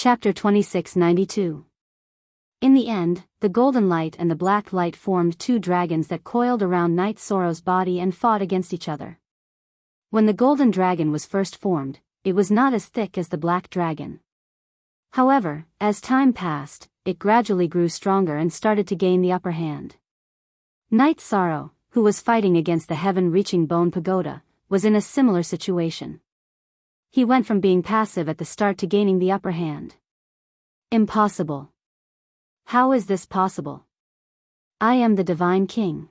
Chapter 2692. In the end, the golden light and the black light formed two dragons that coiled around Night Sorrow's body and fought against each other. When the golden dragon was first formed, it was not as thick as the black dragon. However, as time passed, it gradually grew stronger and started to gain the upper hand. Night Sorrow, who was fighting against the heaven-reaching bone pagoda, was in a similar situation. He went from being passive at the start to gaining the upper hand. Impossible. How is this possible? I am the divine king.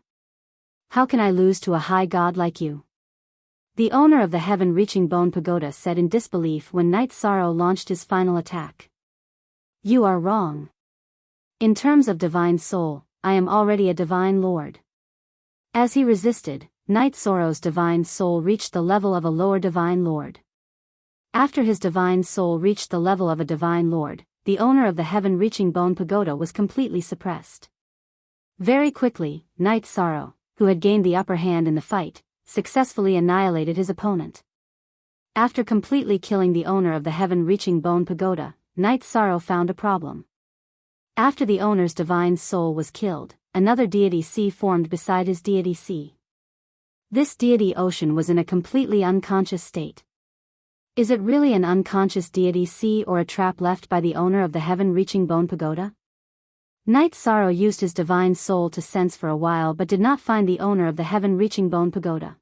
How can I lose to a high god like you? The owner of the heaven-reaching bone pagoda said in disbelief when Night Sorrow launched his final attack. You are wrong. In terms of divine soul, I am already a divine lord. As he resisted, Night Sorrow's divine soul reached the level of a lower divine lord. After his divine soul reached the level of a divine lord, the owner of the heaven-reaching bone pagoda was completely suppressed. Very quickly, Night Sorrow, who had gained the upper hand in the fight, successfully annihilated his opponent. After completely killing the owner of the heaven-reaching bone pagoda, Night Sorrow found a problem. After the owner's divine soul was killed, another deity sea formed beside his deity sea. This deity ocean was in a completely unconscious state. Is it really an unconscious deity sea or a trap left by the owner of the heaven-reaching bone pagoda? Night Sorrow used his divine soul to sense for a while but did not find the owner of the heaven-reaching bone pagoda.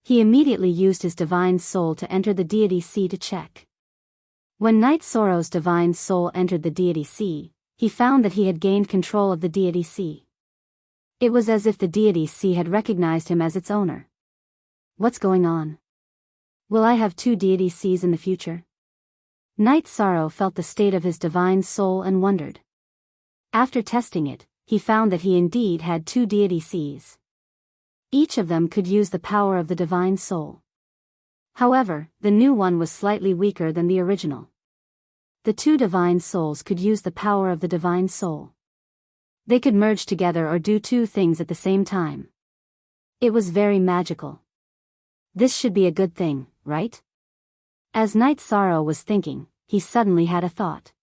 He immediately used his divine soul to enter the deity sea to check. When Night Sorrow's divine soul entered the deity sea, he found that he had gained control of the deity sea. It was as if the deity sea had recognized him as its owner. What's going on? Will I have two deity seas in the future? Night Sorrow felt the state of his divine soul and wondered. After testing it, he found that he indeed had two deity seas. Each of them could use the power of the divine soul. However, the new one was slightly weaker than the original. The two divine souls could use the power of the divine soul. They could merge together or do two things at the same time. It was very magical. This should be a good thing, right? As Night Sorrow was thinking, he suddenly had a thought.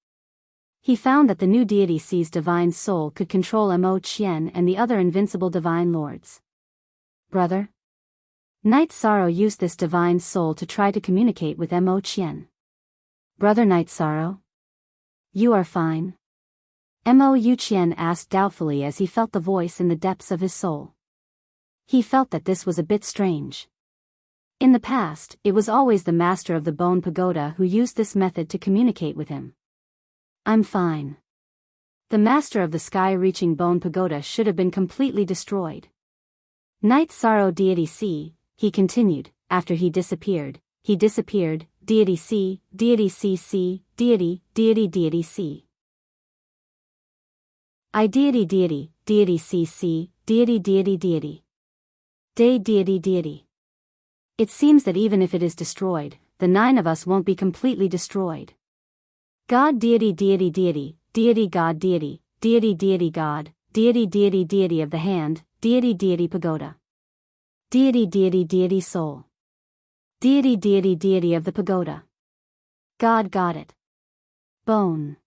He found that the new deity sea's divine soul could control Mo Qian and the other invincible divine lords. Brother? Night Sorrow used this divine soul to try to communicate with Mo Qian. Brother Night Sorrow? You are fine? Mo Qian asked doubtfully as he felt the voice in the depths of his soul. He felt that this was a bit strange. In the past, it was always the master of the bone pagoda who used this method to communicate with him. I'm fine. The master of the sky-reaching bone pagoda should have been completely destroyed. Night Sorrow deity sea, he continued, after he disappeared, deity sea, deity sea, deity, deity sea. I deity, deity sea, deity, deity. Day deity. It seems that even if it is destroyed, the 9 of us won't be completely destroyed. God deity God deity God, deity of the hand, deity pagoda. Deity soul. Deity of the pagoda. God got it. Bone.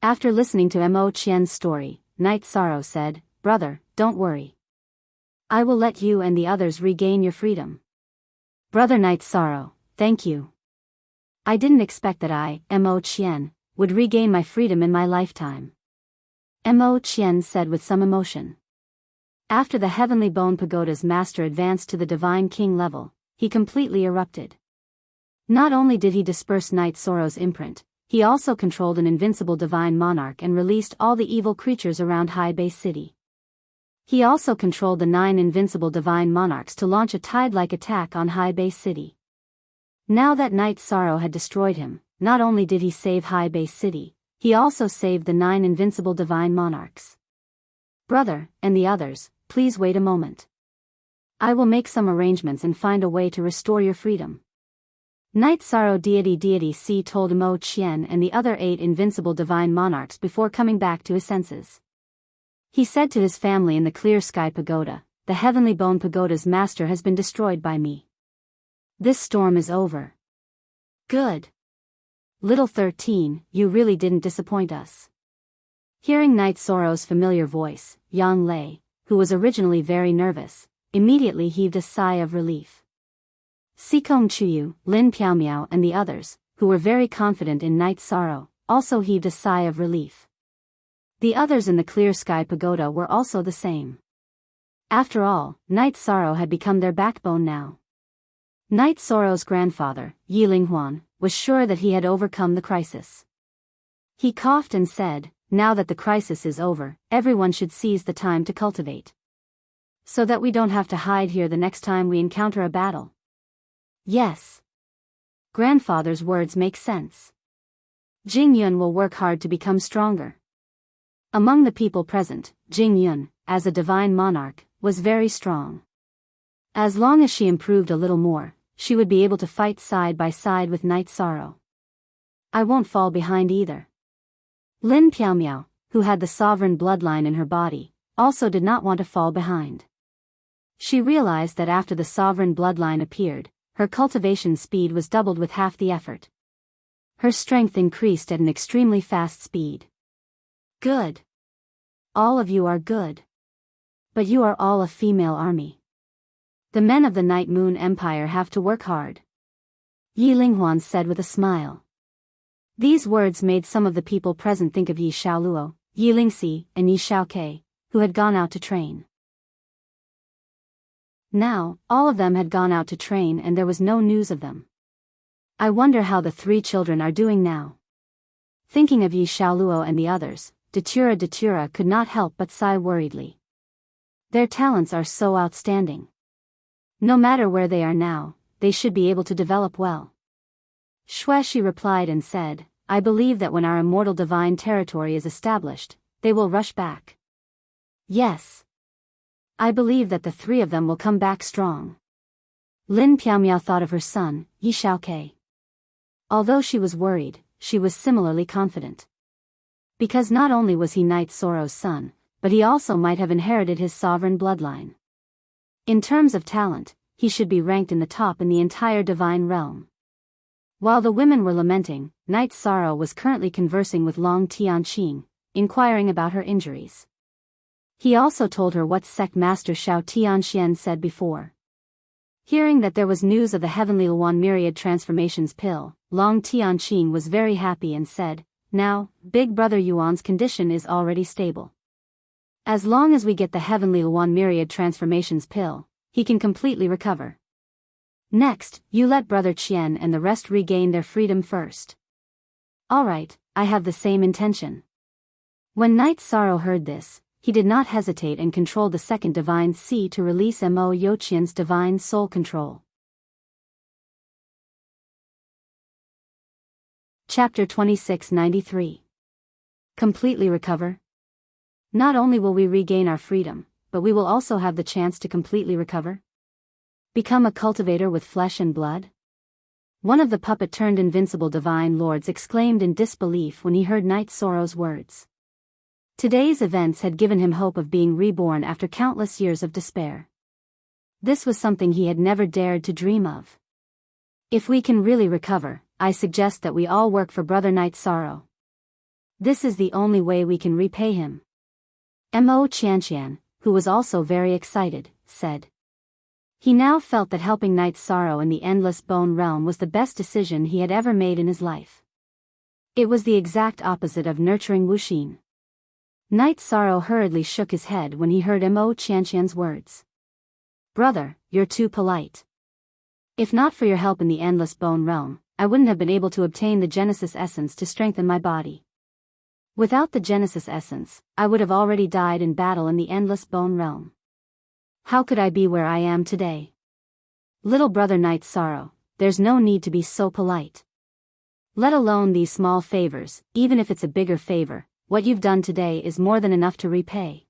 After listening to Mo Qian's story, Night Sorrow said, Brother, don't worry. I will let you and the others regain your freedom. Brother Night Sorrow, thank you. I didn't expect that I, Mo Qian, would regain my freedom in my lifetime. Mo Qian said with some emotion. After the heavenly bone pagoda's master advanced to the divine king level, he completely erupted. Not only did he disperse Night Sorrow's imprint, he also controlled an invincible divine monarch and released all the evil creatures around High Bay City. He also controlled the 9 invincible divine monarchs to launch a tide-like attack on High Bay City. Now that Night Sorrow had destroyed him, not only did he save High Bay City, he also saved the 9 invincible divine monarchs. Brother, and the others, please wait a moment. I will make some arrangements and find a way to restore your freedom. Night Sorrow deity sea told Mo Qian and the other 8 invincible divine monarchs before coming back to his senses. He said to his family in the Clear Sky Pagoda, the Heavenly Bone Pagoda's master has been destroyed by me. This storm is over. Good. little 13, you really didn't disappoint us." Hearing Night Sorrow's familiar voice, Yang Lei, who was originally very nervous, immediately heaved a sigh of relief. Sikong Chuyu, Lin Piaomiao and the others, who were very confident in Night Sorrow, also heaved a sigh of relief. The others in the Clear Sky Pagoda were also the same. After all, Night Sorrow had become their backbone now. Night Sorrow's grandfather, Yi Linghuan, was sure that he had overcome the crisis. He coughed and said, "Now that the crisis is over, everyone should seize the time to cultivate. So that we don't have to hide here the next time we encounter a battle." Yes. Grandfather's words make sense. Jing Yun will work hard to become stronger. Among the people present, Jing Yun, as a divine monarch, was very strong. As long as she improved a little more, she would be able to fight side by side with Night Sorrow. "I won't fall behind either." Lin Piaomiao, who had the sovereign bloodline in her body, also did not want to fall behind. She realized that after the sovereign bloodline appeared, her cultivation speed was doubled with half the effort. Her strength increased at an extremely fast speed. Good. All of you are good. But you are all a female army. The men of the Night Moon Empire have to work hard. Yi Linghuan said with a smile. These words made some of the people present think of Yi Xiaoluo, Yi Lingxi, and Yi Xiaokei, who had gone out to train. Now, all of them had gone out to train and there was no news of them. I wonder how the three children are doing now. Thinking of Yi Xiaoluo and the others, Datura could not help but sigh worriedly. Their talents are so outstanding. No matter where they are now, they should be able to develop well. Xueshi replied and said, "I believe that when our immortal divine territory is established, they will rush back." Yes. I believe that the three of them will come back strong. Lin Piaomiao thought of her son, Yi Xiaokei. Although she was worried, she was similarly confident. Because not only was he Night Sorrow's son, but he also might have inherited his sovereign bloodline. In terms of talent, he should be ranked in the top in the entire divine realm. While the women were lamenting, Night Sorrow was currently conversing with Long Tianqing, inquiring about her injuries. He also told her what sect Master Shao Tianxian said before. Hearing that there was news of the Heavenly Luan Myriad Transformations pill, Long Tianqing was very happy and said, "Now, Big Brother Yuan's condition is already stable. As long as we get the Heavenly Luan Myriad Transformations pill, he can completely recover. Next, you let Brother Qian and the rest regain their freedom first." "Alright, I have the same intention." When Night Sorrow heard this, he did not hesitate and controlled the second divine C to release Mo Yoqian's divine soul control. Chapter 2693. Completely recover. Not only will we regain our freedom, but we will also have the chance to completely recover. Become a cultivator with flesh and blood? One of the puppet-turned invincible divine lords exclaimed in disbelief when he heard Night Sorrow's words. Today's events had given him hope of being reborn after countless years of despair. This was something he had never dared to dream of. If we can really recover, I suggest that we all work for Brother Night Sorrow. This is the only way we can repay him. Mo Qianqian, who was also very excited, said. He now felt that helping Night Sorrow in the Endless Bone Realm was the best decision he had ever made in his life. It was the exact opposite of nurturing Wuxin. Night Sorrow hurriedly shook his head when he heard Mo Qianqian's words. "Brother, you're too polite. If not for your help in the Endless Bone Realm, I wouldn't have been able to obtain the Genesis Essence to strengthen my body. Without the Genesis Essence, I would have already died in battle in the Endless Bone Realm. How could I be where I am today? Little brother Night Sorrow, there's no need to be so polite. Let alone these small favors, even if it's a bigger favor, what you've done today is more than enough to repay.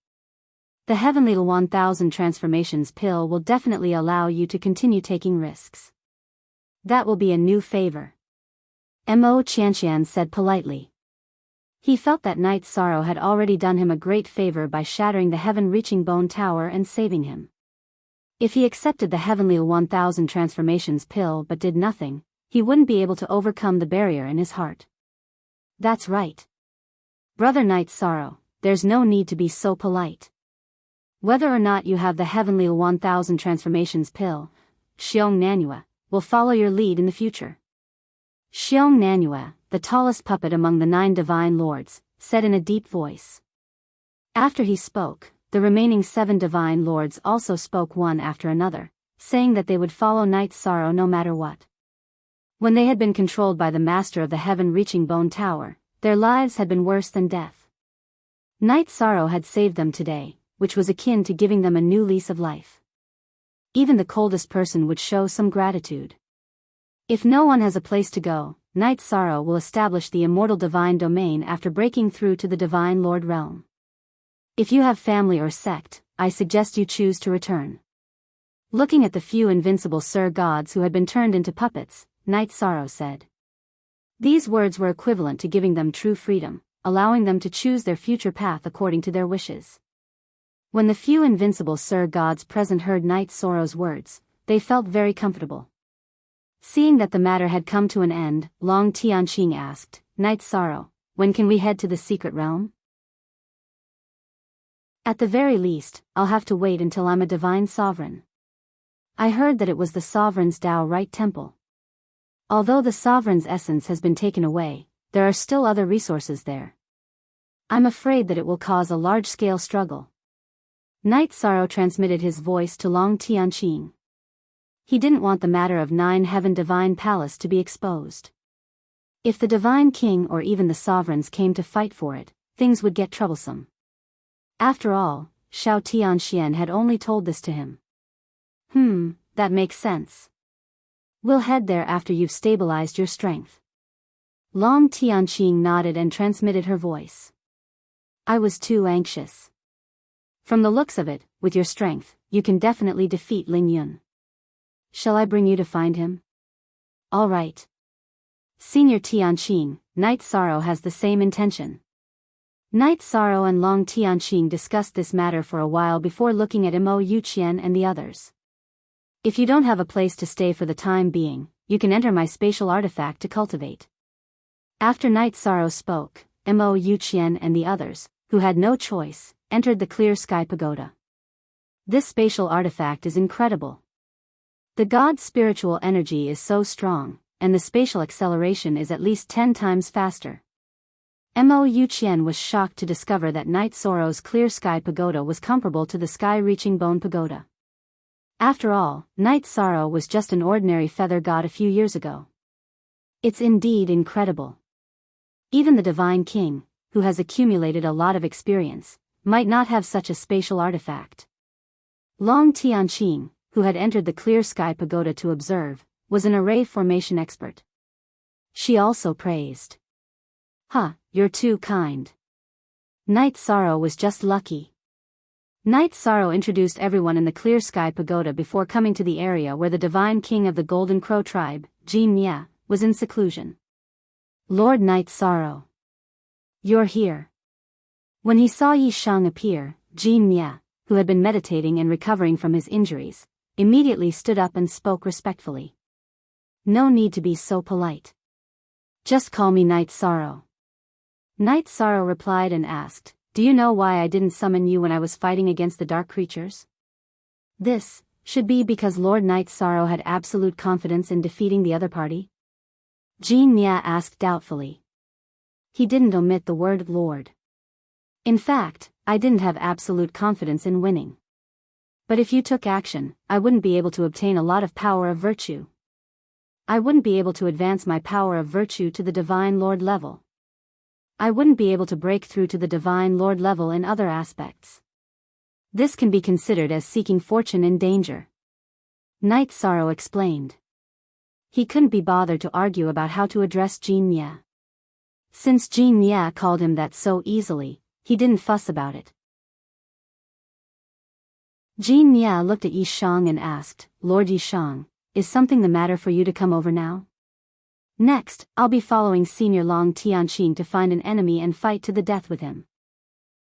The Heavenly 1000 Transformations pill will definitely allow you to continue taking risks. That will be a new favor." Mo Qianqian said politely. He felt that Night Sorrow had already done him a great favor by shattering the heaven-reaching bone tower and saving him. If he accepted the Heavenly 1000 Transformations pill but did nothing, he wouldn't be able to overcome the barrier in his heart. That's right. Brother Night Sorrow, there's no need to be so polite. Whether or not you have the heavenly 1000 transformations pill, Xiong Nanua, will follow your lead in the future. Xiong Nanua, the tallest puppet among the 9 divine lords, said in a deep voice. After he spoke, the remaining 7 divine lords also spoke one after another, saying that they would follow Night Sorrow no matter what. When they had been controlled by the master of the heaven-reaching bone tower, their lives had been worse than death. Night Sorrow had saved them today, which was akin to giving them a new lease of life. Even the coldest person would show some gratitude. If no one has a place to go, Night Sorrow will establish the immortal divine domain after breaking through to the divine lord realm. If you have family or sect, I suggest you choose to return. Looking at the few invincible Sir Gods who had been turned into puppets, Night Sorrow said. These words were equivalent to giving them true freedom, allowing them to choose their future path according to their wishes. When the few invincible Sir Gods present heard Night Sorrow's words, they felt very comfortable. Seeing that the matter had come to an end, Long Tianqing asked, Night Sorrow, when can we head to the secret realm? At the very least, I'll have to wait until I'm a divine sovereign. I heard that it was the sovereign's Tao Right temple. Although the sovereign's essence has been taken away, there are still other resources there. I'm afraid that it will cause a large-scale struggle. Night Sorrow transmitted his voice to Long Tianqing. He didn't want the matter of 9 Heaven Divine Palace to be exposed. If the Divine King or even the sovereigns came to fight for it, things would get troublesome. After all, Xiao Tianxian had only told this to him. That makes sense. We'll head there after you've stabilized your strength. Long Tianqing nodded and transmitted her voice. I was too anxious. From the looks of it, with your strength, you can definitely defeat Ling Yun. Shall I bring you to find him? All right. Senior Tianqing, Night Sorrow has the same intention. Night Sorrow and Long Tianqing discussed this matter for a while before looking at Mo Yuqian and the others. If you don't have a place to stay for the time being, you can enter my spatial artifact to cultivate. After Night Sorrow spoke, Mo Yuqian and the others, who had no choice, entered the Clear Sky Pagoda. This spatial artifact is incredible. The god's spiritual energy is so strong, and the spatial acceleration is at least 10 times faster. Mo Yuqian was shocked to discover that Night Sorrow's Clear Sky Pagoda was comparable to the sky-reaching Bone Pagoda. After all, Night Sorrow was just an ordinary feather god a few years ago. It's indeed incredible. Even the Divine King, who has accumulated a lot of experience, might not have such a spatial artifact. Long Tianqing, who had entered the Clear Sky Pagoda to observe, was an array formation expert. She also praised. You're too kind. Night Sorrow was just lucky. Night Sorrow introduced everyone in the Clear Sky Pagoda before coming to the area where the Divine King of the Golden Crow tribe, Jin Mia, was in seclusion. Lord Night Sorrow. You're here. When he saw Yi Shang appear, Jin Mia, who had been meditating and recovering from his injuries, immediately stood up and spoke respectfully. No need to be so polite. Just call me Night Sorrow. Night Sorrow replied and asked, Do you know why I didn't summon you when I was fighting against the dark creatures? This should be because Lord Night Sorrow had absolute confidence in defeating the other party? Jin Mia asked doubtfully. He didn't omit the word Lord. In fact, I didn't have absolute confidence in winning. But if you took action, I wouldn't be able to obtain a lot of power of virtue. I wouldn't be able to advance my power of virtue to the Divine Lord level. I wouldn't be able to break through to the Divine Lord level in other aspects. This can be considered as seeking fortune in danger. Night Sorrow explained. He couldn't be bothered to argue about how to address Jin Mia. Since Jin Mia called him that so easily, he didn't fuss about it. Jin Mia looked at Yi Shang and asked, Lord Yi Shang, is something the matter for you to come over now? Next, I'll be following Senior Long Tianqing to find an enemy and fight to the death with him.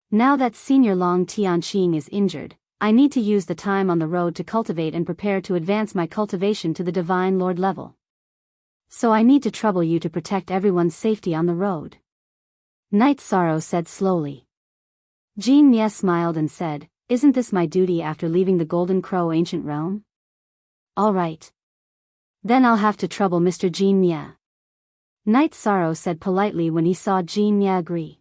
Now that Senior Long Tianqing is injured, I need to use the time on the road to cultivate and prepare to advance my cultivation to the Divine Lord level. So I need to trouble you to protect everyone's safety on the road. Night Sorrow said slowly. Jean Mia smiled and said, isn't this my duty after leaving the Golden Crow ancient realm? All right. Then I'll have to trouble Mr. Jean Mia. Night Sorrow said politely when he saw Jean Mia agree.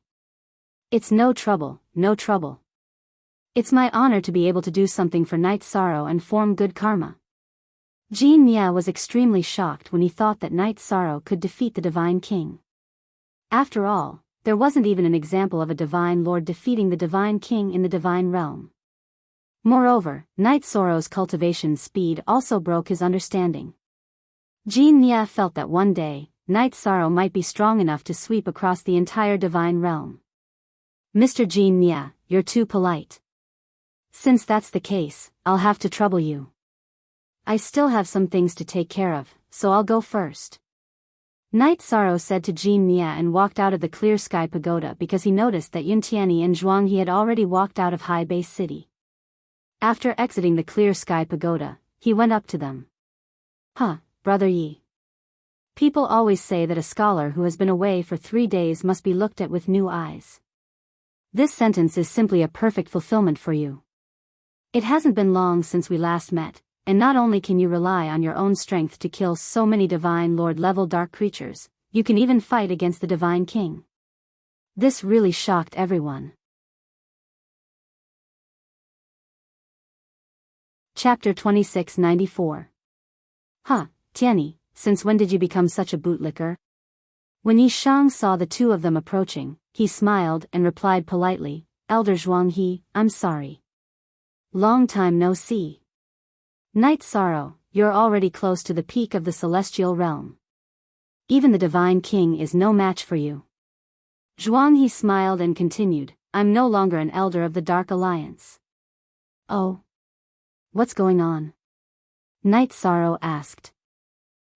It's no trouble, no trouble. It's my honor to be able to do something for Night Sorrow and form good karma. Jean Mia was extremely shocked when he thought that Night Sorrow could defeat the Divine King. After all, there wasn't even an example of a Divine Lord defeating the Divine King in the Divine Realm. Moreover, Night Sorrow's cultivation speed also broke his understanding. Jean Mia felt that one day, Night Sorrow might be strong enough to sweep across the entire Divine Realm. Mr. Jean Mia, you're too polite. Since that's the case, I'll have to trouble you. I still have some things to take care of, so I'll go first. Night Sorrow said to Jean Mia and walked out of the Clear Sky Pagoda because he noticed that Yuntiani and Zhuang He had already walked out of High Base City. After exiting the Clear Sky Pagoda, he went up to them. Huh, Brother Yi. People always say that a scholar who has been away for 3 days must be looked at with new eyes. This sentence is simply a perfect fulfillment for you. It hasn't been long since we last met, and not only can you rely on your own strength to kill so many Divine Lord-level dark creatures, you can even fight against the Divine King. This really shocked everyone. Chapter 2694. Huh, Tianyi, since when did you become such a bootlicker? When Yi Shang saw the two of them approaching, he smiled and replied politely, Elder Zhuang He, I'm sorry. Long time no see. Night Sorrow, you're already close to the peak of the celestial realm. Even the Divine King is no match for you. Zhuang He smiled and continued, I'm no longer an elder of the Dark Alliance. Oh? What's going on? Night Sorrow asked.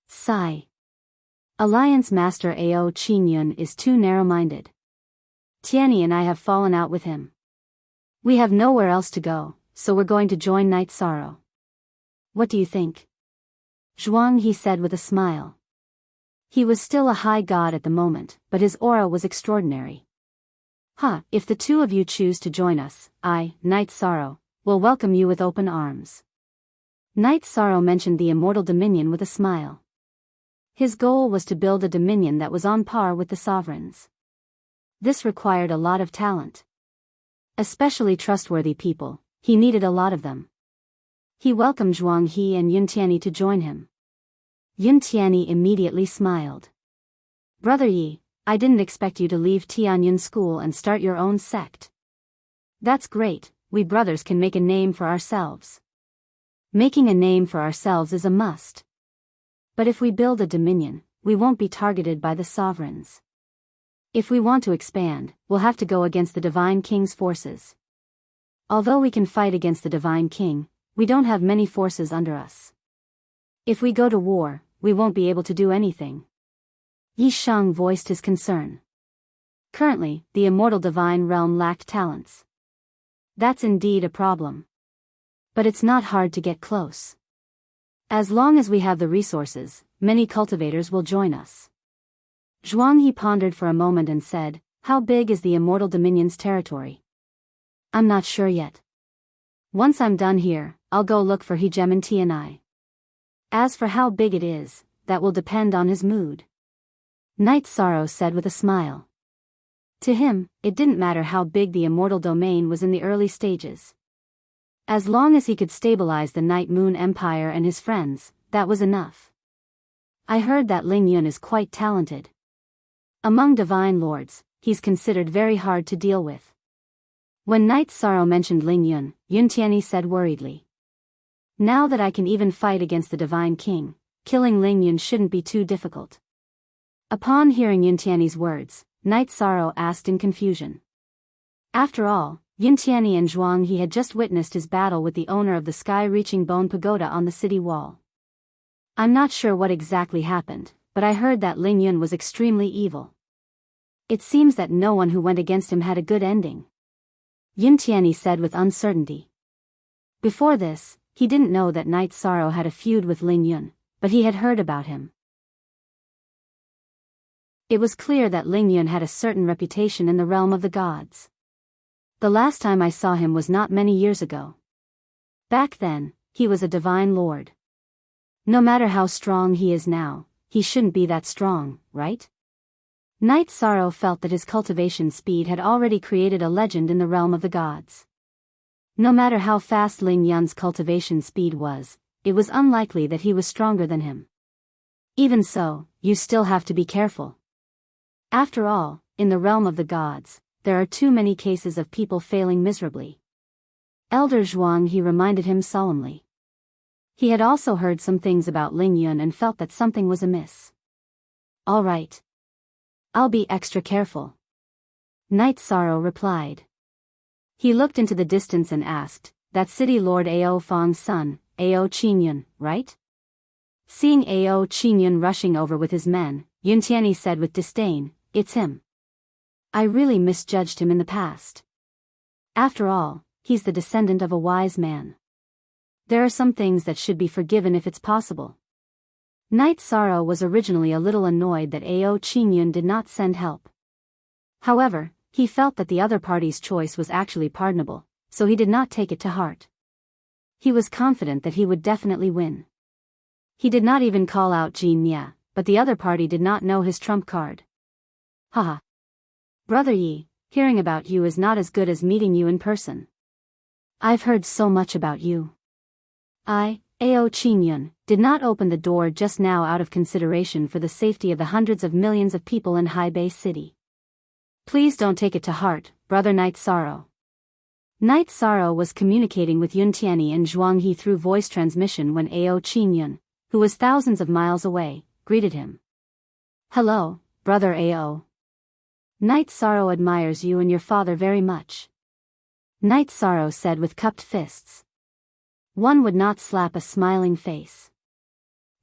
Sigh. Alliance Master Ao Qingyun is too narrow-minded. Tianyi and I have fallen out with him. We have nowhere else to go, so we're going to join Night Sorrow. What do you think? Zhuang He said with a smile. He was still a high god at the moment, but his aura was extraordinary. If the two of you choose to join us, I, Night Sorrow, will welcome you with open arms. Night Sorrow mentioned the immortal dominion with a smile. His goal was to build a dominion that was on par with the sovereigns. This required a lot of talent. Especially trustworthy people, he needed a lot of them. He welcomed Zhuang He and Yuntiani to join him. Yuntiani immediately smiled. Brother Yi, I didn't expect you to leave Tianyun School and start your own sect. That's great, we brothers can make a name for ourselves. Making a name for ourselves is a must. But if we build a dominion, we won't be targeted by the sovereigns. If we want to expand, we'll have to go against the Divine King's forces. Although we can fight against the Divine King, we don't have many forces under us. If we go to war, we won't be able to do anything. Yi Shang voiced his concern. Currently, the immortal Divine Realm lacked talents. That's indeed a problem. But it's not hard to get close. As long as we have the resources, many cultivators will join us. Zhuang He pondered for a moment and said, how big is the Immortal Dominion's territory? I'm not sure yet. Once I'm done here, I'll go look for Hegem and Tianyi. As for how big it is, that will depend on his mood. Night Sorrow said with a smile. To him, it didn't matter how big the immortal domain was in the early stages. As long as he could stabilize the Night Moon Empire and his friends, that was enough. I heard that Ling Yun is quite talented. Among Divine Lords, he's considered very hard to deal with. When Night Sorrow mentioned Ling Yun, Yuntiani said worriedly. Now that I can even fight against the Divine King, killing Ling Yun shouldn't be too difficult. Upon hearing Yuntiani's words, Night Sorrow asked in confusion. After all, Yuntiani and Zhuang He had just witnessed his battle with the owner of the sky-reaching bone pagoda on the city wall. I'm not sure what exactly happened, but I heard that Ling Yun was extremely evil. It seems that no one who went against him had a good ending. Yuntiani said with uncertainty. Before this, he didn't know that Night Sorrow had a feud with Ling Yun, but he had heard about him. It was clear that Ling Yun had a certain reputation in the realm of the gods. The last time I saw him was not many years ago. Back then, he was a divine lord. No matter how strong he is now, he shouldn't be that strong, right? Night Sorrow felt that his cultivation speed had already created a legend in the realm of the gods. No matter how fast Ling Yun's cultivation speed was, it was unlikely that he was stronger than him. Even so, you still have to be careful. After all, in the realm of the gods, there are too many cases of people failing miserably. Elder Zhuang, he reminded him solemnly. He had also heard some things about Ling Yun and felt that something was amiss. All right. I'll be extra careful. Night Sorrow replied. He looked into the distance and asked, that city lord Ao Fang's son, Ao Qingyun, right? Seeing Ao Qingyun rushing over with his men, Yun Tianyi said with disdain, it's him. I really misjudged him in the past. After all, he's the descendant of a wise man. There are some things that should be forgiven if it's possible. Night Sorrow was originally a little annoyed that Ao Qingyun did not send help. However, he felt that the other party's choice was actually pardonable, so he did not take it to heart. He was confident that he would definitely win. He did not even call out Jin Mia, but the other party did not know his trump card. Haha. Brother Yi, hearing about you is not as good as meeting you in person. I've heard so much about you. Ao Qingyun, did not open the door just now out of consideration for the safety of the hundreds of millions of people in Haibei City. Please don't take it to heart, brother Night Sorrow. Night Sorrow was communicating with Yun Tianyi and Zhuang He through voice transmission when Ao Qingyun, who was thousands of miles away, greeted him. Hello, brother Ao. Night Sorrow admires you and your father very much. Night Sorrow said with cupped fists. One would not slap a smiling face.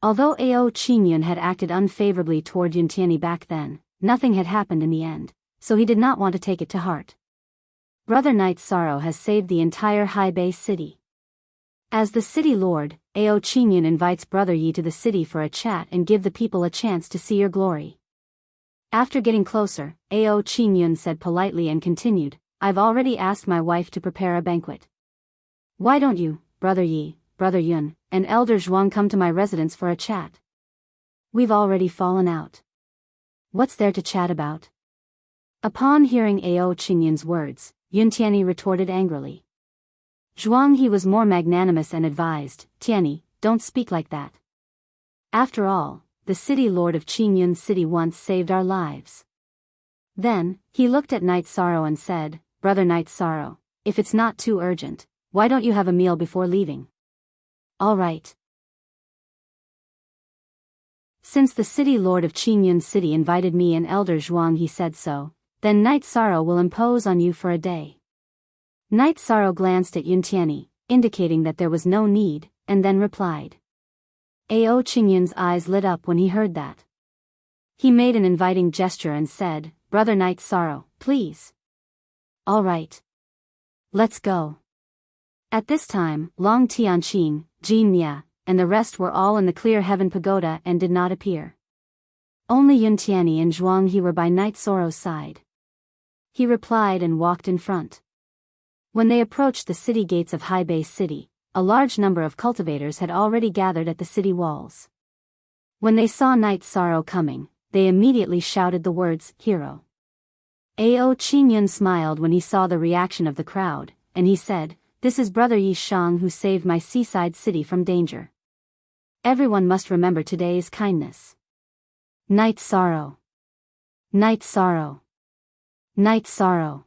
Although Ao Qingyun had acted unfavorably toward Yun Tianyi back then, nothing had happened in the end, so he did not want to take it to heart. Brother Night Sorrow has saved the entire Haibei City. As the city lord, Ao Qingyun invites Brother Yi to the city for a chat and give the people a chance to see your glory. After getting closer, Ao Qingyun said politely and continued, I've already asked my wife to prepare a banquet. Why don't you, Brother Yi, Brother Yun, and Elder Zhuang come to my residence for a chat? We've already fallen out. What's there to chat about? Upon hearing Ao Qingyun's words, Yun Tianyi retorted angrily. Zhuang He was more magnanimous and advised, Tianyi, don't speak like that. After all, the city lord of Qingyun City once saved our lives. Then, he looked at Night Sorrow and said, Brother Night Sorrow, if it's not too urgent, why don't you have a meal before leaving? All right. Since the city lord of Qingyun City invited me and Elder Zhuang He said so, then Night Sorrow will impose on you for a day. Night Sorrow glanced at Yun Tianyi, indicating that there was no need, and then replied. Ao Qingyun's eyes lit up when he heard that. He made an inviting gesture and said, Brother Night Sorrow, please. All right. Let's go. At this time, Long Tianqing, Jin Mia, and the rest were all in the clear heaven pagoda and did not appear. Only Yun Tianyi and Zhuang He were by Night Sorrow's side. He replied and walked in front. When they approached the city gates of Haibei City, a large number of cultivators had already gathered at the city walls. When they saw Night Sorrow coming, they immediately shouted the words, Hero. Ao Qingyun smiled when he saw the reaction of the crowd, and he said, This is Brother Yi Shang who saved my seaside city from danger. Everyone must remember today's kindness. Night Sorrow. Night Sorrow. Night Sorrow.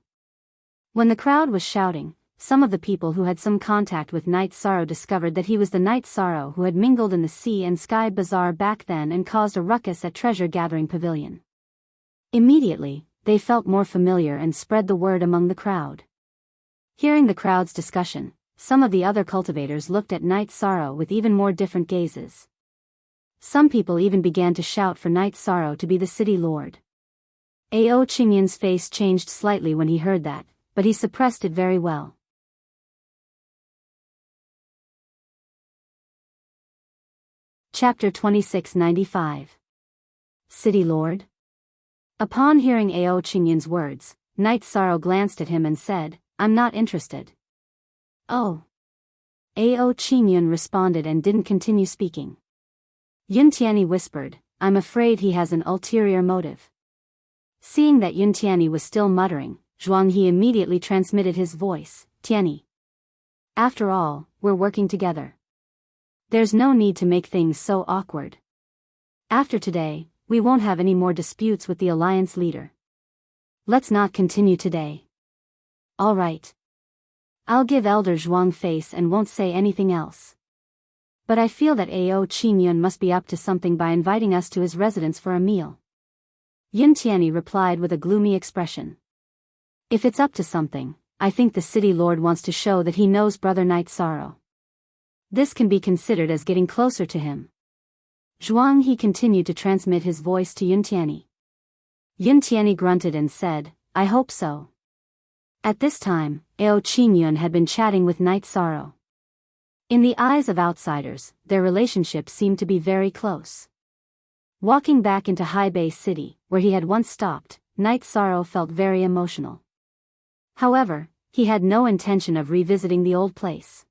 When the crowd was shouting, some of the people who had some contact with Night Sorrow discovered that he was the Night Sorrow who had mingled in the Sea and Sky Bazaar back then and caused a ruckus at Treasure Gathering Pavilion. Immediately, they felt more familiar and spread the word among the crowd. Hearing the crowd's discussion, some of the other cultivators looked at Night Sorrow with even more different gazes. Some people even began to shout for Night Sorrow to be the city lord. Ao Qingyun's face changed slightly when he heard that, but he suppressed it very well. Chapter 2695. City Lord? Upon hearing Ao Qingyun's words, Night Sorrow glanced at him and said, "I'm not interested." "Oh." Ao Qingyun responded and didn't continue speaking. Yun Tianyi whispered, "I'm afraid he has an ulterior motive." Seeing that Yun Tianyi was still muttering, Zhuang He immediately transmitted his voice, "Tianyi. After all, we're working together. There's no need to make things so awkward. After today, we won't have any more disputes with the alliance leader. Let's not continue today." "All right. I'll give Elder Zhuang face and won't say anything else. But I feel that Ao Qingyun must be up to something by inviting us to his residence for a meal." Yun Tianyi replied with a gloomy expression. "If it's up to something, I think the city lord wants to show that he knows Brother Night Sorrow. This can be considered as getting closer to him." Zhuang He continued to transmit his voice to Yun Tianyi. Yun Tianyi grunted and said, "I hope so." At this time, Ao Qingyun had been chatting with Night Sorrow. In the eyes of outsiders, their relationship seemed to be very close. Walking back into High Bay City, where he had once stopped, Night Sorrow felt very emotional. However, he had no intention of revisiting the old place.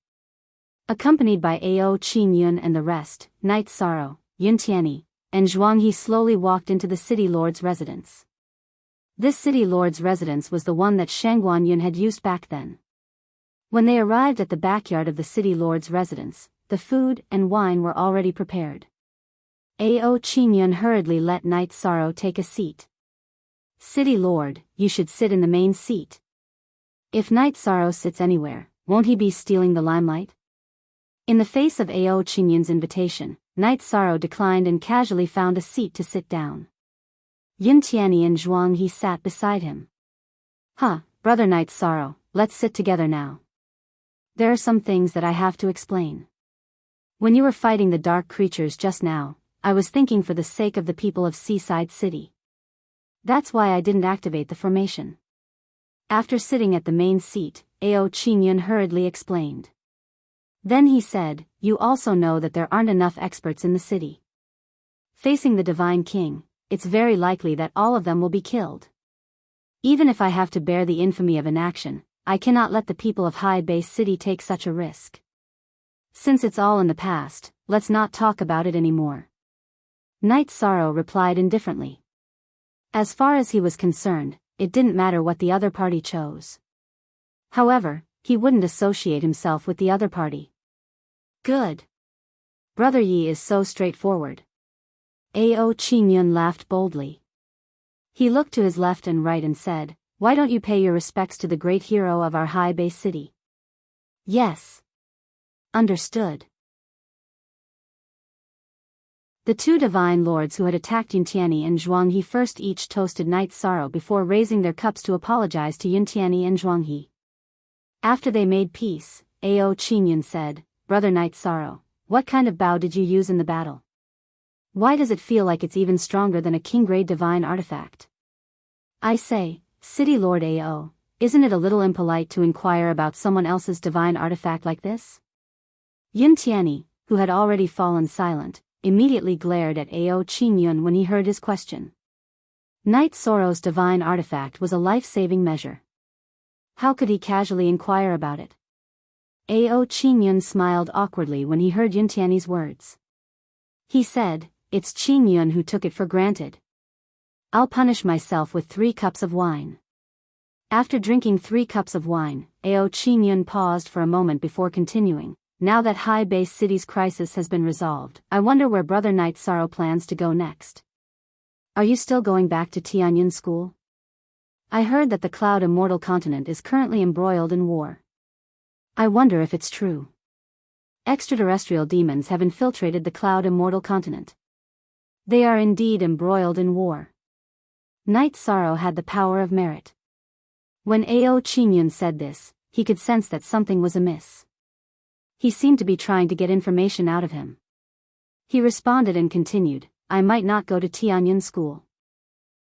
Accompanied by Ao Qingyun and the rest, Night Sorrow, Yun Tianyi, and Zhuang He slowly walked into the city lord's residence. This city lord's residence was the one that Shangguan Yun had used back then. When they arrived at the backyard of the city lord's residence, the food and wine were already prepared. Ao Qingyun hurriedly let Night Sorrow take a seat. "City lord, you should sit in the main seat. If Night Sorrow sits anywhere, won't he be stealing the limelight?" In the face of Ao Qingyun's invitation, Night Sorrow declined and casually found a seat to sit down. Yun Tianyi and Zhuang He sat beside him. Brother Night Sorrow, let's sit together now. There are some things that I have to explain. When you were fighting the dark creatures just now, I was thinking for the sake of the people of Seaside City. That's why I didn't activate the formation." After sitting at the main seat, Ao Qingyun hurriedly explained. Then he said, "You also know that there aren't enough experts in the city. Facing the Divine King, it's very likely that all of them will be killed. Even if I have to bear the infamy of inaction, I cannot let the people of High Bay City take such a risk. Since it's all in the past, let's not talk about it anymore." Night Sorrow replied indifferently. As far as he was concerned, it didn't matter what the other party chose. However, he wouldn't associate himself with the other party. "Good. Brother Yi is so straightforward." Ao Qingyun laughed boldly. He looked to his left and right and said, "Why don't you pay your respects to the great hero of our High Bay City?" "Yes. Understood." The two divine lords who had attacked Yun Tianyi and Zhuang He first each toasted Night Sorrow before raising their cups to apologize to Yun Tianyi and Zhuang He. After they made peace, Ao Qingyun said, "Brother Night Sorrow, what kind of bow did you use in the battle? Why does it feel like it's even stronger than a king-grade divine artifact? I say, City Lord Ao, isn't it a little impolite to inquire about someone else's divine artifact like this?" Yun Tianyi, who had already fallen silent, immediately glared at Ao Qingyun when he heard his question. Night Sorrow's divine artifact was a life-saving measure. How could he casually inquire about it? Ao Qingyun smiled awkwardly when he heard Yun Tianyi's words. He said, "It's Qingyun who took it for granted. I'll punish myself with 3 cups of wine." After drinking 3 cups of wine, Ao Qingyun paused for a moment before continuing. "Now that High Bay City's crisis has been resolved, I wonder where Brother Night Sorrow plans to go next. Are you still going back to Tianyun School? I heard that the Cloud Immortal Continent is currently embroiled in war. I wonder if it's true. Extraterrestrial demons have infiltrated the Cloud Immortal Continent. They are indeed embroiled in war." Night Sorrow had the power of merit. When Ao Qingyun said this, he could sense that something was amiss. He seemed to be trying to get information out of him. He responded and continued, "I might not go to Tianyun School.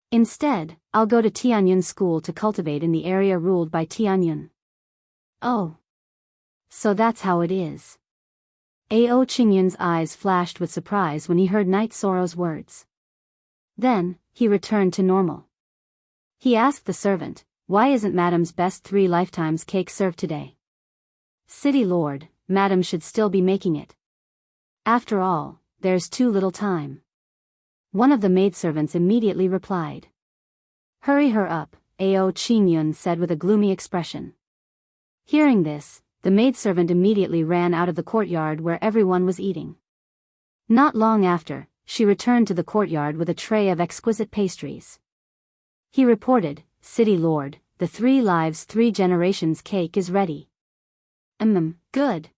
Instead, I'll go to Tianyun School to cultivate in the area ruled by Tianyun." "Oh. So that's how it is." Ao Qingyun's eyes flashed with surprise when he heard Night Sorrow's words. Then, he returned to normal. He asked the servant, "Why isn't Madam's best 3 lifetimes cake served today?" "City Lord, Madam should still be making it. After all, there's too little time." One of the maidservants immediately replied. "Hurry her up," Ao Qingyun said with a gloomy expression. Hearing this, the maidservant immediately ran out of the courtyard where everyone was eating. Not long after, she returned to the courtyard with a tray of exquisite pastries. He reported, "City Lord, the 3 lives 3 generations cake is ready." Good.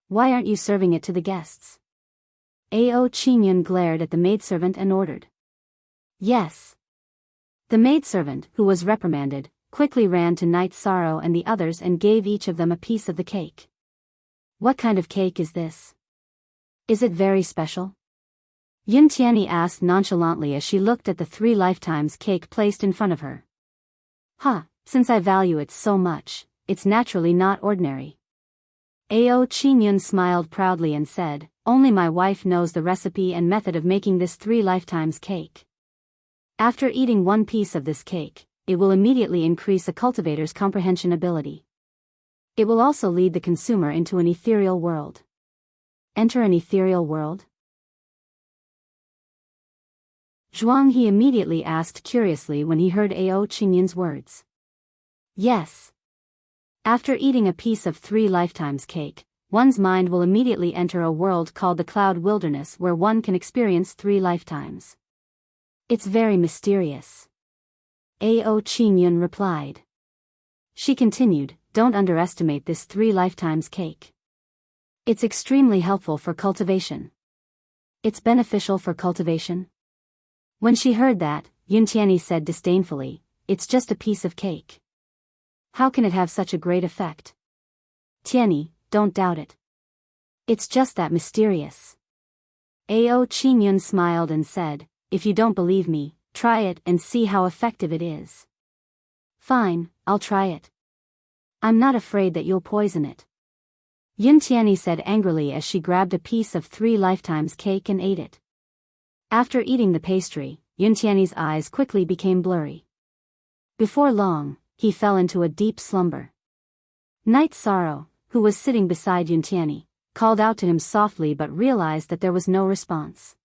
Why aren't you serving it to the guests?" Ao Qingyun glared at the maidservant and ordered. "Yes." The maidservant, who was reprimanded, quickly ran to Night Sorrow and the others and gave each of them a piece of the cake. "What kind of cake is this? Is it very special?" Yun Tianyi asked nonchalantly as she looked at the 3 lifetimes cake placed in front of her. Since I value it so much, it's naturally not ordinary." Ao Qingyun smiled proudly and said, "Only my wife knows the recipe and method of making this 3 lifetimes cake. After eating 1 piece of this cake, it will immediately increase a cultivator's comprehension ability. It will also lead the consumer into an ethereal world." "Enter an ethereal world?" Zhuang He immediately asked curiously when he heard Ao Qingyun's words. "Yes. After eating a piece of 3 lifetimes cake, one's mind will immediately enter a world called the Cloud Wilderness where one can experience 3 lifetimes. It's very mysterious." Ao Qingyun replied. She continued, "Don't underestimate this 3 lifetimes cake. It's extremely helpful for cultivation." "It's beneficial for cultivation?" When she heard that, Yun Tianyi said disdainfully, "It's just a piece of cake. How can it have such a great effect?" "Tianyi, don't doubt it. It's just that mysterious." Ao Qingyun smiled and said, "If you don't believe me, try it and see how effective it is." "Fine, I'll try it. I'm not afraid that you'll poison it." Yun Tianyi said angrily as she grabbed a piece of 3 lifetimes cake and ate it. After eating the pastry, Yun Tianyi's eyes quickly became blurry. Before long, he fell into a deep slumber. Night Sorrow, who was sitting beside Yun Tianyi, called out to him softly but realized that there was no response.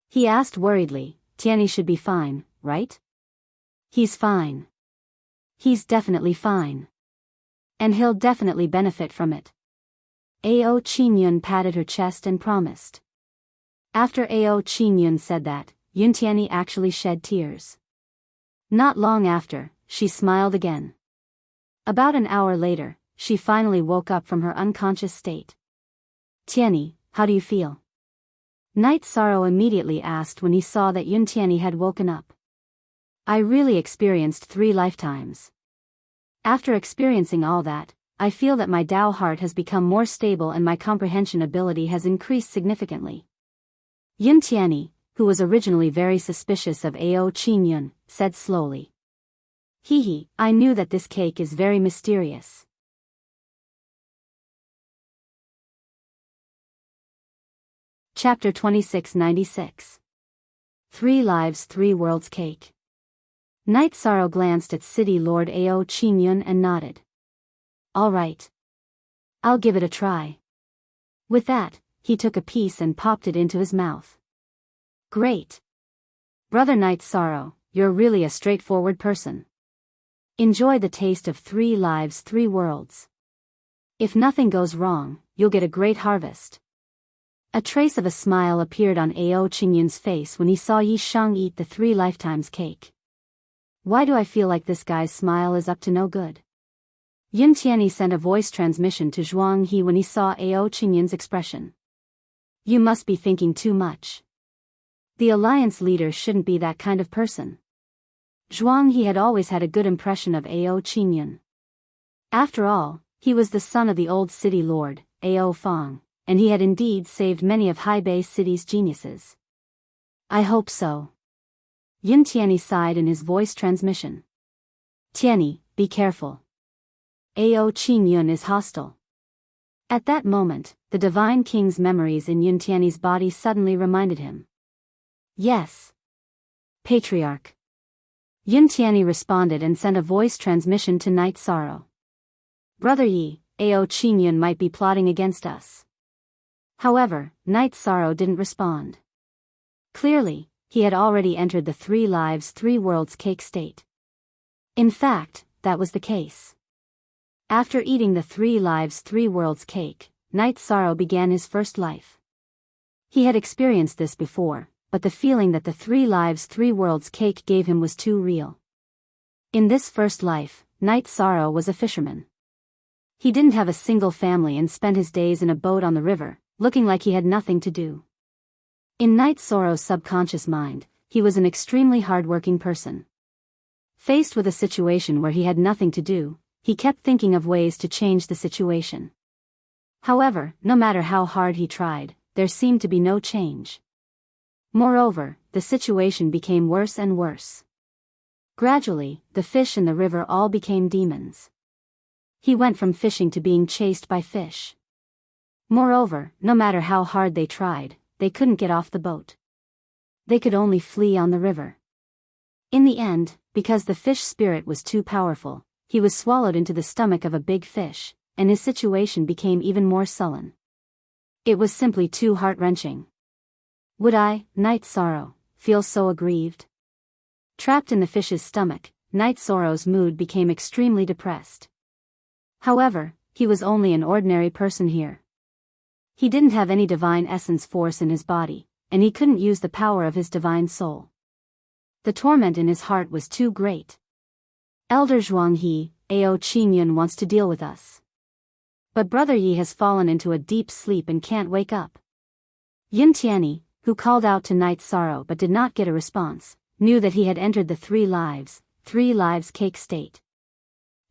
He asked worriedly, "Tianyi should be fine, right?" "He's fine. He's definitely fine. And he'll definitely benefit from it." Ao Qingyun patted her chest and promised. After Ao Qingyun said that, Yun Tianyi actually shed tears. Not long after, she smiled again. About an hour later, she finally woke up from her unconscious state. "Tianyi, how do you feel?" Night Sorrow immediately asked when he saw that Yun Tianyi had woken up. "I really experienced 3 lifetimes. After experiencing all that, I feel that my Tao heart has become more stable and my comprehension ability has increased significantly." Yun Tianyi, who was originally very suspicious of Ao Qingyun, said slowly. I knew that this cake is very mysterious." Chapter 2696. 3 Lives 3 Worlds Cake. Night Sorrow glanced at City Lord Ao Qingyun and nodded. "All right. I'll give it a try." With that, he took a piece and popped it into his mouth. "Great. Brother Night Sorrow, you're really a straightforward person. Enjoy the taste of 3 lives 3 worlds. If nothing goes wrong, you'll get a great harvest." A trace of a smile appeared on Ao Qingyun's face when he saw Yi Shang eat the 3 lifetimes cake. Why do I feel like this guy's smile is up to no good? Yun Tianyi sent a voice transmission to Zhuang He when he saw Ao Qingyun's expression. "You must be thinking too much. The alliance leader shouldn't be that kind of person." Zhuang He had always had a good impression of Ao Qingyun. After all, he was the son of the old city lord, Ao Fang, and he had indeed saved many of Haibei City's geniuses. "I hope so." Yun Tianyi sighed in his voice transmission. "Tianyi, be careful. Ao Qingyun is hostile." At that moment, the Divine King's memories in Yun Tianyi's body suddenly reminded him. "Yes. Patriarch." Yin Tianyi responded and sent a voice transmission to Night Sorrow. Brother Yi, Ao Qingyun might be plotting against us. However, Night Sorrow didn't respond. Clearly, he had already entered the 3 lives 3 worlds cake state. In fact, that was the case. After eating the 3 lives 3 worlds cake, Night Sorrow began his first life. He had experienced this before, but the feeling that the 3 lives 3 worlds cake gave him was too real. In this first life, Night Sorrow was a fisherman. He didn't have a single family and spent his days in a boat on the river, looking like he had nothing to do. In Night Sorrow's subconscious mind, he was an extremely hard-working person. Faced with a situation where he had nothing to do, he kept thinking of ways to change the situation. However, no matter how hard he tried, there seemed to be no change. Moreover, the situation became worse and worse. Gradually, the fish in the river all became demons. He went from fishing to being chased by fish. Moreover, no matter how hard they tried, they couldn't get off the boat. They could only flee on the river. In the end, because the fish spirit was too powerful, he was swallowed into the stomach of a big fish, and his situation became even more sullen. It was simply too heart-wrenching. Would I, Night Sorrow, feel so aggrieved? Trapped in the fish's stomach, Night Sorrow's mood became extremely depressed. However, he was only an ordinary person here. He didn't have any divine essence force in his body, and he couldn't use the power of his divine soul. The torment in his heart was too great. Elder Zhuanghe, Ao Qingyun wants to deal with us. But Brother Yi has fallen into a deep sleep and can't wake up. Yin Tianyi, who called out to Night Sorrow but did not get a response, knew that he had entered the 3 lives cake state.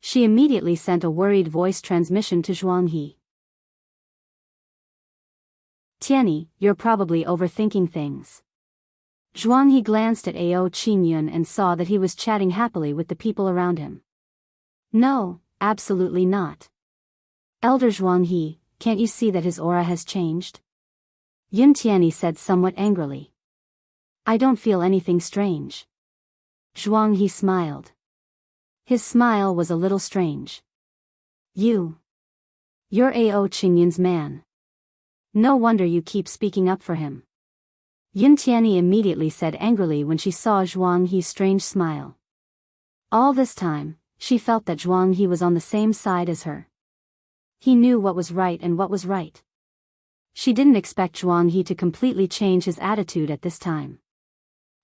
She immediately sent a worried voice transmission to Zhuanghe. Tianyi, you're probably overthinking things. Zhuanghe glanced at Ao Qingyun and saw that he was chatting happily with the people around him. No, absolutely not. Elder Zhuanghe, can't you see that his aura has changed? Yin Tianyi said somewhat angrily. I don't feel anything strange. Zhuanghe smiled. His smile was a little strange. You're Ao Qingyun's man. No wonder you keep speaking up for him. Yin Tianyi immediately said angrily when she saw Zhuanghe's strange smile. All this time, she felt that Zhuanghe was on the same side as her. He knew what was right and what was right. She didn't expect Zhuanghe to completely change his attitude at this time.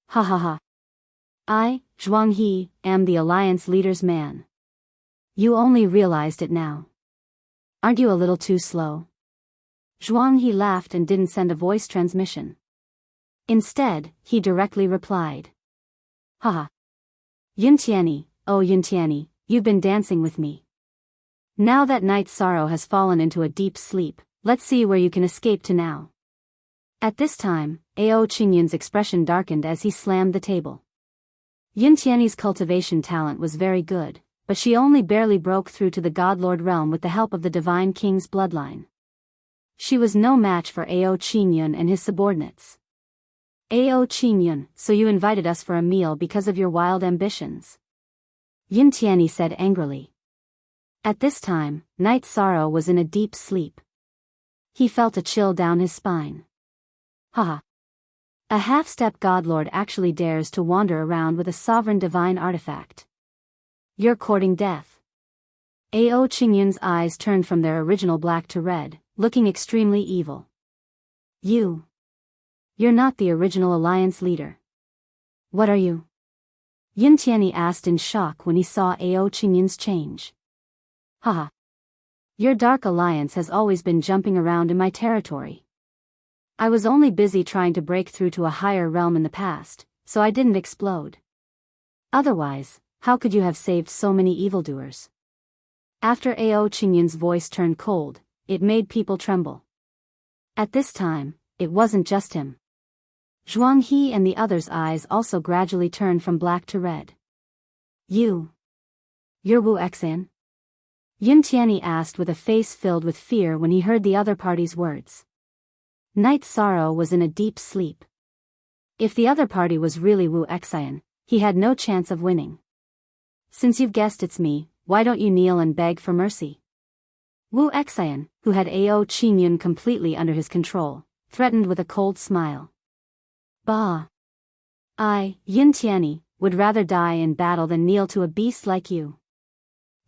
Ha ha ha. I, Zhuanghe, am the Alliance leader's man. You only realized it now. Aren't you a little too slow? Zhuanghe laughed and didn't send a voice transmission. Instead, he directly replied. Haha. Yin Tianyi, oh Yin Tianyi, you've been dancing with me. Now that Night Sorrow has fallen into a deep sleep, let's see where you can escape to now. At this time, Ao Qingyun's expression darkened as he slammed the table. Yin Tianyi's cultivation talent was very good, but she only barely broke through to the Godlord realm with the help of the Divine King's bloodline. She was no match for Ao Qingyun and his subordinates. Ao Qingyun, so you invited us for a meal because of your wild ambitions? Yin Tianyi said angrily. At this time, Night Sorrow was in a deep sleep. He felt a chill down his spine. Haha. A half-step godlord actually dares to wander around with a sovereign divine artifact. You're courting death. Ao Qingyun's eyes turned from their original black to red, looking extremely evil. You're not the original Alliance leader. What are you? Yin Tianyi asked in shock when he saw Ao Qingyun's change. Haha. Your Dark Alliance has always been jumping around in my territory. I was only busy trying to break through to a higher realm in the past, so I didn't explode. Otherwise, how could you have saved so many evildoers? After Ao Qingyun's voice turned cold, it made people tremble. At this time, it wasn't just him. Zhuanghe and the others' eyes also gradually turned from black to red. You're Wu Xan? Yin Tianyi asked with a face filled with fear when he heard the other party's words. Night Sorrow was in a deep sleep. If the other party was really Wu Xian, he had no chance of winning. Since you've guessed it's me, why don't you kneel and beg for mercy? Wu Xian, who had Ao Qingyun completely under his control, threatened with a cold smile. Bah! I, Yin Tianyi, would rather die in battle than kneel to a beast like you.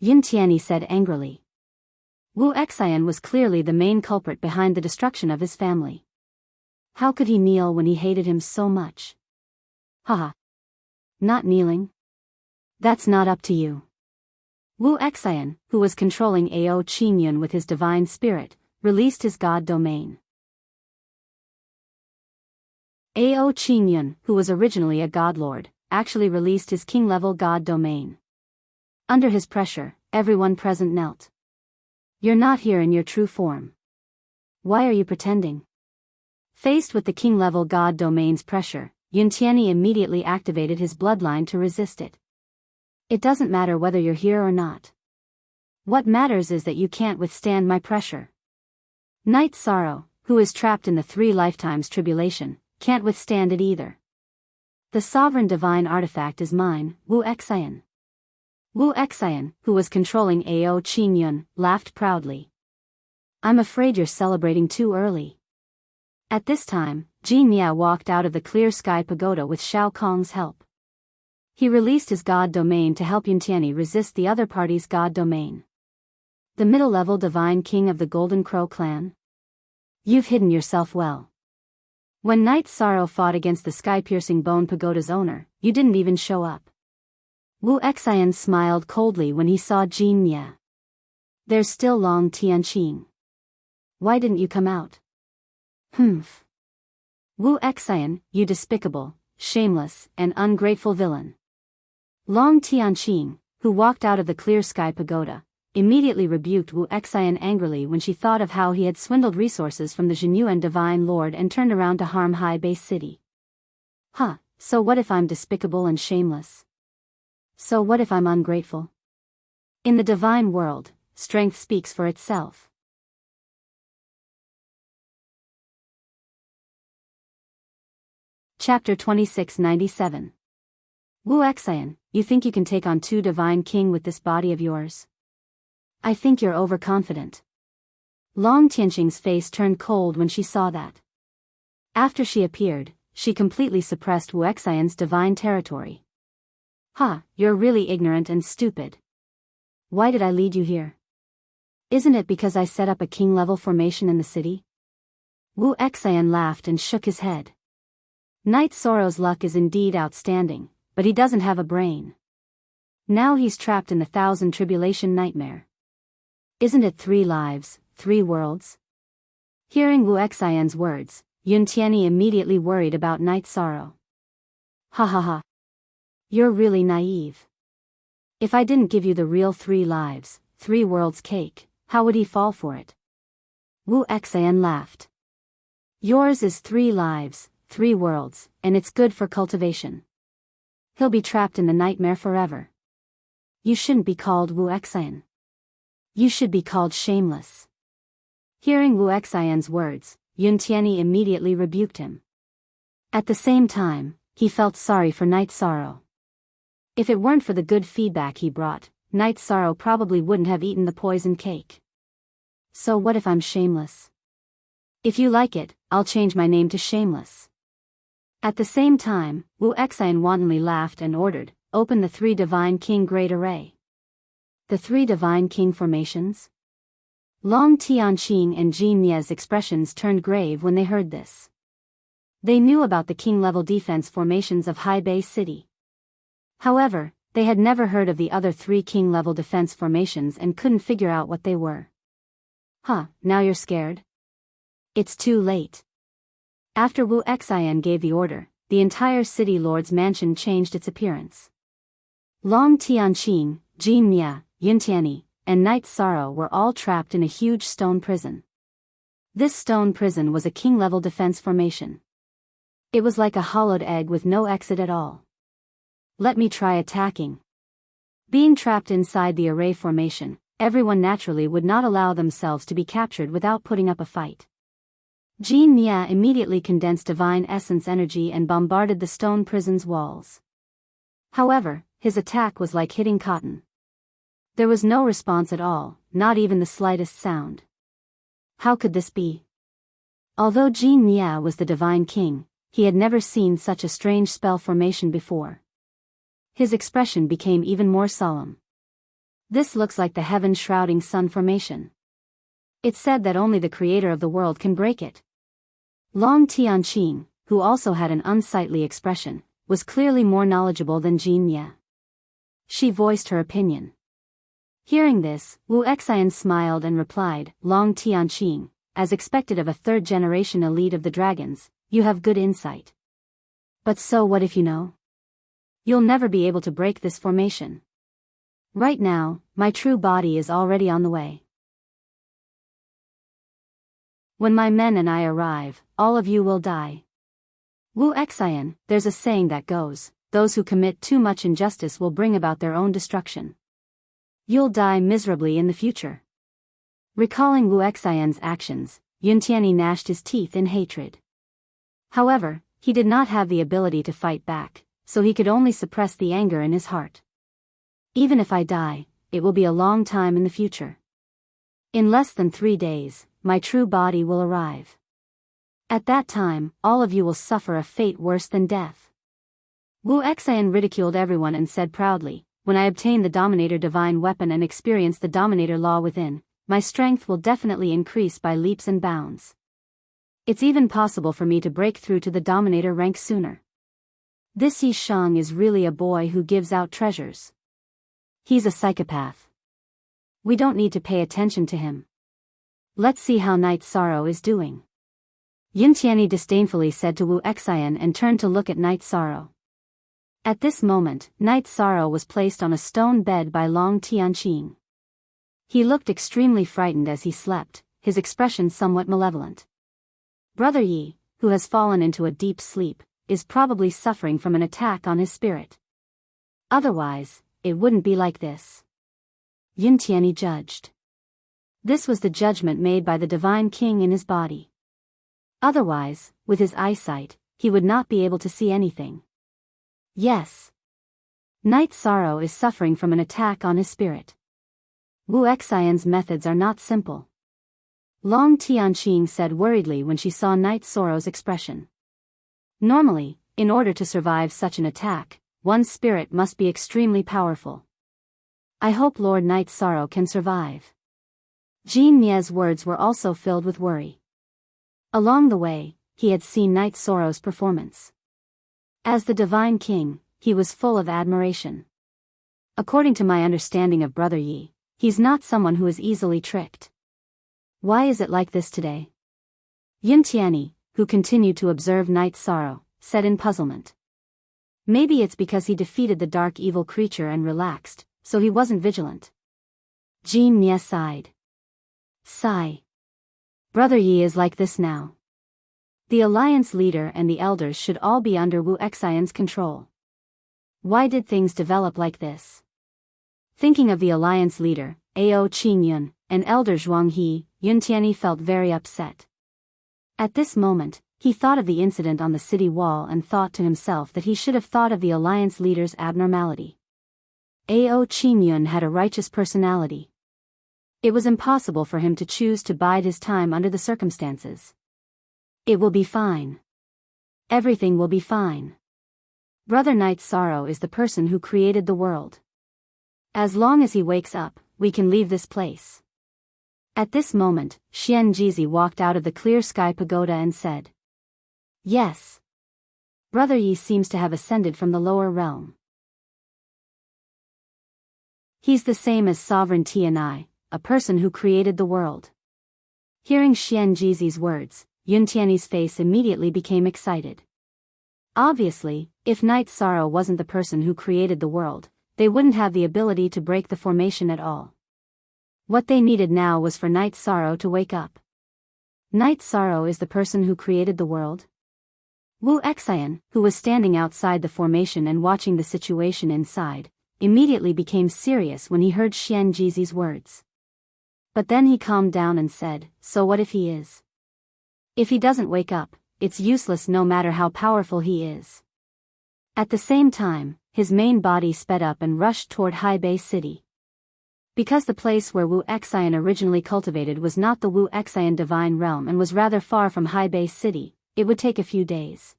Yin Tianyi said angrily. Wu Xian was clearly the main culprit behind the destruction of his family. How could he kneel when he hated him so much? Haha. Not kneeling? That's not up to you. Wu Xian, who was controlling Ao Qingyun with his divine spirit, released his god domain. Ao Qingyun, who was originally a godlord, actually released his king-level god domain. Under his pressure, everyone present knelt. You're not here in your true form. Why are you pretending? Faced with the king-level god domain's pressure, Yin Tianyi immediately activated his bloodline to resist it. It doesn't matter whether you're here or not. What matters is that you can't withstand my pressure. Night Sorrow, who is trapped in the 3 lifetimes tribulation, can't withstand it either. The sovereign divine artifact is mine, Wu Xian. Wu Xian, who was controlling Ao Qingyun, laughed proudly. I'm afraid you're celebrating too early. At this time, Jin Mia walked out of the clear sky pagoda with Shao Kong's help. He released his god domain to help Yin Tianyi resist the other party's god domain. The middle-level divine king of the Golden Crow clan? You've hidden yourself well. When Night Sorrow fought against the sky-piercing bone pagoda's owner, you didn't even show up. Wu Xian smiled coldly when he saw Jin Mia. There's still Long Tianqing. Why didn't you come out? Humph. Wu Xian, you despicable, shameless, and ungrateful villain. Long Tianqing, who walked out of the clear sky pagoda, immediately rebuked Wu Xian angrily when she thought of how he had swindled resources from the Jinyuan Divine Lord and turned around to harm High Base City. Huh, so what if I'm despicable and shameless? So what if I'm ungrateful? In the divine world, strength speaks for itself. Chapter 2697. Wu Xian, you think you can take on 2 divine king with this body of yours? I think you're overconfident. Long Tianqing's face turned cold when she saw that. After she appeared, she completely suppressed Wu Xian's divine territory. Ha, you're really ignorant and stupid. Why did I lead you here? Isn't it because I set up a king-level formation in the city? Wu Xian laughed and shook his head. Night Sorrow's luck is indeed outstanding, but he doesn't have a brain. Now he's trapped in the 1,000 tribulation nightmare. Isn't it 3 lives, 3 worlds? Hearing Wu Xian's words, Yin Tianyi immediately worried about Night Sorrow. Ha ha ha. You're really naive. If I didn't give you the real 3 lives, 3 worlds cake, how would he fall for it? Wu Xian laughed. Yours is 3 lives, 3 worlds, and it's good for cultivation. He'll be trapped in the nightmare forever. You shouldn't be called Wu Xian. You should be called shameless. Hearing Wu Xian's words, Yin Tianyi immediately rebuked him. At the same time, he felt sorry for Night Sorrow. If it weren't for the good feedback he brought, Night Sorrow probably wouldn't have eaten the poison cake. So what if I'm shameless? If you like it, I'll change my name to Shameless. At the same time, Wu Xian wantonly laughed and ordered, open the 3 Divine King Great Array. The 3 Divine King formations? Long Tianqing and Jin Mia's expressions turned grave when they heard this. They knew about the king-level defense formations of High Bay City. However, they had never heard of the other 3 king-level defense formations and couldn't figure out what they were. Huh, now you're scared? It's too late. After Wu Xian gave the order, the entire city lord's mansion changed its appearance. Long Tianqing, Jin Mia, Yin Tianyi, and Night Sorrow were all trapped in a huge stone prison. This stone prison was a king-level defense formation. It was like a hollowed egg with no exit at all. Let me try attacking. Being trapped inside the array formation, everyone naturally would not allow themselves to be captured without putting up a fight. Jin Mia immediately condensed divine essence energy and bombarded the stone prison's walls. However, his attack was like hitting cotton. There was no response at all, not even the slightest sound. How could this be? Although Jin Mia was the divine king, he had never seen such a strange spell formation before. His expression became even more solemn. This looks like the heaven-shrouding sun formation. It's said that only the creator of the world can break it. Long Tianqing, who also had an unsightly expression, was clearly more knowledgeable than Jin Mia. She voiced her opinion. Hearing this, Wu Exaian smiled and replied, Long Tianqing, as expected of a third-generation elite of the dragons, you have good insight. But so what if you know? You'll never be able to break this formation. Right now, my true body is already on the way. When my men and I arrive, all of you will die. Wu Exaian, there's a saying that goes, those who commit too much injustice will bring about their own destruction. You'll die miserably in the future. Recalling Wu Exaian's actions, Yuntianyi gnashed his teeth in hatred. However, he did not have the ability to fight back, so he could only suppress the anger in his heart. Even if I die, it will be a long time in the future. In less than 3 days, my true body will arrive. At that time, all of you will suffer a fate worse than death. Wu Exaian ridiculed everyone and said proudly, when I obtain the Dominator divine weapon and experience the Dominator law within, my strength will definitely increase by leaps and bounds. It's even possible for me to break through to the Dominator rank sooner. This Yi Shang is really a boy who gives out treasures. He's a psychopath. We don't need to pay attention to him. Let's see how Night Sorrow is doing. Yuntianyi disdainfully said to Wu Exaian and turned to look at Night Sorrow. At this moment, Night Sorrow was placed on a stone bed by Long Tianqing. He looked extremely frightened as he slept, his expression somewhat malevolent. Brother Yi, who has fallen into a deep sleep, is probably suffering from an attack on his spirit. Otherwise, it wouldn't be like this. Yuntianyi judged. This was the judgment made by the divine king in his body. Otherwise, with his eyesight, he would not be able to see anything. Yes. Night Sorrow is suffering from an attack on his spirit. Wu Exaian's methods are not simple. Long Tianqing said worriedly when she saw Night Sorrow's expression. Normally, in order to survive such an attack, one's spirit must be extremely powerful. I hope Lord Night Sorrow can survive. Jin Mia's words were also filled with worry. Along the way, he had seen Night Sorrow's performance. As the divine king, he was full of admiration. According to my understanding of Brother Yi, he's not someone who is easily tricked. Why is it like this today? Yuntianyi, who continued to observe Night Sorrow, said in puzzlement. Maybe it's because he defeated the dark evil creature and relaxed, so he wasn't vigilant. Jin Mia sighed. Sigh. Brother Yi is like this now. The alliance leader and the elders should all be under Wu Exaian's control. Why did things develop like this? Thinking of the alliance leader, Ao Qingyun, and elder Zhuang He, Yuntianyi felt very upset. At this moment, he thought of the incident on the city wall and thought to himself that he should have thought of the alliance leader's abnormality. Ao Qingyun had a righteous personality. It was impossible for him to choose to bide his time under the circumstances. It will be fine. Everything will be fine. Brother Night Sorrow is the person who created the world. As long as he wakes up, we can leave this place. At this moment, Xian Jizi walked out of the clear sky pagoda and said. Yes. Brother Yi seems to have ascended from the lower realm. He's the same as Sovereign Tianai, a person who created the world. Hearing Xian Jizi's words, Yuntianyi's face immediately became excited. Obviously, if Night Sorrow wasn't the person who created the world, they wouldn't have the ability to break the formation at all. What they needed now was for Night Sorrow to wake up. Night Sorrow is the person who created the world? Wu Exaian, who was standing outside the formation and watching the situation inside, immediately became serious when he heard Xian Jizi's words. But then he calmed down and said, so what if he is? If he doesn't wake up, it's useless no matter how powerful he is. At the same time, his main body sped up and rushed toward Haibei City. Because the place where Wu Xian originally cultivated was not the Wu Xian divine realm and was rather far from Haibei City, it would take a few days.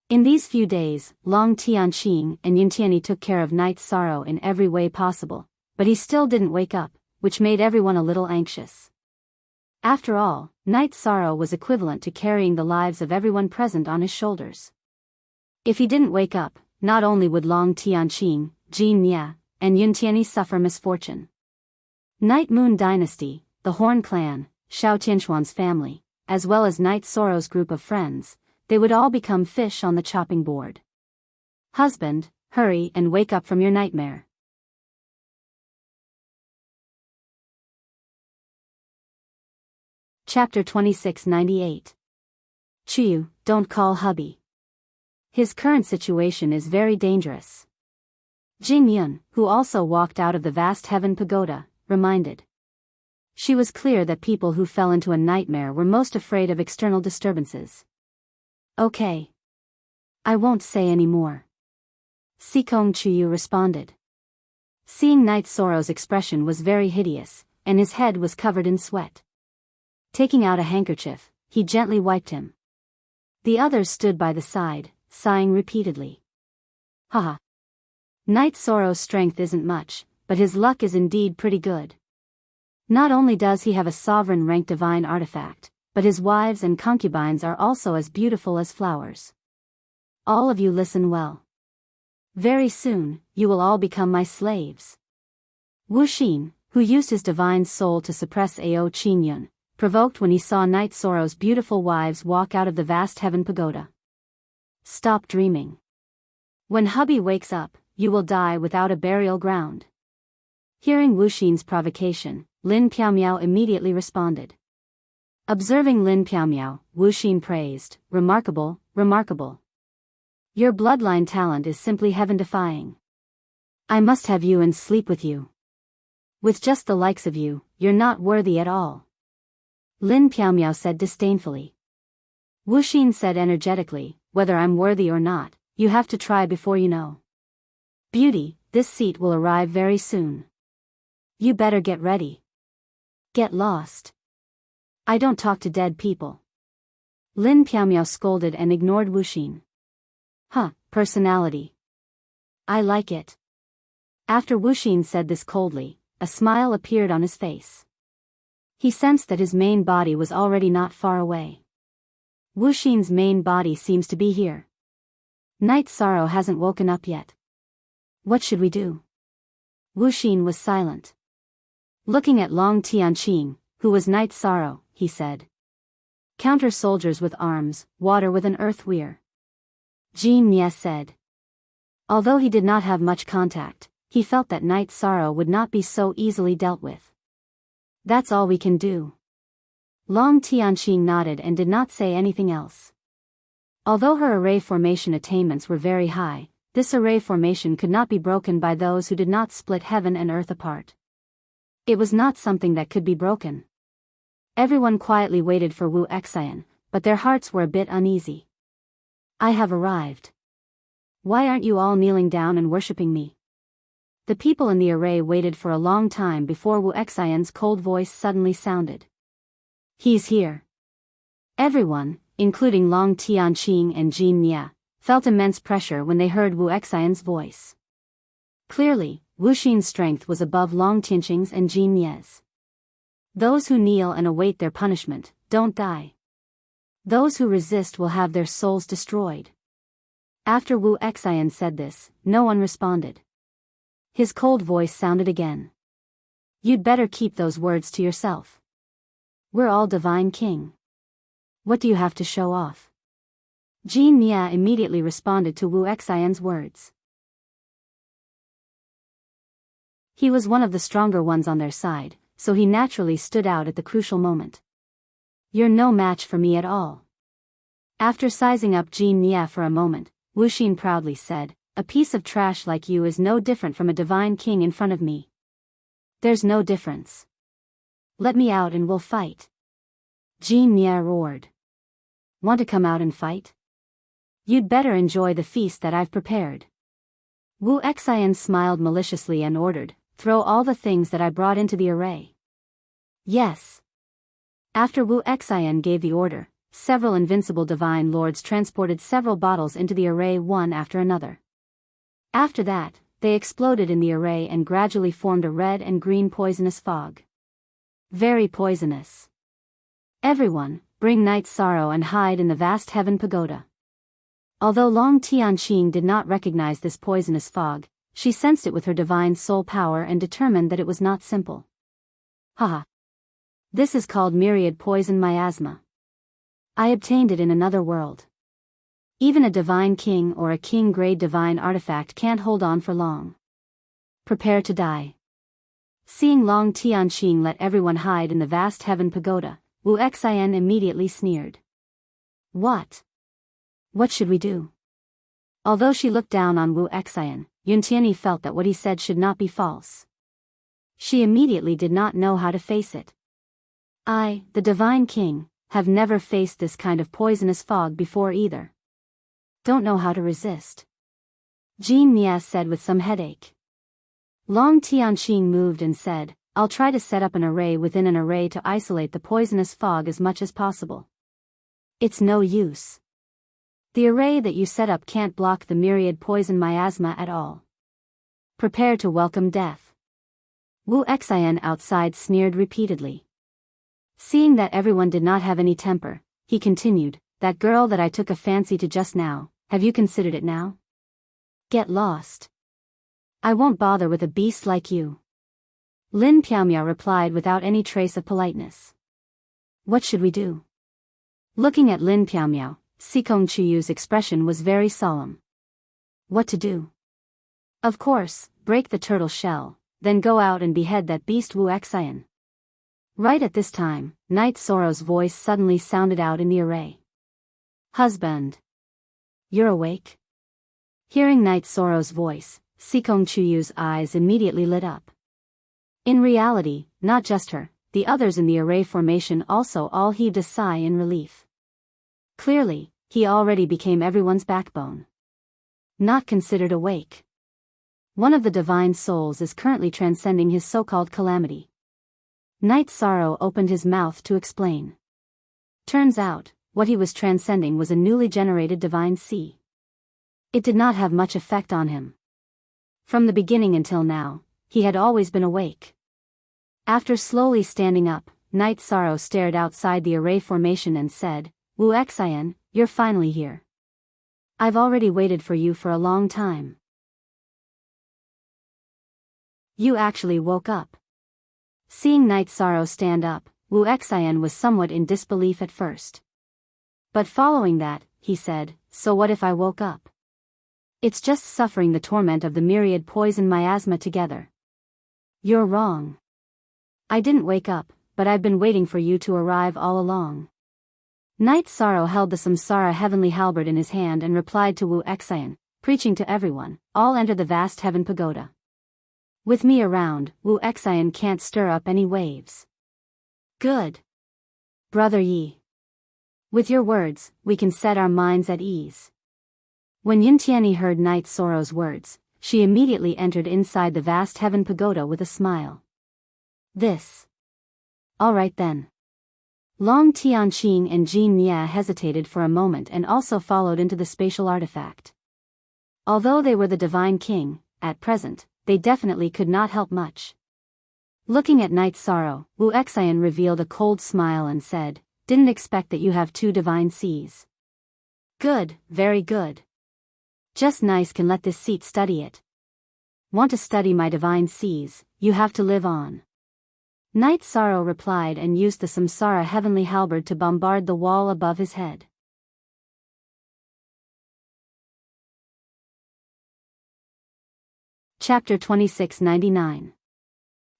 In these few days, Long Tianqing and Yuntiani took care of Night's sorrow in every way possible, but he still didn't wake up, which made everyone a little anxious. After all, Night's sorrow was equivalent to carrying the lives of everyone present on his shoulders. If he didn't wake up, not only would Long Tianqing, Jin Ye, and Yuntiani suffer misfortune. Night Moon Dynasty, the Horn Clan, Xiao Tianxuan's family, as well as Night Sorrow's group of friends, they would all become fish on the chopping board. Husband, hurry and wake up from your nightmare. Chapter 2698. Chuyu, don't call hubby. His current situation is very dangerous. Jing Yun, who also walked out of the vast heaven pagoda, reminded. She was clear that people who fell into a nightmare were most afraid of external disturbances. Okay. I won't say any more. Sikong Chuyu responded. Seeing Night Sorrow's expression was very hideous, and his head was covered in sweat. Taking out a handkerchief, he gently wiped him. The others stood by the side, sighing repeatedly. Haha. Night Sorrow's strength isn't much, but his luck is indeed pretty good. Not only does he have a sovereign rank divine artifact, but his wives and concubines are also as beautiful as flowers. All of you listen well. Very soon, you will all become my slaves. Wu Xin, who used his divine soul to suppress Ao Qingyun, provoked when he saw Night Sorrow's beautiful wives walk out of the vast heaven pagoda. Stop dreaming. When hubby wakes up, you will die without a burial ground. Hearing Wu Xin's provocation, Lin Piaomiao immediately responded. Observing Lin Piaomiao, Wu Xin praised, remarkable, remarkable. Your bloodline talent is simply heaven-defying. I must have you and sleep with you. With just the likes of you, you're not worthy at all. Lin Piaomiao said disdainfully. Wu Xin said energetically, whether I'm worthy or not, you have to try before you know. Beauty, this seat will arrive very soon. You better get ready. Get lost. I don't talk to dead people. Lin Piaomiao scolded and ignored Wu Xin. Huh, personality. I like it. After Wu Xin said this coldly, a smile appeared on his face. He sensed that his main body was already not far away. Wu Xin's main body seems to be here. Night Sorrow hasn't woken up yet. What should we do? Wu Xin was silent. Looking at Long Tianqing, who was Night Sorrow, he said. Counter soldiers with arms, water with an earth weir. Jin Ye said. Although he did not have much contact, he felt that Night Sorrow would not be so easily dealt with. That's all we can do. Long Tianqing nodded and did not say anything else. Although her array formation attainments were very high, this array formation could not be broken by those who did not split heaven and earth apart. It was not something that could be broken. Everyone quietly waited for Wu Xian, but their hearts were a bit uneasy. I have arrived. Why aren't you all kneeling down and worshipping me? The people in the array waited for a long time before Wu Xian's cold voice suddenly sounded. He's here. Everyone, including Long Tianqing and Jin Ye, felt immense pressure when they heard Wu Xian's voice. Clearly, Wu Xin's strength was above Long Tianqing's and Jin Ye's. Those who kneel and await their punishment, don't die. Those who resist will have their souls destroyed. After Wu Xian said this, no one responded. His cold voice sounded again. You'd better keep those words to yourself. We're all divine king. What do you have to show off? Jin Ye immediately responded to Wu Xian's words. He was one of the stronger ones on their side, so he naturally stood out at the crucial moment. You're no match for me at all. After sizing up Jin Ye for a moment, Wu Xin proudly said, a piece of trash like you is no different from a divine king in front of me. There's no difference. Let me out and we'll fight. Jin Ye roared. Want to come out and fight? You'd better enjoy the feast that I've prepared. Wu Xian smiled maliciously and ordered, "Throw all the things that I brought into the array." Yes. After Wu Xian gave the order, several invincible divine lords transported several bottles into the array one after another. After that, they exploded in the array and gradually formed a red and green poisonous fog. Very poisonous. Everyone, bring Night Sorrow and hide in the vast heaven pagoda. Although Long Tianqing did not recognize this poisonous fog, she sensed it with her divine soul power and determined that it was not simple. Haha. This is called myriad poison miasma. I obtained it in another world. Even a divine king or a king-grade divine artifact can't hold on for long. Prepare to die. Seeing Long Tianqing let everyone hide in the vast heaven pagoda, Wu Xian immediately sneered. What? What should we do? Although she looked down on Wu Xian, Yun Tianyi felt that what he said should not be false. She immediately did not know how to face it. I, the divine king, have never faced this kind of poisonous fog before either. Don't know how to resist. Jean Mia said with some headache. Long Tianqing moved and said, I'll try to set up an array within an array to isolate the poisonous fog as much as possible. It's no use. The array that you set up can't block the myriad poison miasma at all. Prepare to welcome death. Wu Xian outside sneered repeatedly. Seeing that everyone did not have any temper, he continued, that girl that I took a fancy to just now, have you considered it now? Get lost. I won't bother with a beast like you. Lin Piaomia replied without any trace of politeness. What should we do? Looking at Lin Piaomia, Sikong Chuyu's expression was very solemn. What to do? Of course, break the turtle shell, then go out and behead that beast Wu Xian. Right at this time, Night Sorrow's voice suddenly sounded out in the array. Husband. You're awake? Hearing Night Sorrow's voice, Sikong Chuyu's eyes immediately lit up. In reality, not just her, the others in the array formation also all heaved a sigh in relief. Clearly, he already became everyone's backbone. Not considered awake. One of the divine souls is currently transcending his so-called calamity. Night Sorrow opened his mouth to explain. Turns out, what he was transcending was a newly generated divine sea. It did not have much effect on him. From the beginning until now, he had always been awake. After slowly standing up, Night Sorrow stared outside the array formation and said, Wu Xian, you're finally here. I've already waited for you for a long time. You actually woke up. Seeing Night Sorrow stand up, Wu Xian was somewhat in disbelief at first. But following that, he said, so what if I woke up? It's just suffering the torment of the myriad poison miasma together. You're wrong. I didn't wake up, but I've been waiting for you to arrive all along. Night Sorrow held the Samsara heavenly halberd in his hand and replied to Wu Xian, preaching to everyone, all enter the vast heaven pagoda. With me around, Wu Xian can't stir up any waves. Good. Brother Yi. With your words, we can set our minds at ease. When Yin Tianyi heard Night Sorrow's words, she immediately entered inside the vast heaven pagoda with a smile. This. All right then. Long Tianqing and Jean Mia hesitated for a moment and also followed into the spatial artifact. Although they were the divine king, at present, they definitely could not help much. Looking at Night Sorrow, Wu Xian revealed a cold smile and said, didn't expect that you have two divine seas. Good, very good. Just nice can let this seat study it. Want to study my divine seas, you have to live on. Night Sorrow replied and used the Samsara heavenly halberd to bombard the wall above his head. Chapter 2699.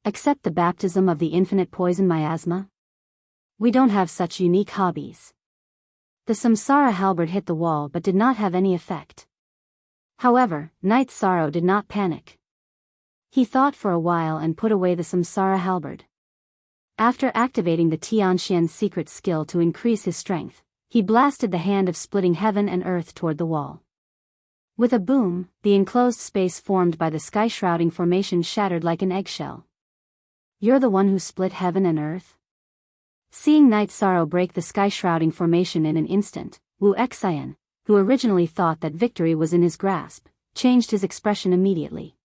Accept the baptism of the infinite poison miasma? We don't have such unique hobbies. The Samsara halberd hit the wall but did not have any effect. However, Night Sorrow did not panic. He thought for a while and put away the Samsara halberd. After activating the Tianxian's secret skill to increase his strength, he blasted the hand of splitting heaven and earth toward the wall. With a boom, the enclosed space formed by the sky-shrouding formation shattered like an eggshell. You're the one who split heaven and earth? Seeing Night Sorrow break the sky-shrouding formation in an instant, Wu Xian, who originally thought that victory was in his grasp, changed his expression immediately.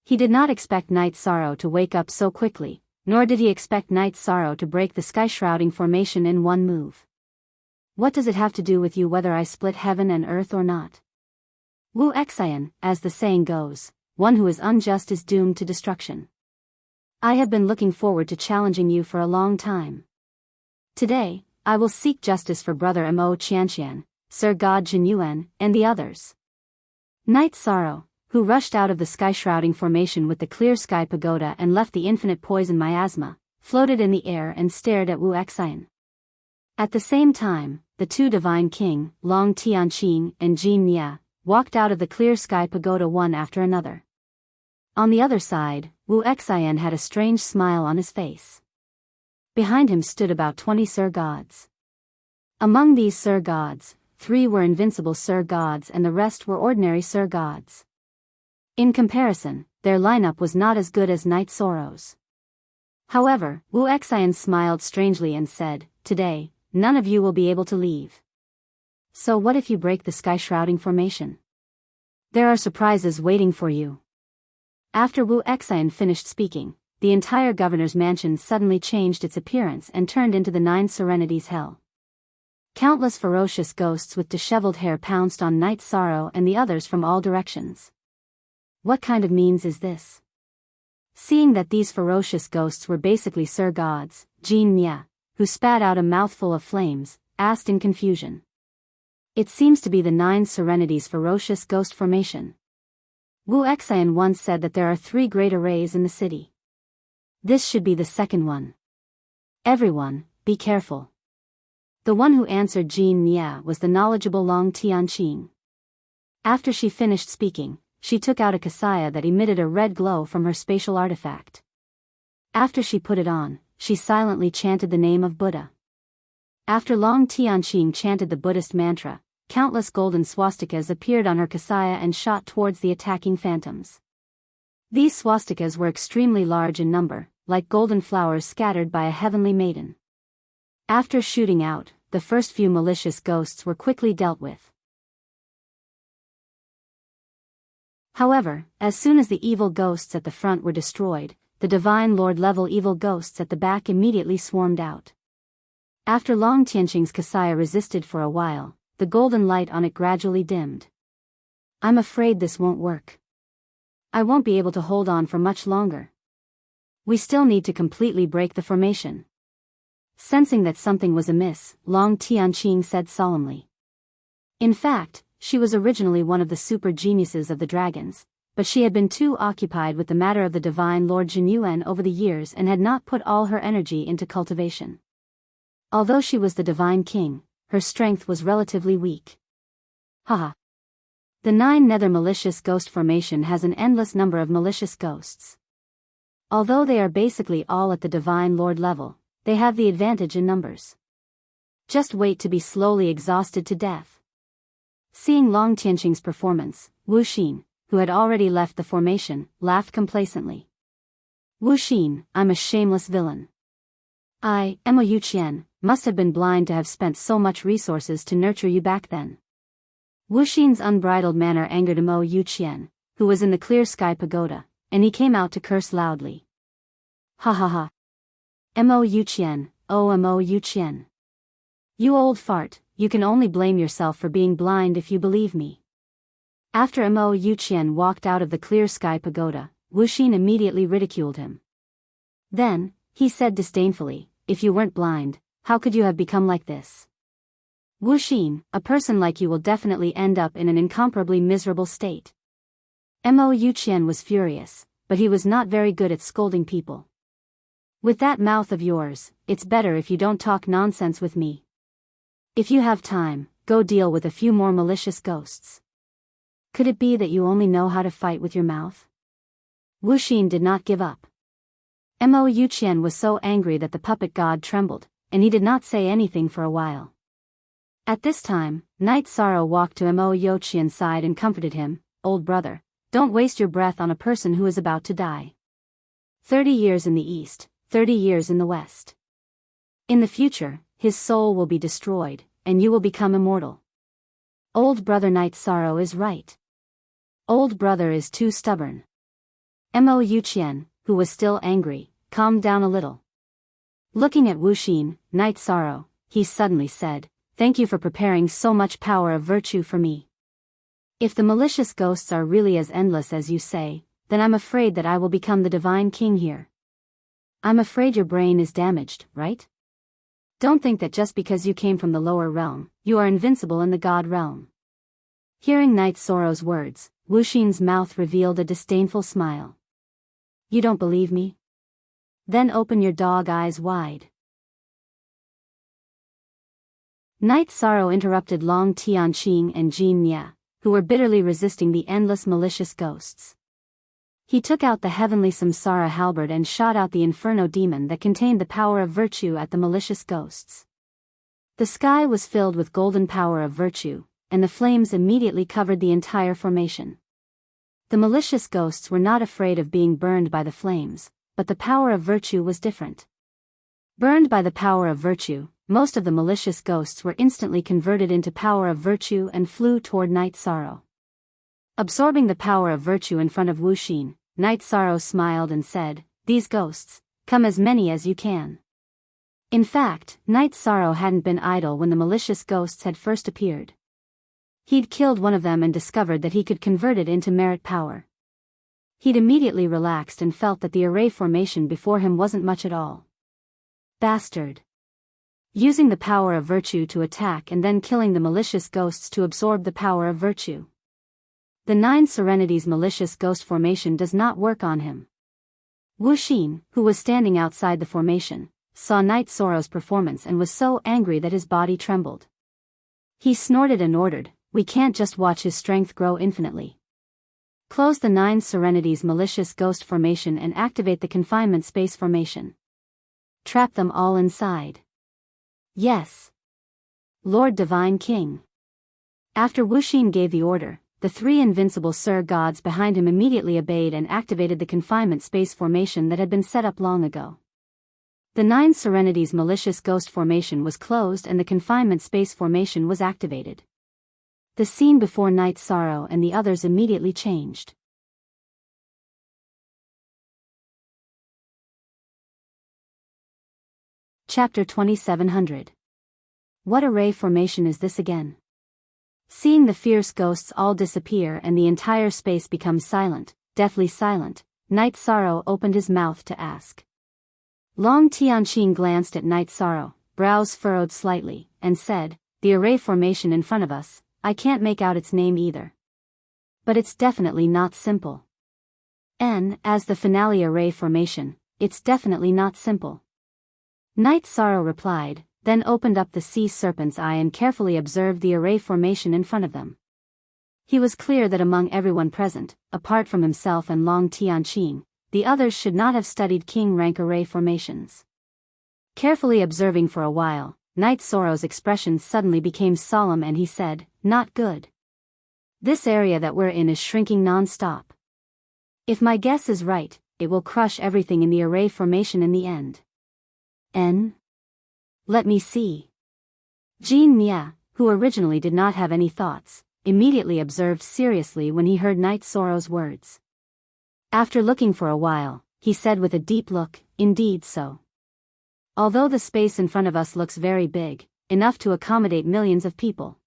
He did not expect Night Sorrow to wake up so quickly, nor did he expect Night Sorrow to break the sky-shrouding formation in one move. What does it have to do with you whether I split heaven and earth or not? Wu Xian, as the saying goes, one who is unjust is doomed to destruction. I have been looking forward to challenging you for a long time. Today, I will seek justice for Brother Mo Qianqian, Sir God Jinyuan, and the others. Night Sorrow, who rushed out of the sky-shrouding formation with the clear sky pagoda and left the infinite poison miasma, floated in the air and stared at Wu Xian. At the same time, the two Divine King, Long Tianqing and Jin Nia, walked out of the clear sky pagoda one after another. On the other side, Wu Xian had a strange smile on his face. Behind him stood about 20 Sir Gods. Among these Sir Gods, 3 were invincible Sir Gods and the rest were ordinary Sir Gods. In comparison, their lineup was not as good as Night Sorrow's. However, Wu Xian smiled strangely and said, "Today, none of you will be able to leave. So what if you break the sky-shrouding formation? There are surprises waiting for you." After Wu Xian finished speaking, the entire governor's mansion suddenly changed its appearance and turned into the 9 Serenities hell. Countless ferocious ghosts with disheveled hair pounced on Night Sorrow and the others from all directions. What kind of means is this? Seeing that these ferocious ghosts were basically Sir Gods, Jin Nia, who spat out a mouthful of flames, asked in confusion. It seems to be the 9 Serenities ferocious ghost formation. Wu Xian once said that there are 3 great arrays in the city. This should be the second one. Everyone, be careful. The one who answered Jin Nia was the knowledgeable Long Tianqing. After she finished speaking, she took out a kasaya that emitted a red glow from her spatial artifact. After she put it on, she silently chanted the name of Buddha. After Long Tianqing chanted the Buddhist mantra, countless golden swastikas appeared on her kasaya and shot towards the attacking phantoms. These swastikas were extremely large in number, like golden flowers scattered by a heavenly maiden. After shooting out, the first few malicious ghosts were quickly dealt with. However, as soon as the evil ghosts at the front were destroyed, the Divine Lord-level evil ghosts at the back immediately swarmed out. After Long Tianqing's kasaya resisted for a while, the golden light on it gradually dimmed. I'm afraid this won't work. I won't be able to hold on for much longer. We still need to completely break the formation. Sensing that something was amiss, Long Tianqing said solemnly. In fact, she was originally one of the super geniuses of the dragons, but she had been too occupied with the matter of the Divine Lord Jinyuan over the years and had not put all her energy into cultivation. Although she was the Divine King, her strength was relatively weak. Haha. The 9 nether malicious ghost formation has an endless number of malicious ghosts. Although they are basically all at the Divine Lord level, they have the advantage in numbers. Just wait to be slowly exhausted to death. Seeing Long Tianqing's performance, Wu Xin, who had already left the formation, laughed complacently. Wu Xin, I'm a shameless villain. I, Mo Yuqian, must have been blind to have spent so much resources to nurture you back then. Wu Xin's unbridled manner angered Mo Yuqian, who was in the clear sky pagoda, and he came out to curse loudly. Ha ha ha. Mo Yuqian, oh Mo Yuqian. You old fart, you can only blame yourself for being blind if you believe me. After Mo Yuqian walked out of the clear sky pagoda, Wu Xin immediately ridiculed him. Then, he said disdainfully, if you weren't blind, how could you have become like this? Wu Xin, a person like you will definitely end up in an incomparably miserable state. Mo Yuqian was furious, but he was not very good at scolding people. With that mouth of yours, it's better if you don't talk nonsense with me. If you have time, go deal with a few more malicious ghosts. Could it be that you only know how to fight with your mouth? Wu Xin did not give up. Mo Yuqian was so angry that the puppet god trembled, and he did not say anything for a while. At this time, Night Sorrow walked to Mo Yochian's side and comforted him. Old brother, don't waste your breath on a person who is about to die. 30 years in the east, 30 years in the west. In the future, his soul will be destroyed, and you will become immortal. Old brother Night Sorrow is right. Old brother is too stubborn. Mo Yuqian, who was still angry, calmed down a little. Looking at Wuxin, Night Sorrow, he suddenly said, "Thank you for preparing so much power of virtue for me. If the malicious ghosts are really as endless as you say, then I'm afraid that I will become the divine king here. I'm afraid your brain is damaged, right? Don't think that just because you came from the lower realm, you are invincible in the god realm." Hearing Night Sorrow's words, Wuxin's mouth revealed a disdainful smile. "You don't believe me? Then open your dog eyes wide." Night Sorrow interrupted Long Tianqing and Jin Nye, who were bitterly resisting the endless malicious ghosts. He took out the heavenly samsara halberd and shot out the inferno demon that contained the power of virtue at the malicious ghosts. The sky was filled with golden power of virtue, and the flames immediately covered the entire formation. The malicious ghosts were not afraid of being burned by the flames, but the power of virtue was different. Burned by the power of virtue, most of the malicious ghosts were instantly converted into power of virtue and flew toward Night Sorrow. Absorbing the power of virtue in front of Wuxin, Night Sorrow smiled and said, "These ghosts, come as many as you can." In fact, Night Sorrow hadn't been idle when the malicious ghosts had first appeared. He'd killed one of them and discovered that he could convert it into merit power. He'd immediately relaxed and felt that the array formation before him wasn't much at all. Bastard. Using the power of virtue to attack and then killing the malicious ghosts to absorb the power of virtue. The 9 Serenities malicious ghost formation does not work on him. Wuxin, who was standing outside the formation, saw Night Sorrow's performance and was so angry that his body trembled. He snorted and ordered, "We can't just watch his strength grow infinitely. Close the 9 Serenities malicious ghost formation and activate the confinement space formation. Trap them all inside." "Yes. Lord Divine King." After Wuxin gave the order, the 3 invincible Sir gods behind him immediately obeyed and activated the confinement space formation that had been set up long ago. The 9 Serenities malicious ghost formation was closed and the confinement space formation was activated. The scene before Night Sorrow and the others immediately changed. Chapter 2700. What array formation is this again? Seeing the fierce ghosts all disappear and the entire space become silent, deathly silent, Night Sorrow opened his mouth to ask. Long Tianqing glanced at Night Sorrow, brows furrowed slightly, and said, "The array formation in front of us, I can't make out its name either. But it's definitely not simple. As the finale array formation, it's definitely not simple." Night Sorrow replied, then opened up the sea serpent's eye and carefully observed the array formation in front of them. He was clear that among everyone present, apart from himself and Long Tianqing, the others should not have studied king rank array formations. Carefully observing for a while, Night Sorrow's expression suddenly became solemn and he said, "Not good. This area that we're in is shrinking non-stop. If my guess is right, it will crush everything in the array formation in the end." Let me see. Jin Nye, who originally did not have any thoughts, immediately observed seriously when he heard Night Sorrow's words. After looking for a while, he said with a deep look, "Indeed so. Although the space in front of us looks very big, enough to accommodate millions of people.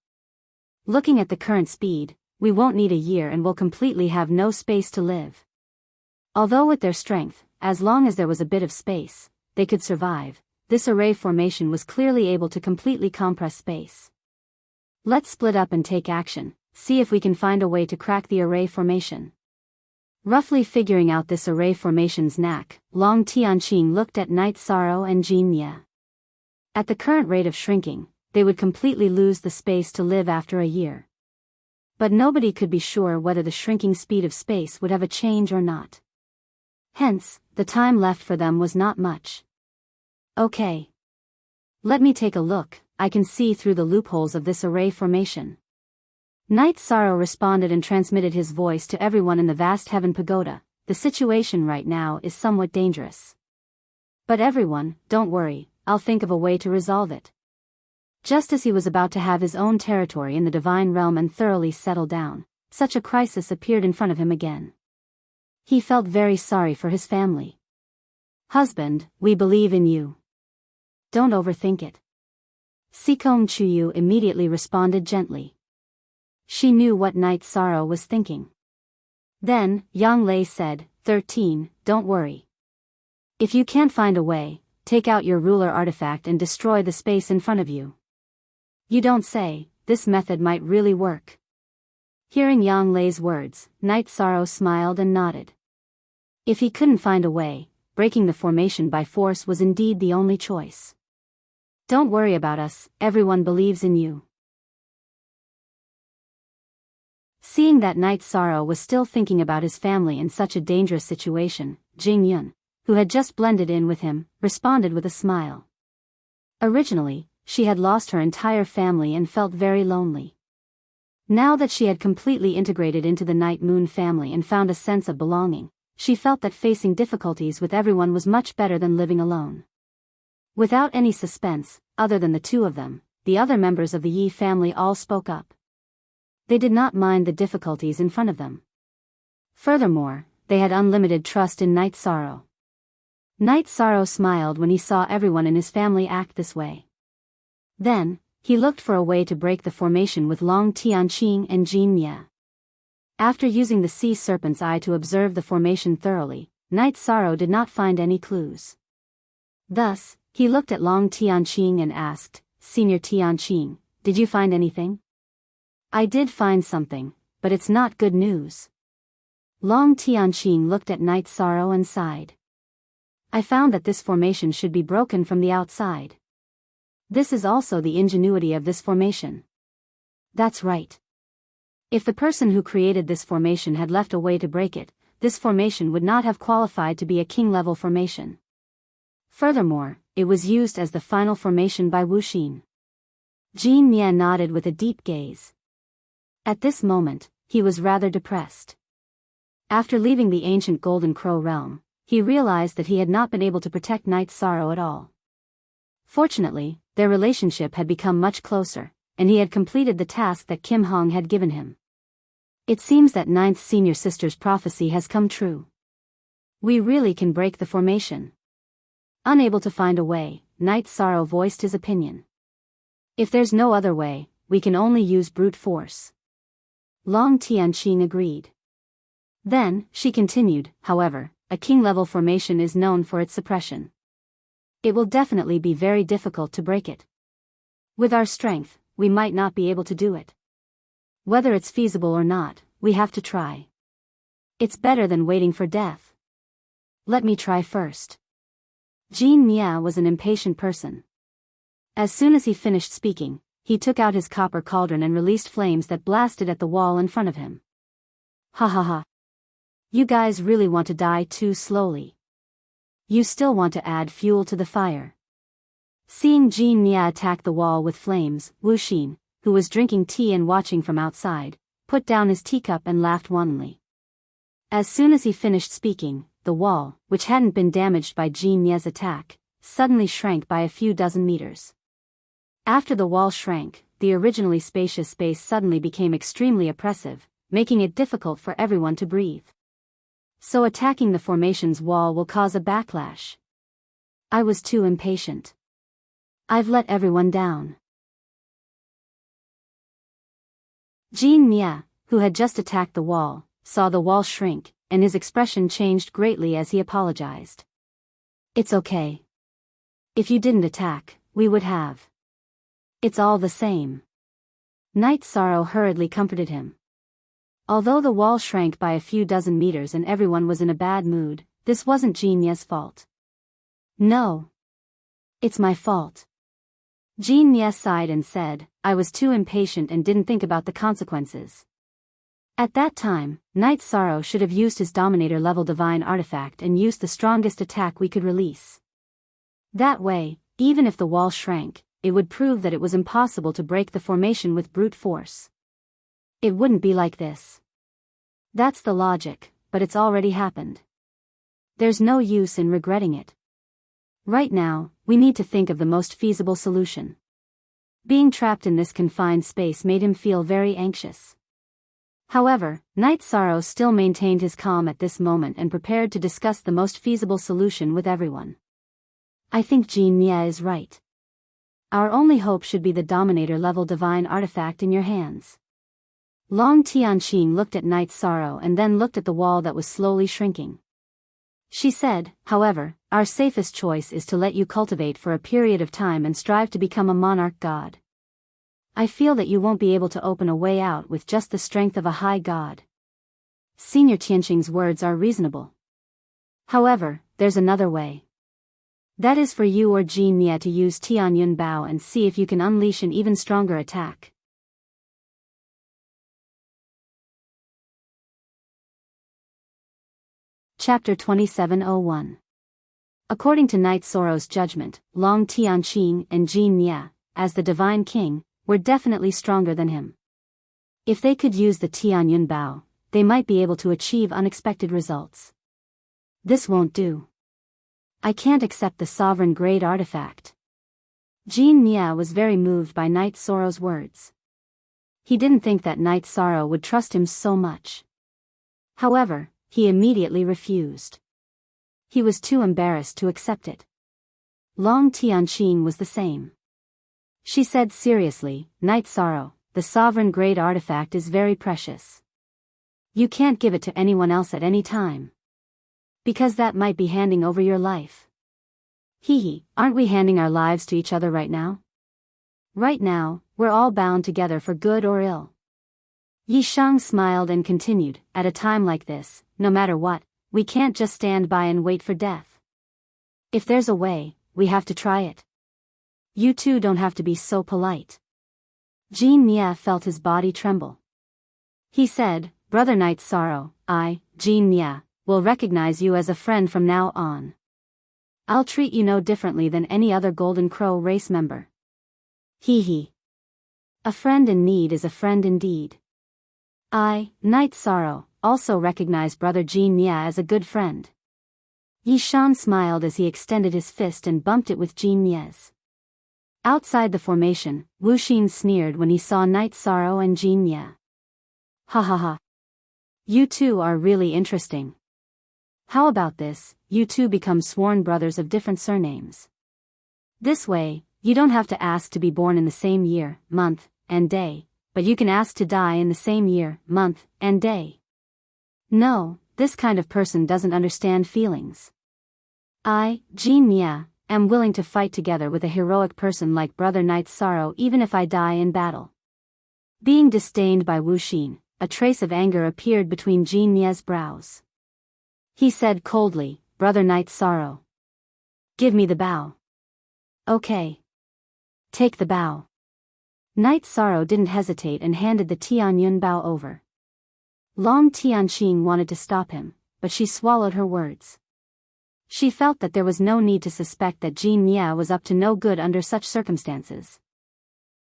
Looking at the current speed, we won't need a year and will completely have no space to live. Although with their strength, as long as there was a bit of space, they could survive, this array formation was clearly able to completely compress space. Let's split up and take action, see if we can find a way to crack the array formation." Roughly figuring out this array formation's knack, Long Tianqing looked at Night Sorrow and Jin Nye. At the current rate of shrinking, they would completely lose the space to live after a year. But nobody could be sure whether the shrinking speed of space would have a change or not. Hence, the time left for them was not much. "Okay. Let me take a look," I can see through the loopholes of this array formation. Night Sorrow responded and transmitted his voice to everyone in the vast heaven pagoda. The situation right now is somewhat dangerous. But everyone, don't worry, I'll think of a way to resolve it. Just as he was about to have his own territory in the divine realm and thoroughly settle down, such a crisis appeared in front of him again. He felt very sorry for his family. Husband, we believe in you. Don't overthink it. Sikong Chuyu immediately responded gently. She knew what Night Sorrow was thinking. Then, Yang Lei said, 13, don't worry. If you can't find a way, take out your ruler artifact and destroy the space in front of you. You don't say, this method might really work. Hearing Yang Lei's words, Night Sorrow smiled and nodded. If he couldn't find a way, breaking the formation by force was indeed the only choice. Don't worry about us, everyone believes in you. Seeing that Night Sorrow was still thinking about his family in such a dangerous situation, Jing Yun, who had just blended in with him, responded with a smile. Originally, she had lost her entire family and felt very lonely. Now that she had completely integrated into the Night Moon family and found a sense of belonging, she felt that facing difficulties with everyone was much better than living alone. Without any suspense, other than the two of them, the other members of the Yi family all spoke up. They did not mind the difficulties in front of them. Furthermore, they had unlimited trust in Night Sorrow. Night Sorrow smiled when he saw everyone in his family act this way. Then, he looked for a way to break the formation with Long Tianqing and Jin Mie. After using the sea serpent's eye to observe the formation thoroughly, Night Sorrow did not find any clues. Thus, he looked at Long Tianqing and asked, Senior Tianqing, did you find anything? I did find something, but it's not good news. Long Tianqing looked at Night Sorrow and sighed. I found that this formation should be broken from the outside. This is also the ingenuity of this formation. That's right. If the person who created this formation had left a way to break it, this formation would not have qualified to be a king-level formation. Furthermore, it was used as the final formation by Wuxin. Jin Mie nodded with a deep gaze. At this moment, he was rather depressed. After leaving the ancient Golden Crow realm, he realized that he had not been able to protect Night Sorrow at all. Fortunately, their relationship had become much closer, and he had completed the task that Kim Hong had given him. It seems that Ninth Senior Sister's prophecy has come true. We really can break the formation. Unable to find a way, Night Sorrow voiced his opinion. If there's no other way, we can only use brute force. Long Tianqing agreed. Then, she continued, however, a king-level formation is known for its suppression. It will definitely be very difficult to break it. With our strength, we might not be able to do it. Whether it's feasible or not, we have to try. It's better than waiting for death. Let me try first. Jin Mie was an impatient person. As soon as he finished speaking, he took out his copper cauldron and released flames that blasted at the wall in front of him. Ha ha ha. You guys really want to die too slowly. You still want to add fuel to the fire. Seeing Jin Mie attack the wall with flames, Wuxin, who was drinking tea and watching from outside, put down his teacup and laughed wantonly. As soon as he finished speaking, the wall, which hadn't been damaged by Jin Mie's attack, suddenly shrank by a few dozen meters. After the wall shrank, the originally spacious space suddenly became extremely oppressive, making it difficult for everyone to breathe. So attacking the formation's wall will cause a backlash. I was too impatient. I've let everyone down. Jin Mie, who had just attacked the wall, saw the wall shrink, and his expression changed greatly as he apologized. It's okay. If you didn't attack, we would have. It's all the same. Night Sorrow hurriedly comforted him. Although the wall shrank by a few dozen meters and everyone was in a bad mood, this wasn't Jin Mie's fault. No. It's my fault. Jin Mie sighed and said, I was too impatient and didn't think about the consequences. At that time, Night Sorrow should have used his Dominator-level divine artifact and used the strongest attack we could release. That way, even if the wall shrank, it would prove that it was impossible to break the formation with brute force. It wouldn't be like this. That's the logic, but it's already happened. There's no use in regretting it. Right now, we need to think of the most feasible solution. Being trapped in this confined space made him feel very anxious. However, Night Sorrow still maintained his calm at this moment and prepared to discuss the most feasible solution with everyone. I think Jean Nie is right. Our only hope should be the Dominator-level divine artifact in your hands. Long Tianqing looked at Night Sorrow and then looked at the wall that was slowly shrinking. She said, however, our safest choice is to let you cultivate for a period of time and strive to become a monarch god. I feel that you won't be able to open a way out with just the strength of a high god. Senior Tianqing's words are reasonable. However, there's another way. That is for you or Jean Nie to use Tianyun Bao and see if you can unleash an even stronger attack. Chapter 2701. According to Night Sorrow's judgment, Long Tianqing and Jean Nie, as the Divine King, were definitely stronger than him. If they could use the Tianyun Bao, they might be able to achieve unexpected results. This won't do. I can't accept the sovereign-grade artifact. Jean Nie was very moved by Night Sorrow's words. He didn't think that Night Sorrow would trust him so much. However, he immediately refused. He was too embarrassed to accept it. Long Tianqing was the same. She said seriously, Night Sorrow, the sovereign-grade artifact is very precious. You can't give it to anyone else at any time. Because that might be handing over your life. Hee, aren't we handing our lives to each other right now? Right now, we're all bound together for good or ill. Yi Shang smiled and continued, at a time like this, no matter what, we can't just stand by and wait for death. If there's a way, we have to try it. You two don't have to be so polite. Jean Nie felt his body tremble. He said, Brother Night Sorrow, I, Jean Nie, will recognize you as a friend from now on. I'll treat you no differently than any other Golden Crow race member. Hee. A friend in need is a friend indeed. I, Night Sorrow, also recognize Brother Jean Nie as a good friend. Yi Shan smiled as he extended his fist and bumped it with Jean Nie's. Outside the formation, Wu Xin sneered when he saw Night Sorrow and Jean Nie. Ha ha ha. You two are really interesting. How about this, you two become sworn brothers of different surnames. This way, you don't have to ask to be born in the same year, month, and day, but you can ask to die in the same year, month, and day. No, this kind of person doesn't understand feelings. I, Jean Nie, am willing to fight together with a heroic person like Brother Night Sorrow even if I die in battle. Being disdained by Wu Xin, a trace of anger appeared between Jean Nie's brows. He said coldly, Brother Night Sorrow. Give me the bow. Okay. Take the bow. Night Sorrow didn't hesitate and handed the Tianyun Bao over. Long Tianqing wanted to stop him, but she swallowed her words. She felt that there was no need to suspect that Jean Nie was up to no good under such circumstances.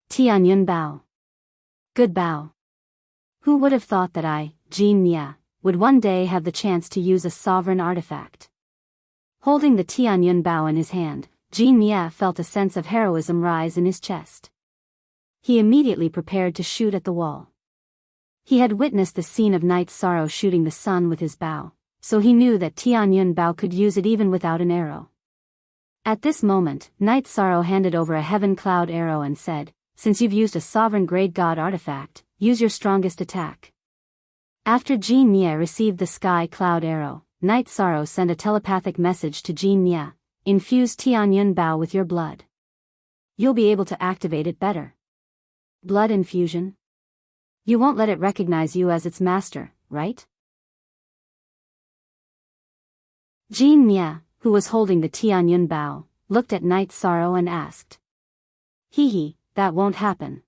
Tianyun Bao. Good bow. Who would have thought that I, Jean Nie, would one day have the chance to use a sovereign artifact? Holding the Tianyun Bao in his hand, Jean Nie felt a sense of heroism rise in his chest. He immediately prepared to shoot at the wall. He had witnessed the scene of Night Sorrow shooting the sun with his bow, so he knew that Tianyun Bao could use it even without an arrow. At this moment, Night Sorrow handed over a heaven cloud arrow and said, Since you've used a sovereign-grade god artifact, use your strongest attack. After Jean Nie received the sky cloud arrow, Night Sorrow sent a telepathic message to Jean Nie, infuse Tianyun Bao with your blood. You'll be able to activate it better. Blood infusion? You won't let it recognize you as its master, right? Jean Nie, who was holding the Tianyun Bao, looked at Night Sorrow and asked. Hee, that won't happen.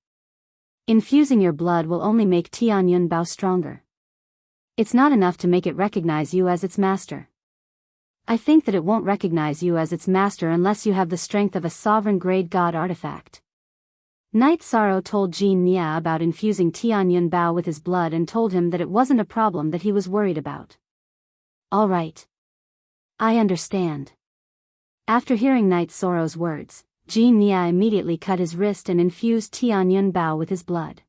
Infusing your blood will only make Tianyun Bao stronger. It's not enough to make it recognize you as its master. I think that it won't recognize you as its master unless you have the strength of a sovereign-grade god artifact. Night Sorrow told Jean Nia about infusing Tianyun Bao with his blood and told him that it wasn't a problem that he was worried about. All right. I understand. After hearing Night Sorrow's words, Jean Nia immediately cut his wrist and infused Tianyun Bao with his blood.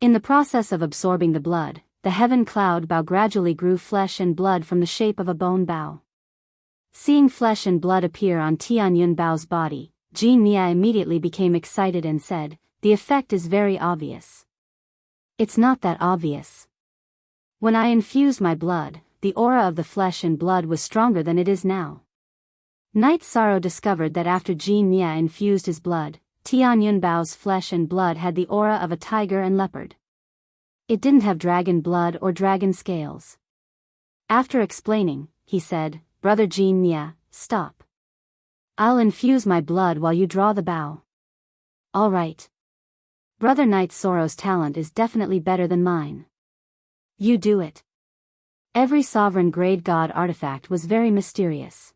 In the process of absorbing the blood, the heaven cloud bao gradually grew flesh and blood from the shape of a bone bao. Seeing flesh and blood appear on Tianyun Bao's body, Jean Nia immediately became excited and said, "The effect is very obvious." "It's not that obvious. When I infused my blood, the aura of the flesh and blood was stronger than it is now." Night Sorrow discovered that after Jean Nia infused his blood, Tianyun Bao's flesh and blood had the aura of a tiger and leopard. It didn't have dragon blood or dragon scales. After explaining, he said, "Brother Jean Nia, stop. I'll infuse my blood while you draw the bao." "All right. Brother Night Sorrow's talent is definitely better than mine. You do it." Every sovereign-grade god artifact was very mysterious.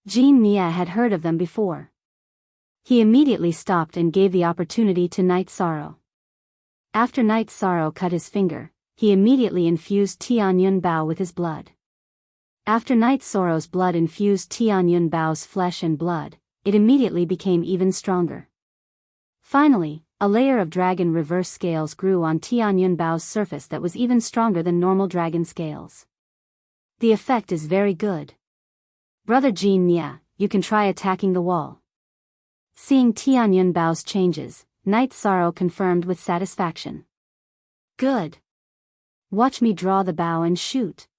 Jean Nia had heard of them before. He immediately stopped and gave the opportunity to Night Sorrow. After Night Sorrow cut his finger, he immediately infused Tianyun Bao with his blood. After Night Sorrow's blood infused Tianyun Bao's flesh and blood, it immediately became even stronger. Finally, a layer of dragon reverse scales grew on Tianyun Bao's surface that was even stronger than normal dragon scales. The effect is very good. Brother Jean Nia, you can try attacking the wall. Seeing Tianyun Bao's changes, Night Sorrow confirmed with satisfaction. Good. Watch me draw the bao and shoot.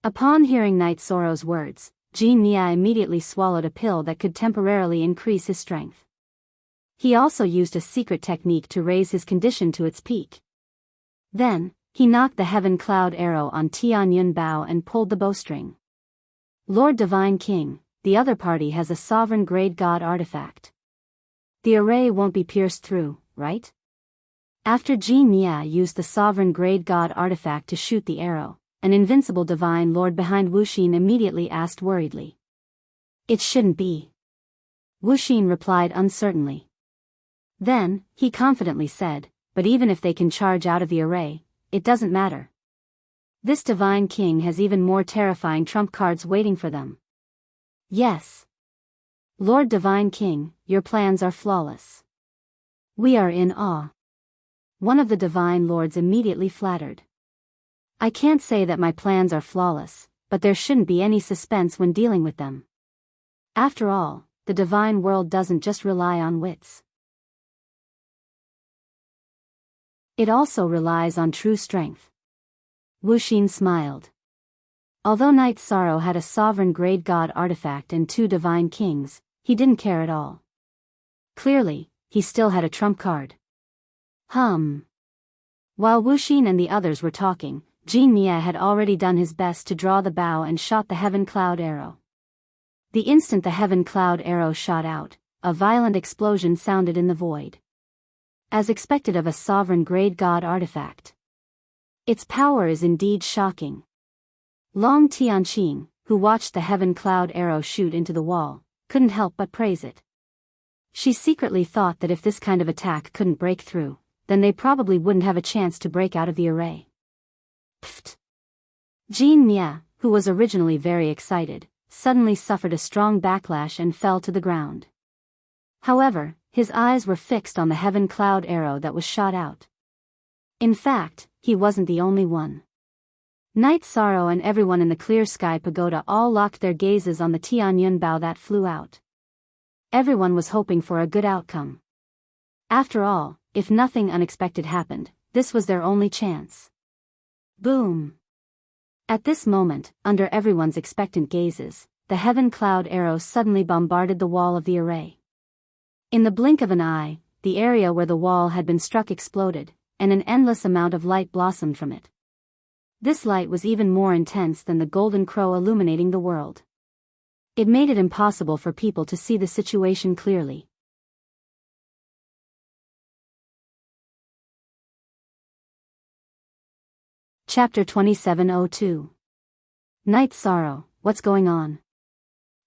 Upon hearing Night Sorrow's words, Jean Nia immediately swallowed a pill that could temporarily increase his strength. He also used a secret technique to raise his condition to its peak. Then, he knocked the heaven cloud arrow on Tianyun Bao and pulled the bowstring. "Lord Divine King, the other party has a sovereign-grade god artifact. The array won't be pierced through, right?" After Jean Nia used the sovereign-grade god artifact to shoot the arrow, an invincible divine lord behind Wuxin immediately asked worriedly. "It shouldn't be." Wuxin replied uncertainly. Then, he confidently said, "But even if they can charge out of the array, it doesn't matter. This divine king has even more terrifying trump cards waiting for them." "Yes. Lord Divine King, your plans are flawless. We are in awe." One of the divine lords immediately flattered. "I can't say that my plans are flawless, but there shouldn't be any suspense when dealing with them. After all, the divine world doesn't just rely on wits. It also relies on true strength." Wuxin smiled. Although Night Sorrow had a sovereign-grade god artifact and two divine kings, he didn't care at all. Clearly, he still had a trump card. While Wuxin and the others were talking, Jean Nia had already done his best to draw the bow and shot the heaven cloud arrow. The instant the heaven cloud arrow shot out, a violent explosion sounded in the void. As expected of a sovereign-grade god artifact. Its power is indeed shocking. Long Tianqing, who watched the heaven cloud arrow shoot into the wall, couldn't help but praise it. She secretly thought that if this kind of attack couldn't break through, then they probably wouldn't have a chance to break out of the array. Pfft! Jean Nia, who was originally very excited, suddenly suffered a strong backlash and fell to the ground. However, his eyes were fixed on the heaven cloud arrow that was shot out. In fact, he wasn't the only one. Night Sorrow and everyone in the Clear Sky Pagoda all locked their gazes on the Tianyun Bao that flew out. Everyone was hoping for a good outcome. After all, if nothing unexpected happened, this was their only chance. Boom! At this moment, under everyone's expectant gazes, the heaven cloud arrow suddenly bombarded the wall of the array. In the blink of an eye, the area where the wall had been struck exploded, and an endless amount of light blossomed from it. This light was even more intense than the golden crow illuminating the world. It made it impossible for people to see the situation clearly. Chapter 2702. Night Sorrow, what's going on?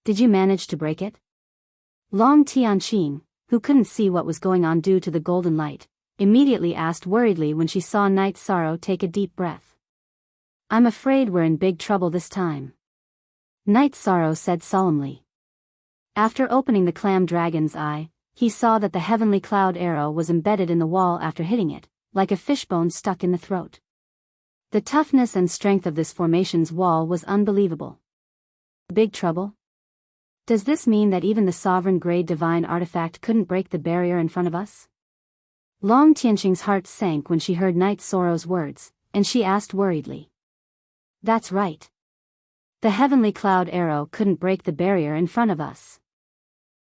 Did you manage to break it? Long Tianqing, who couldn't see what was going on due to the golden light, immediately asked worriedly when she saw Night Sorrow take a deep breath. I'm afraid we're in big trouble this time, Night Sorrow said solemnly. After opening the clam dragon's eye, he saw that the heavenly cloud arrow was embedded in the wall after hitting it, like a fishbone stuck in the throat. The toughness and strength of this formation's wall was unbelievable. Big trouble? Does this mean that even the sovereign-grade divine artifact couldn't break the barrier in front of us? Long Tianqing's heart sank when she heard Night Sorrow's words, and she asked worriedly. That's right. The heavenly cloud arrow couldn't break the barrier in front of us.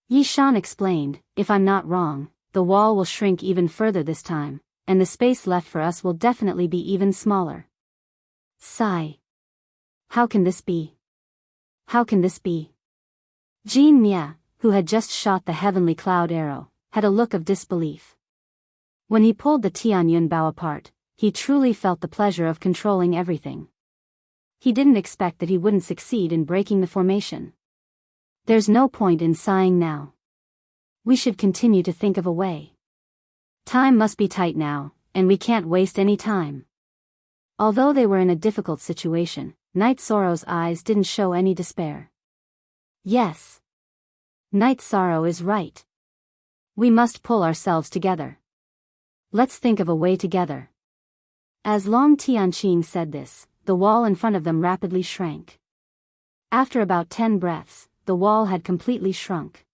Yi Shan explained, if I'm not wrong, the wall will shrink even further this time, and the space left for us will definitely be even smaller. Sigh. How can this be? How can this be? Jin Mia, who had just shot the heavenly cloud arrow, had a look of disbelief. When he pulled the Tianyun bow apart, he truly felt the pleasure of controlling everything. He didn't expect that he wouldn't succeed in breaking the formation. There's no point in sighing now. We should continue to think of a way. Time must be tight now, and we can't waste any time. Although they were in a difficult situation, Night Sorrow's eyes didn't show any despair. Yes. Night Sorrow is right. We must pull ourselves together. Let's think of a way together. As Long Tianqing said this, the wall in front of them rapidly shrank. After about 10 breaths, the wall had completely shrunk.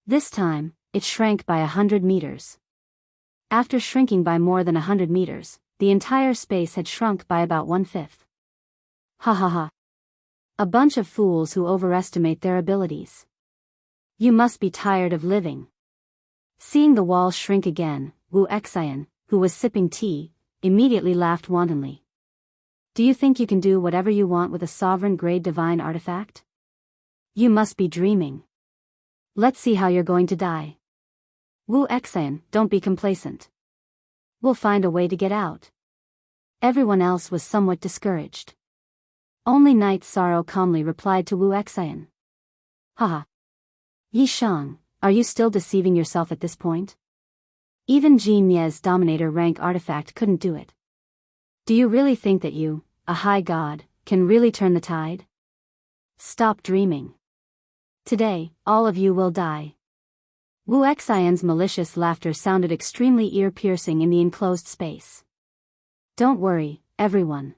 This time, it shrank by 100 meters. After shrinking by more than 100 meters, the entire space had shrunk by about 1/5. Ha ha ha. A bunch of fools who overestimate their abilities. You must be tired of living. Seeing the wall shrink again, Wu Xian, who was sipping tea, immediately laughed wantonly. Do you think you can do whatever you want with a sovereign-grade divine artifact? You must be dreaming. Let's see how you're going to die. Wu Xian, don't be complacent. We'll find a way to get out. Everyone else was somewhat discouraged. Only Night Sorrow calmly replied to Wu Xian. Haha. Yi Shang, are you still deceiving yourself at this point? Even Jin Ye's Dominator rank artifact couldn't do it. Do you really think that you, a high god, can really turn the tide? Stop dreaming. Today, all of you will die. Wu Xian's malicious laughter sounded extremely ear-piercing in the enclosed space. Don't worry, everyone.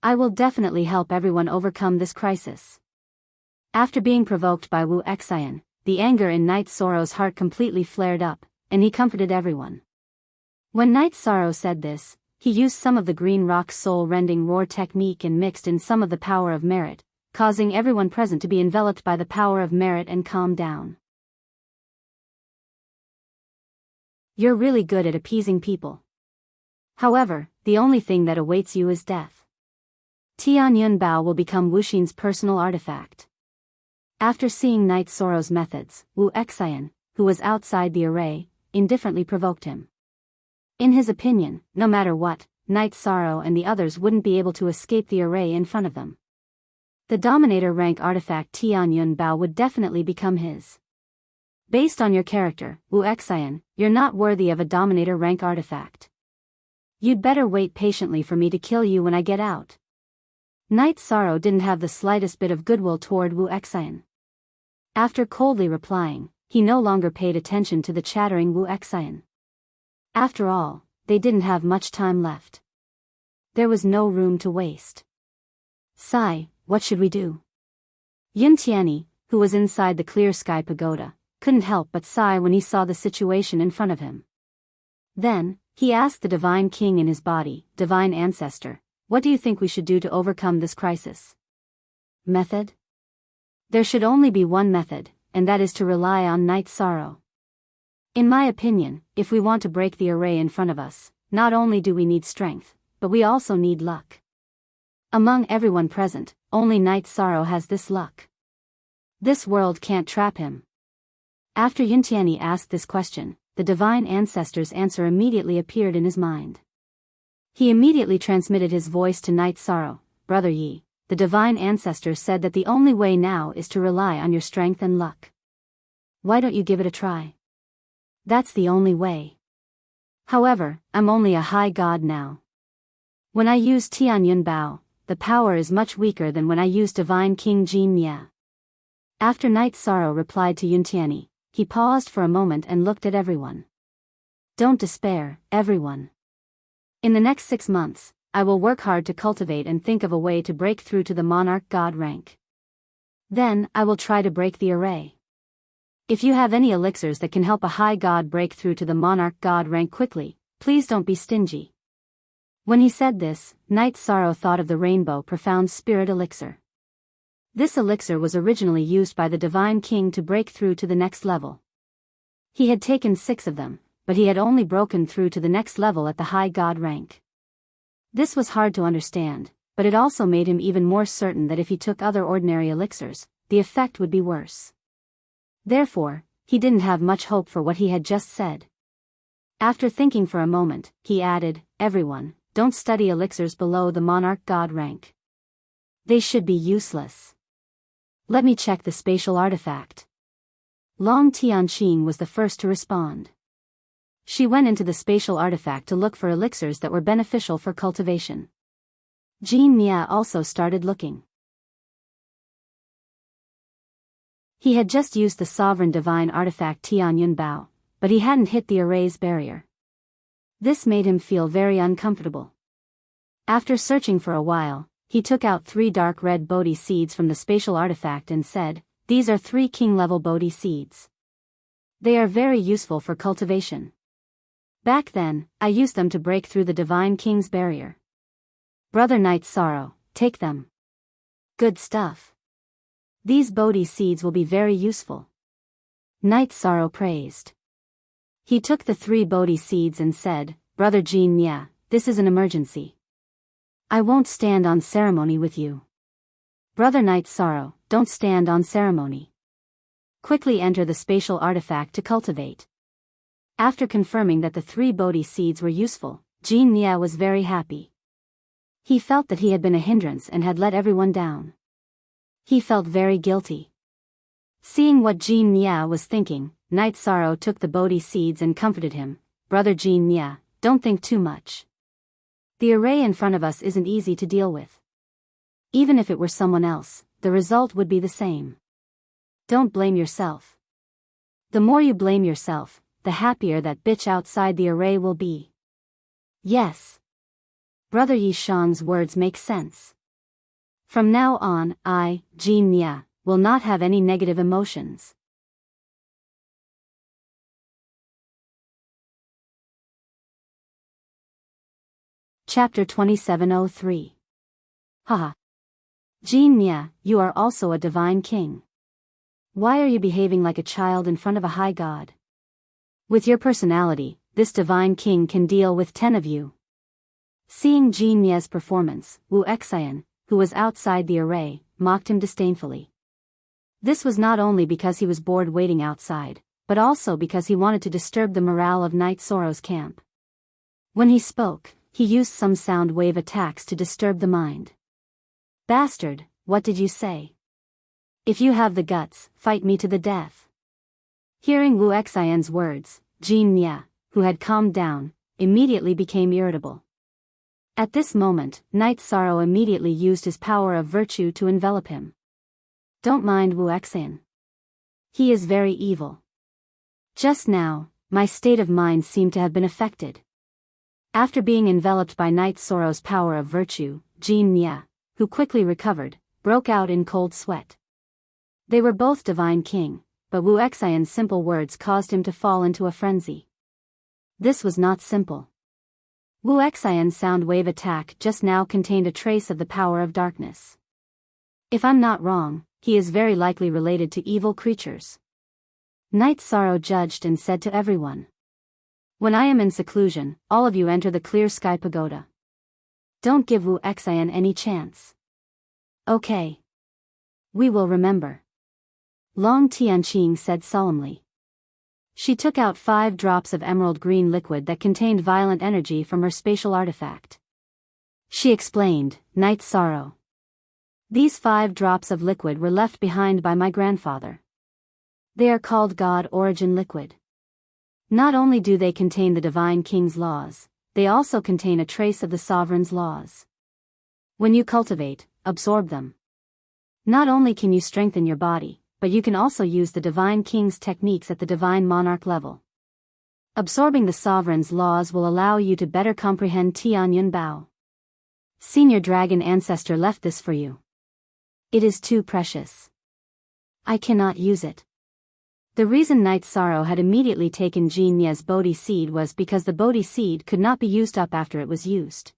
I will definitely help everyone overcome this crisis. After being provoked by Wu Xian, the anger in Night Sorrow's heart completely flared up, and he comforted everyone. When Night Sorrow said this, he used some of the green rock's soul-rending roar technique and mixed in some of the power of merit, causing everyone present to be enveloped by the power of merit and calm down. You're really good at appeasing people. However, the only thing that awaits you is death. Tianyun Bao will become Wuxin's personal artifact. After seeing Night Sorrow's methods, Wu Xian, who was outside the array, indifferently provoked him. In his opinion, no matter what, Night Sorrow and the others wouldn't be able to escape the array in front of them. The Dominator rank artifact Tianyun Bao would definitely become his. Based on your character, Wu Xian, you're not worthy of a Dominator rank artifact. You'd better wait patiently for me to kill you when I get out. Night Sorrow didn't have the slightest bit of goodwill toward Wu Xian. After coldly replying, he no longer paid attention to the chattering Wu Xian. After all, they didn't have much time left. There was no room to waste. Sigh, what should we do? Yun Tianyi, who was inside the clear sky pagoda, couldn't help but sigh when he saw the situation in front of him. Then, he asked the Divine King in his body, Divine Ancestor, what do you think we should do to overcome this crisis? Method? There should only be one method, and that is to rely on Night Sorrow. In my opinion, if we want to break the array in front of us, not only do we need strength, but we also need luck. Among everyone present, only Night Sorrow has this luck. This world can't trap him. After Yun Tianyi asked this question, the Divine Ancestor's answer immediately appeared in his mind. He immediately transmitted his voice to Night Sorrow, Brother Yi, the divine ancestor said that the only way now is to rely on your strength and luck. Why don't you give it a try? That's the only way. However, I'm only a high god now. When I use Tianyun Bao, the power is much weaker than when I use Divine King Jin Mia. After Night Sorrow replied to Yuntiani, he paused for a moment and looked at everyone. Don't despair, everyone. In the next 6 months, I will work hard to cultivate and think of a way to break through to the monarch god rank. Then, I will try to break the array. If you have any elixirs that can help a high god break through to the monarch god rank quickly, please don't be stingy. When he said this, Night Sorrow thought of the Rainbow Profound Spirit Elixir. This elixir was originally used by the Divine King to break through to the next level. He had taken 6 of them, but he had only broken through to the next level at the high god rank. This was hard to understand, but it also made him even more certain that if he took other ordinary elixirs, the effect would be worse. Therefore, he didn't have much hope for what he had just said. After thinking for a moment, he added, everyone, don't study elixirs below the monarch god rank. They should be useless. Let me check the spatial artifact. Long Tianqing was the first to respond. She went into the spatial artifact to look for elixirs that were beneficial for cultivation. Jin Mia also started looking. He had just used the sovereign divine artifact Tianyun Bao, but he hadn't hit the array's barrier. This made him feel very uncomfortable. After searching for a while, he took out 3 dark red Bodhi seeds from the spatial artifact and said, these are 3 king-level Bodhi seeds. They are very useful for cultivation. Back then, I used them to break through the Divine King's barrier. Brother Night Sorrow, take them. Good stuff. These Bodhi seeds will be very useful. Night Sorrow praised. He took the 3 Bodhi seeds and said, Brother Jin Mia, this is an emergency. I won't stand on ceremony with you. Brother Night Sorrow, don't stand on ceremony. Quickly enter the spatial artifact to cultivate. After confirming that the 3 Bodhi seeds were useful, Jin Mia was very happy. He felt that he had been a hindrance and had let everyone down. He felt very guilty. Seeing what Jin Mia was thinking, Night Sorrow took the Bodhi seeds and comforted him. Brother Jin Mia, don't think too much. The array in front of us isn't easy to deal with. Even if it were someone else, the result would be the same. Don't blame yourself. The more you blame yourself, the happier that bitch outside the array will be. Yes. Brother Yishang's words make sense. From now on, I, Jin Mia, will not have any negative emotions. Chapter 2703. Haha. Jin Mia, you are also a divine king. Why are you behaving like a child in front of a high god? With your personality, this divine king can deal with 10 of you. Seeing Jin Mia's performance, Wu Xian, who was outside the array, mocked him disdainfully. This was not only because he was bored waiting outside, but also because he wanted to disturb the morale of Night Sorrow's camp. When he spoke, he used some sound wave attacks to disturb the mind. Bastard, what did you say? If you have the guts, fight me to the death. Hearing Wu Xian's words, Jin Mia, who had calmed down, immediately became irritable. At this moment, Night Sorrow immediately used his power of virtue to envelop him. Don't mind Wu Xian. He is very evil. Just now, my state of mind seemed to have been affected. After being enveloped by Night Sorrow's power of virtue, Jin Mia, who quickly recovered, broke out in cold sweat. They were both Divine King, but Wu Xian's simple words caused him to fall into a frenzy. This was not simple. Wu Xian's sound wave attack just now contained a trace of the power of darkness. If I'm not wrong, he is very likely related to evil creatures. Night Sorrow judged and said to everyone. When I am in seclusion, all of you enter the clear sky pagoda. Don't give Wu Xian any chance. Okay. We will remember. Long Tianqing said solemnly. She took out 5 drops of emerald green liquid that contained violent energy from her spatial artifact. She explained, Night Sorrow. These 5 drops of liquid were left behind by my grandfather. They are called God Origin Liquid. Not only do they contain the Divine King's laws, they also contain a trace of the Sovereign's laws. When you cultivate, absorb them. Not only can you strengthen your body, but you can also use the Divine King's techniques at the Divine Monarch level. Absorbing the Sovereign's laws will allow you to better comprehend Tianyun Bao. Senior Dragon Ancestor left this for you. It is too precious. I cannot use it. The reason Night Sorrow had immediately taken Jin Ye's Bodhi seed was because the Bodhi seed could not be used up after it was used.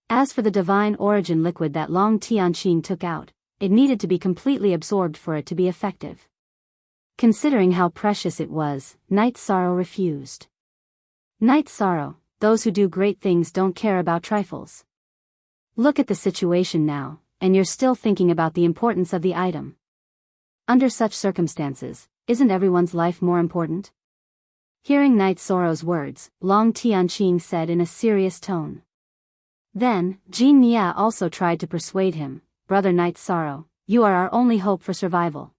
As for the Divine Origin liquid that Long Tianqin took out, it needed to be completely absorbed for it to be effective. Considering how precious it was, Night Sorrow refused. Night Sorrow, those who do great things don't care about trifles. Look at the situation now, and you're still thinking about the importance of the item. Under such circumstances, isn't everyone's life more important? Hearing Night Sorrow's words, Long Tianqin said in a serious tone. Then, Jin Nia also tried to persuade him, Brother Night Sorrow, you are our only hope for survival.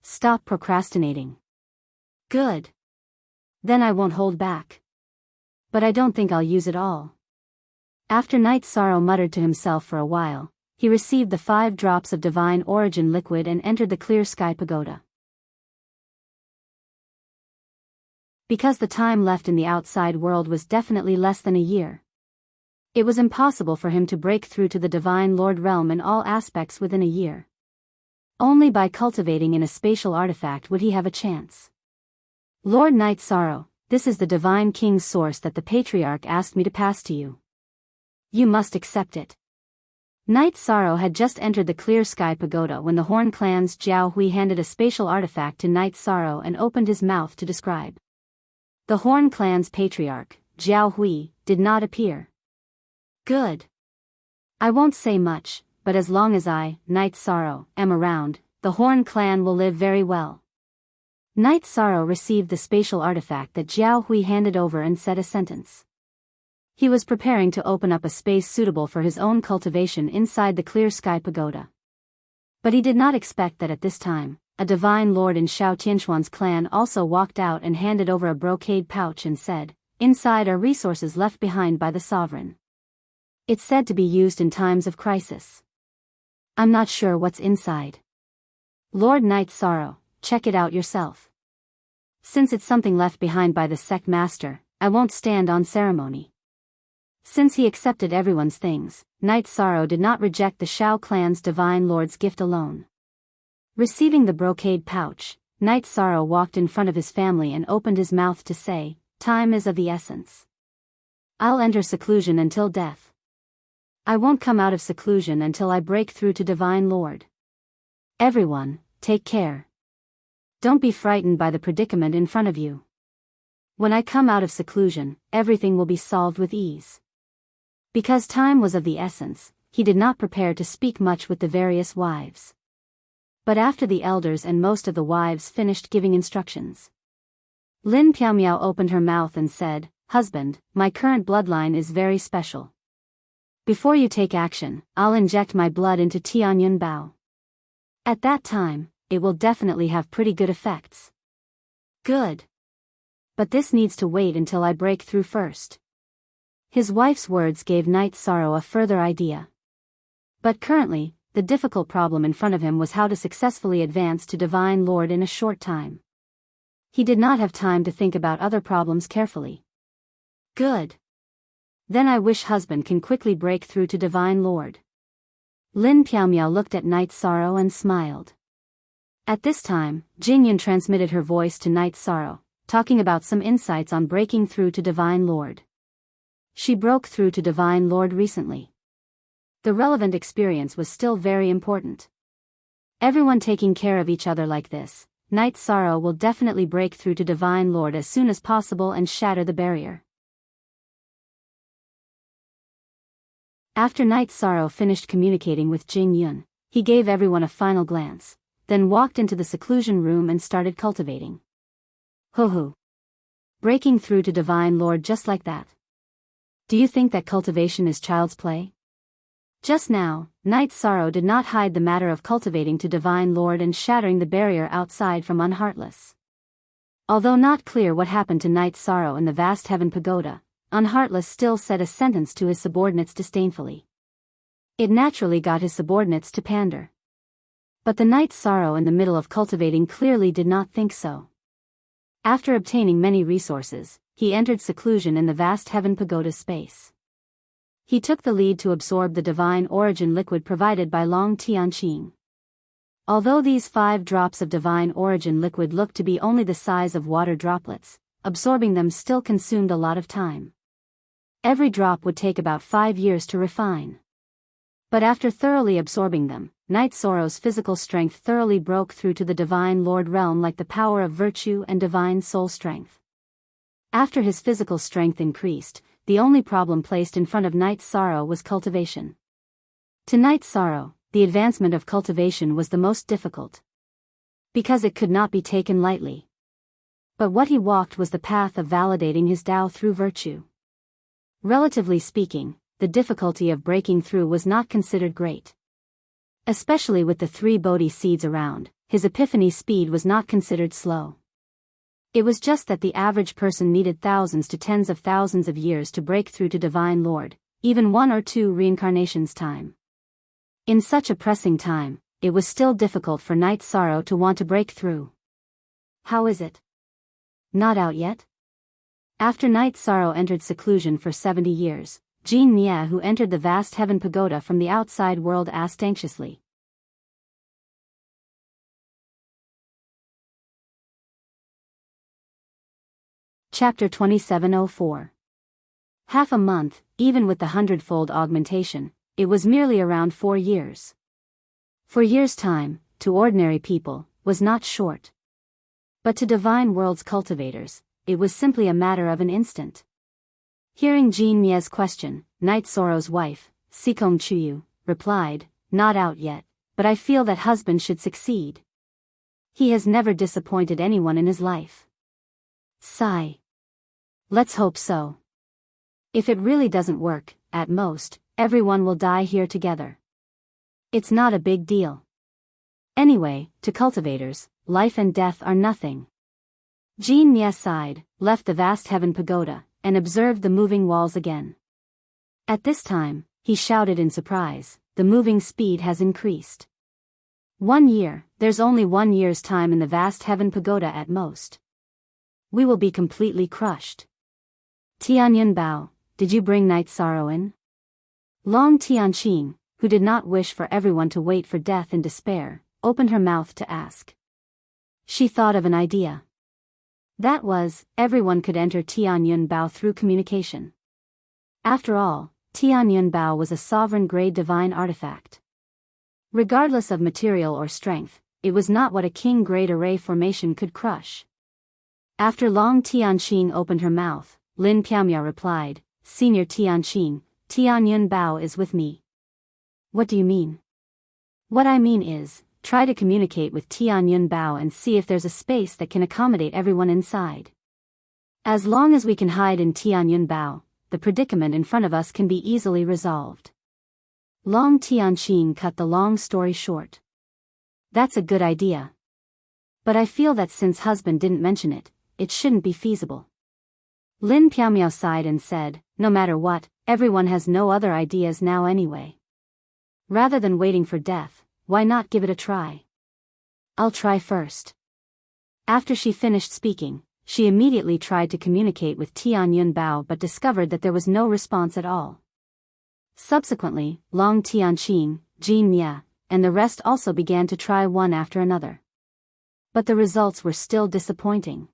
Stop procrastinating. Good. Then I won't hold back. But I don't think I'll use it all. After Night Sorrow muttered to himself for a while, he received the 5 drops of Divine Origin liquid and entered the Clear Sky Pagoda. Because the time left in the outside world was definitely less than a year, it was impossible for him to break through to the Divine Lord realm in all aspects within a year. Only by cultivating in a spatial artifact would he have a chance. Lord Night Sorrow, this is the Divine King's source that the Patriarch asked me to pass to you. You must accept it. Night Sorrow had just entered the Clear Sky Pagoda when the Horn Clan's Jiao Hui handed a spatial artifact to Night Sorrow and opened his mouth to describe. The Horn Clan's Patriarch, Jiao Hui, did not appear. Good. I won't say much, but as long as I, Night Sorrow, am around, the Horn Clan will live very well. Night Sorrow received the spatial artifact that Jiao Hui handed over and said a sentence. He was preparing to open up a space suitable for his own cultivation inside the Clear Sky Pagoda. But he did not expect that at this time, a divine lord in Shao Tianxuan's clan also walked out and handed over a brocade pouch and said, inside are resources left behind by the sovereign. It's said to be used in times of crisis. I'm not sure what's inside. Lord Night Sorrow, check it out yourself. Since it's something left behind by the sect master, I won't stand on ceremony. Since he accepted everyone's things, Night Sorrow did not reject the Shao clan's divine lord's gift alone. Receiving the brocade pouch, Night Sorrow walked in front of his family and opened his mouth to say, time is of the essence. I'll enter seclusion until death. I won't come out of seclusion until I break through to Divine Lord. Everyone, take care. Don't be frightened by the predicament in front of you. When I come out of seclusion, everything will be solved with ease. Because time was of the essence, he did not prepare to speak much with the various wives. But after the elders and most of the wives finished giving instructions, Lin Piaomiao opened her mouth and said, Husband, my current bloodline is very special. Before you take action, I'll inject my blood into Tianyun Bao. At that time, it will definitely have pretty good effects. Good. But this needs to wait until I break through first. His wife's words gave Night Sorrow a further idea. But currently, the difficult problem in front of him was how to successfully advance to Divine Lord in a short time. He did not have time to think about other problems carefully. Good. Then I wish husband can quickly break through to Divine Lord. Lin Piaomiao looked at Night Sorrow and smiled. At this time, Jingyun transmitted her voice to Night Sorrow, talking about some insights on breaking through to Divine Lord. She broke through to Divine Lord recently. The relevant experience was still very important. Everyone taking care of each other like this, Night Sorrow will definitely break through to Divine Lord as soon as possible and shatter the barrier. After Night Sorrow finished communicating with Jing Yun, he gave everyone a final glance, then walked into the seclusion room and started cultivating. Hoo-hoo. Breaking through to Divine Lord just like that. Do you think that cultivation is child's play? Just now, Night Sorrow did not hide the matter of cultivating to Divine Lord and shattering the barrier outside from Unheartless. Although not clear what happened to Night Sorrow in the vast heaven pagoda, Unheartless still said a sentence to his subordinates disdainfully. It naturally got his subordinates to pander. But the Night Sorrow in the middle of cultivating clearly did not think so. After obtaining many resources, he entered seclusion in the vast heaven pagoda space. He took the lead to absorb the divine origin liquid provided by Long Tianqing. Although these 5 drops of divine origin liquid looked to be only the size of water droplets, absorbing them still consumed a lot of time. Every drop would take about 5 years to refine. But after thoroughly absorbing them, Night Sorrow's physical strength thoroughly broke through to the Divine Lord realm like the power of virtue and divine soul strength. After his physical strength increased, the only problem placed in front of Night Sorrow was cultivation. To Night Sorrow, the advancement of cultivation was the most difficult. Because it could not be taken lightly. But what he walked was the path of validating his Tao through virtue. Relatively speaking, the difficulty of breaking through was not considered great. Especially with the 3 Bodhi seeds around, his epiphany speed was not considered slow. It was just that the average person needed thousands to tens of thousands of years to break through to Divine Lord, even 1 or 2 reincarnations time. In such a pressing time, it was still difficult for Night Sorrow to want to break through. How is it? Not out yet? After Night Sorrow entered seclusion for 70 years, Jean Mia, who entered the vast heaven pagoda from the outside world, asked anxiously. Chapter 2704. Half a month, even with the 100-fold augmentation, it was merely around 4 years. 4 years' time, to ordinary people, was not short. But to Divine World's cultivators, it was simply a matter of an instant. Hearing Jean Mia's question, Night Sorrow's wife, Sikong Chuyu, replied, "Not out yet, but I feel that husband should succeed. He has never disappointed anyone in his life." Sigh. Let's hope so. If it really doesn't work, at most, everyone will die here together. It's not a big deal. Anyway, to cultivators, life and death are nothing. Jean Mia sighed, left the vast heaven pagoda, and observed the moving walls again. At this time, he shouted in surprise, "The moving speed has increased. 1 year, there's only 1 year's time in the vast heaven pagoda at most. We will be completely crushed." Tianyun Bao, did you bring Night Sorrow in? Long Tianqing, who did not wish for everyone to wait for death in despair, opened her mouth to ask. She thought of an idea. That was, everyone could enter Tianyun Bao through communication. After all, Tianyun Bao was a sovereign-grade divine artifact. Regardless of material or strength, it was not what a king-grade array formation could crush. After Long Tianqing opened her mouth, Lin Piaomia replied, "Senior Tianqing, Tianyun Bao is with me." What do you mean? What I mean is, try to communicate with Tianyun Bao and see if there's a space that can accommodate everyone inside. As long as we can hide in Tianyun Bao, the predicament in front of us can be easily resolved. Long Tianqing cut the long story short. That's a good idea. But I feel that since husband didn't mention it, it shouldn't be feasible. Lin Piaomiao sighed and said, "No matter what, everyone has no other ideas now anyway. Rather than waiting for death, why not give it a try? I'll try first." After she finished speaking, she immediately tried to communicate with Tianyun Bao but discovered that there was no response at all. Subsequently, Long Tianqing, Jean Mia, and the rest also began to try one after another. But the results were still disappointing.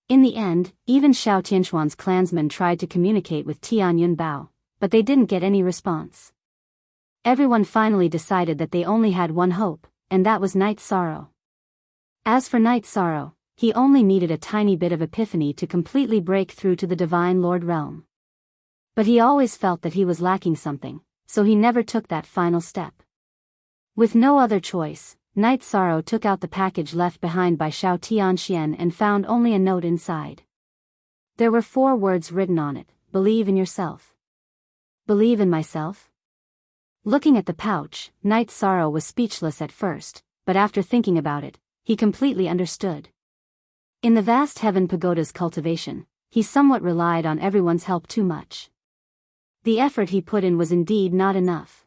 In the end, even Xiao Tianxuan's clansmen tried to communicate with Tianyun Bao, but they didn't get any response. Everyone finally decided that they only had one hope, and that was Night Sorrow. As for Night Sorrow, he only needed a tiny bit of epiphany to completely break through to the Divine Lord realm. But he always felt that he was lacking something, so he never took that final step. With no other choice, Night Sorrow took out the package left behind by Xiao Tianxian and found only a note inside. There were 4 words written on it: "Believe in yourself." Believe in myself? Looking at the pouch, Night Sorrow was speechless at first, but after thinking about it, he completely understood. In the vast heaven pagoda's cultivation, he somewhat relied on everyone's help too much. The effort he put in was indeed not enough.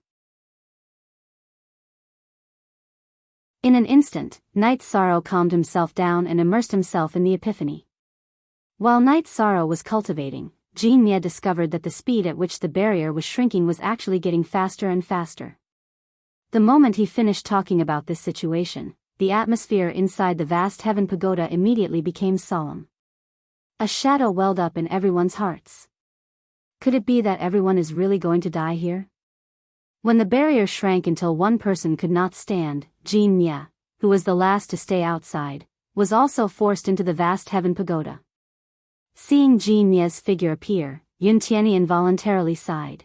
In an instant, Night Sorrow calmed himself down and immersed himself in the epiphany. While Night Sorrow was cultivating, Dreamy discovered that the speed at which the barrier was shrinking was actually getting faster and faster. The moment he finished talking about this situation, the atmosphere inside the vast heaven pagoda immediately became solemn. A shadow welled up in everyone's hearts. Could it be that everyone is really going to die here? When the barrier shrank until one person could not stand, Dreamy, who was the last to stay outside, was also forced into the vast heaven pagoda. Seeing Dreamy's figure appear, Yuntian involuntarily sighed.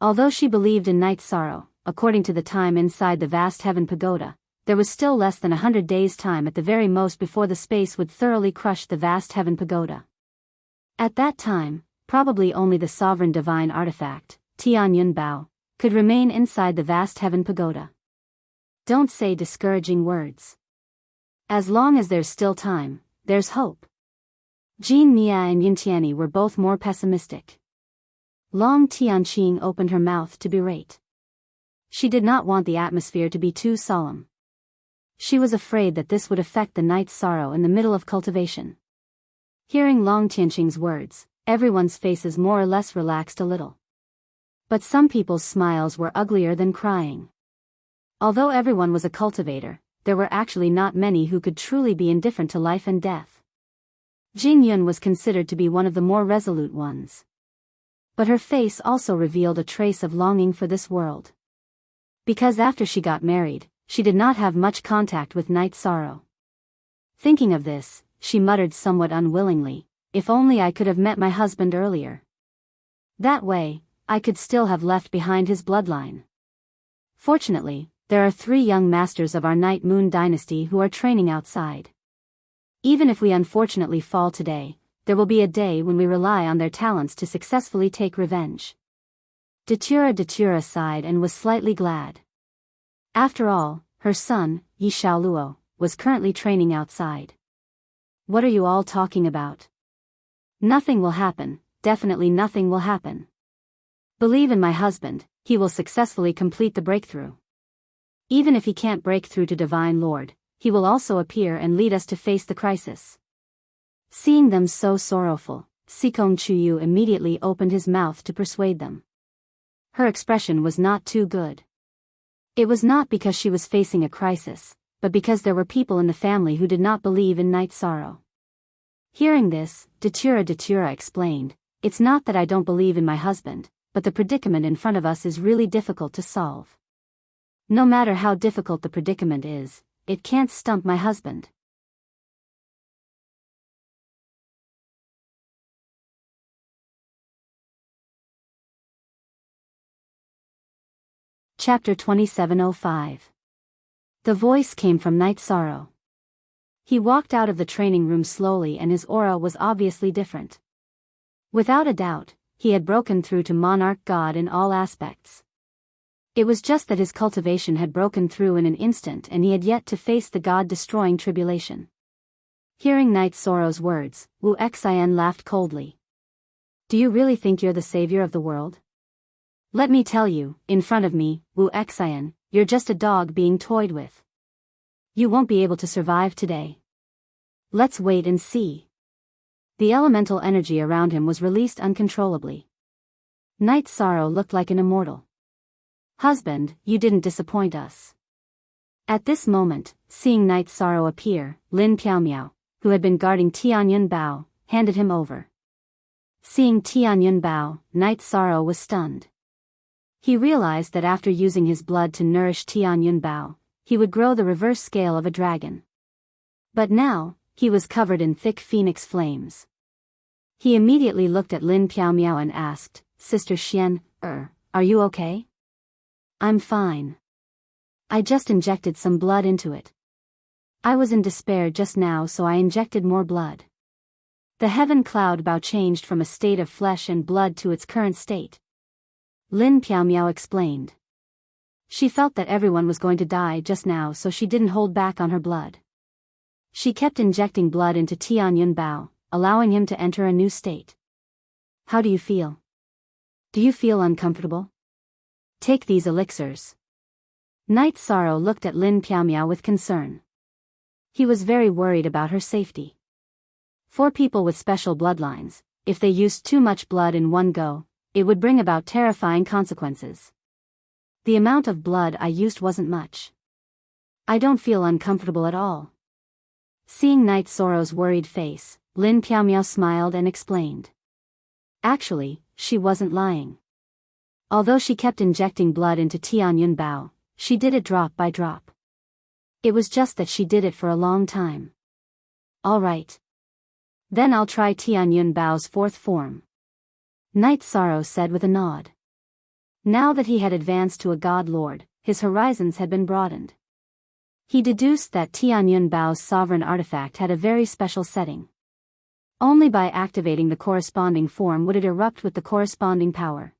Although she believed in Night Sorrow, according to the time inside the vast heaven pagoda, there was still less than 100 days' time at the very most before the space would thoroughly crush the vast heaven pagoda. At that time, probably only the sovereign divine artifact, Tianyun Bao, could remain inside the vast heaven pagoda. Don't say discouraging words. As long as there's still time, there's hope. Dreamy and Yuntian were both more pessimistic. Long Tianqing opened her mouth to berate. She did not want the atmosphere to be too solemn. She was afraid that this would affect the Night Sorrow in the middle of cultivation. Hearing Long Tianqing's words, everyone's faces more or less relaxed a little. But some people's smiles were uglier than crying. Although everyone was a cultivator, there were actually not many who could truly be indifferent to life and death. Jin Yun was considered to be one of the more resolute ones. But her face also revealed a trace of longing for this world. Because after she got married, she did not have much contact with Night Sorrow. Thinking of this, she muttered somewhat unwillingly, "If only I could have met my husband earlier. That way, I could still have left behind his bloodline." Fortunately, there are 3 young masters of our Night Moon dynasty who are training outside. Even if we unfortunately fall today, there will be a day when we rely on their talents to successfully take revenge. Datura sighed and was slightly glad. After all, her son, Yi Xiaoluo, was currently training outside. What are you all talking about? Nothing will happen, definitely nothing will happen. Believe in my husband, he will successfully complete the breakthrough. Even if he can't break through to Divine Lord, he will also appear and lead us to face the crisis. Seeing them so sorrowful, Sikong Chuyu immediately opened his mouth to persuade them. Her expression was not too good. It was not because she was facing a crisis, but because there were people in the family who did not believe in Night Sorrow. Hearing this, Datura explained, "It's not that I don't believe in my husband, but the predicament in front of us is really difficult to solve. No matter how difficult the predicament is, it can't stump my husband." Chapter 2705. The voice came from Night Sorrow. He walked out of the training room slowly and his aura was obviously different. Without a doubt, he had broken through to Monarch God in all aspects. It was just that his cultivation had broken through in an instant and he had yet to face the God-destroying tribulation. Hearing Night Sorrow's words, Wu Xian laughed coldly. "Do you really think you're the savior of the world? Let me tell you, in front of me, Wu Xian, you're just a dog being toyed with. You won't be able to survive today. Let's wait and see." The elemental energy around him was released uncontrollably. Night Sorrow looked like an immortal. "Husband, you didn't disappoint us." At this moment, seeing Night Sorrow appear, Lin Piaomiao, who had been guarding Tianyun Bao, handed him over. Seeing Tianyun Bao, Night Sorrow was stunned. He realized that after using his blood to nourish Tianyun Bao, he would grow the reverse scale of a dragon. But now, he was covered in thick phoenix flames. He immediately looked at Lin Piaomiao and asked, "Sister Xian, are you okay?" "I'm fine. I just injected some blood into it. I was in despair just now so I injected more blood." The heaven cloud Bao changed from a state of flesh and blood to its current state. Lin Piaomiao explained. She felt that everyone was going to die just now, so she didn't hold back on her blood. She kept injecting blood into Tianyun Bao, allowing him to enter a new state. How do you feel? Do you feel uncomfortable? Take these elixirs. Night Sorrow looked at Lin Piaomiao with concern. He was very worried about her safety. For people with special bloodlines, if they used too much blood in one go, it would bring about terrifying consequences. The amount of blood I used wasn't much. I don't feel uncomfortable at all. Seeing Night Sorrow's worried face, Lin Piaomiao smiled and explained. Actually, she wasn't lying. Although she kept injecting blood into Tianyun Bao, she did it drop by drop. It was just that she did it for a long time. All right. Then I'll try Tianyun Bao's fourth form. Night Sorrow said with a nod. Now that he had advanced to a god lord, his horizons had been broadened. He deduced that Tianyun Bao's sovereign artifact had a very special setting. Only by activating the corresponding form would it erupt with the corresponding power.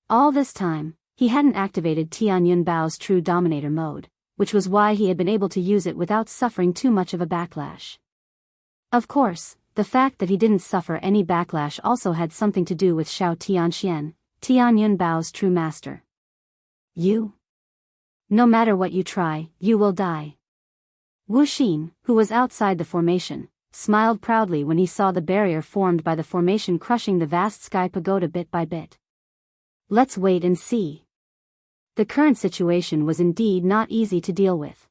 All this time, he hadn't activated Tianyun Bao's true dominator mode, which was why he had been able to use it without suffering too much of a backlash. Of course, the fact that he didn't suffer any backlash also had something to do with Xiao Tianxian, Tianyun Bao's true master. You? No matter what you try, you will die. Wu Xin, who was outside the formation, smiled proudly when he saw the barrier formed by the formation crushing the vast sky pagoda bit by bit. Let's wait and see. The current situation was indeed not easy to deal with.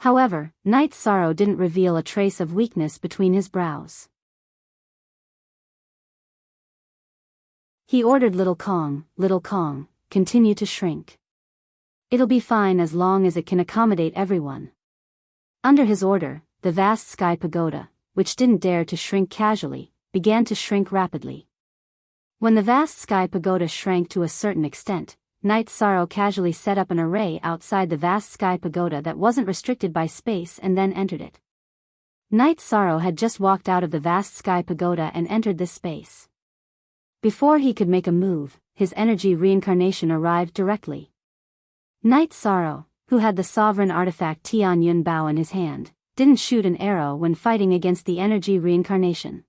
However, Night Sorrow didn't reveal a trace of weakness between his brows. He ordered Little Kong, continue to shrink. It'll be fine as long as it can accommodate everyone. Under his order, the vast sky pagoda, which didn't dare to shrink casually, began to shrink rapidly. When the vast sky pagoda shrank to a certain extent, Night Sorrow casually set up an array outside the vast sky pagoda that wasn't restricted by space and then entered it. Night Sorrow had just walked out of the vast sky pagoda and entered this space. Before he could make a move, his energy reincarnation arrived directly. Night Sorrow, who had the sovereign artifact Tianyun Bao in his hand, didn't shoot an arrow when fighting against the energy reincarnation.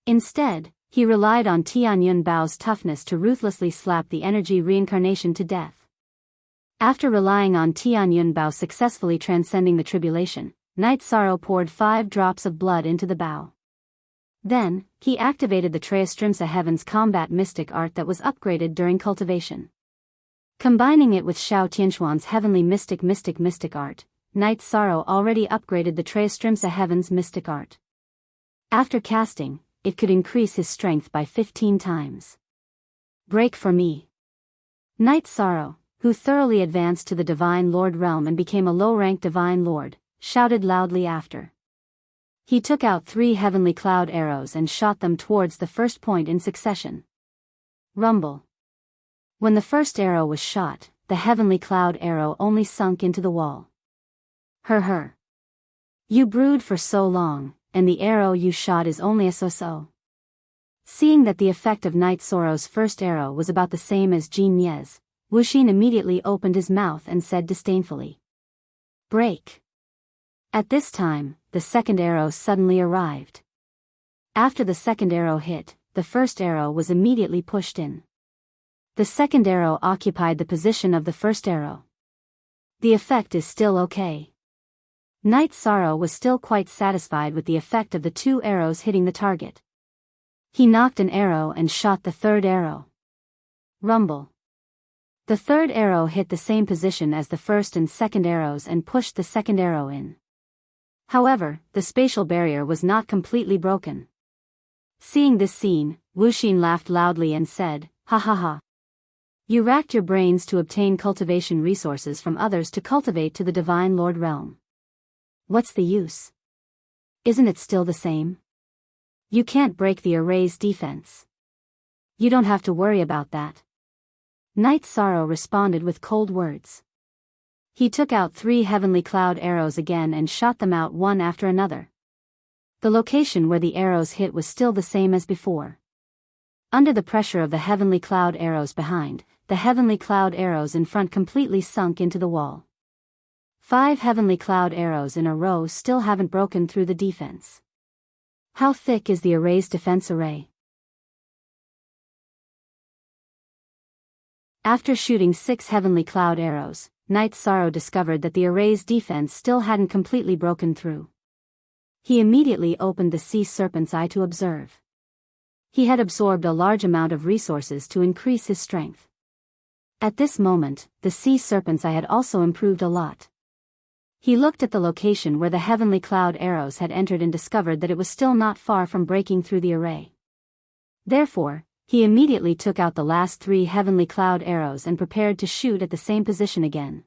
Instead, he relied on Tianyun Bao's toughness to ruthlessly slap the energy reincarnation to death. After relying on Tianyun Bao successfully transcending the tribulation, Night Sorrow poured 5 drops of blood into the Bao. Then, he activated the Treastrimsa Heaven's combat mystic art that was upgraded during cultivation. Combining it with Xiao Tianxuan's heavenly mystic art, Night Sorrow already upgraded the Treastrimsa Heaven's mystic art. After casting, it could increase his strength by 15 times. Break for me. Night Sorrow, who thoroughly advanced to the Divine Lord realm and became a low-rank Divine Lord, shouted loudly after. He took out 3 heavenly cloud arrows and shot them towards the first point in succession. Rumble. When the first arrow was shot, the heavenly cloud arrow only sunk into the wall. Her. You brood for so long, and the arrow you shot is only a so-so. Seeing that the effect of Night Sorrow's first arrow was about the same as Jin Ye's, Wu Xin immediately opened his mouth and said disdainfully. Break. At this time, the second arrow suddenly arrived. After the second arrow hit, the first arrow was immediately pushed in. The second arrow occupied the position of the first arrow. The effect is still okay. Night Sorrow was still quite satisfied with the effect of the 2 arrows hitting the target. He knocked an arrow and shot the third arrow. Rumble. The third arrow hit the same position as the first and second arrows and pushed the second arrow in. However, the spatial barrier was not completely broken. Seeing this scene, Wu Xin laughed loudly and said, "Ha ha ha. You racked your brains to obtain cultivation resources from others to cultivate to the Divine Lord realm. What's the use? Isn't it still the same? You can't break the array's defense. You don't have to worry about that." Night Sorrow responded with cold words. He took out 3 heavenly cloud arrows again and shot them out one after another. The location where the arrows hit was still the same as before. Under the pressure of the heavenly cloud arrows behind, the heavenly cloud arrows in front completely sunk into the wall. 5 heavenly cloud arrows in a row still haven't broken through the defense. How thick is the array's defense array? After shooting 6 heavenly cloud arrows, Night Sorrow discovered that the array's defense still hadn't completely broken through. He immediately opened the sea serpent's eye to observe. He had absorbed a large amount of resources to increase his strength. At this moment, the sea serpent's eye had also improved a lot. He looked at the location where the heavenly cloud arrows had entered and discovered that it was still not far from breaking through the array. Therefore, he immediately took out the last 3 heavenly cloud arrows and prepared to shoot at the same position again.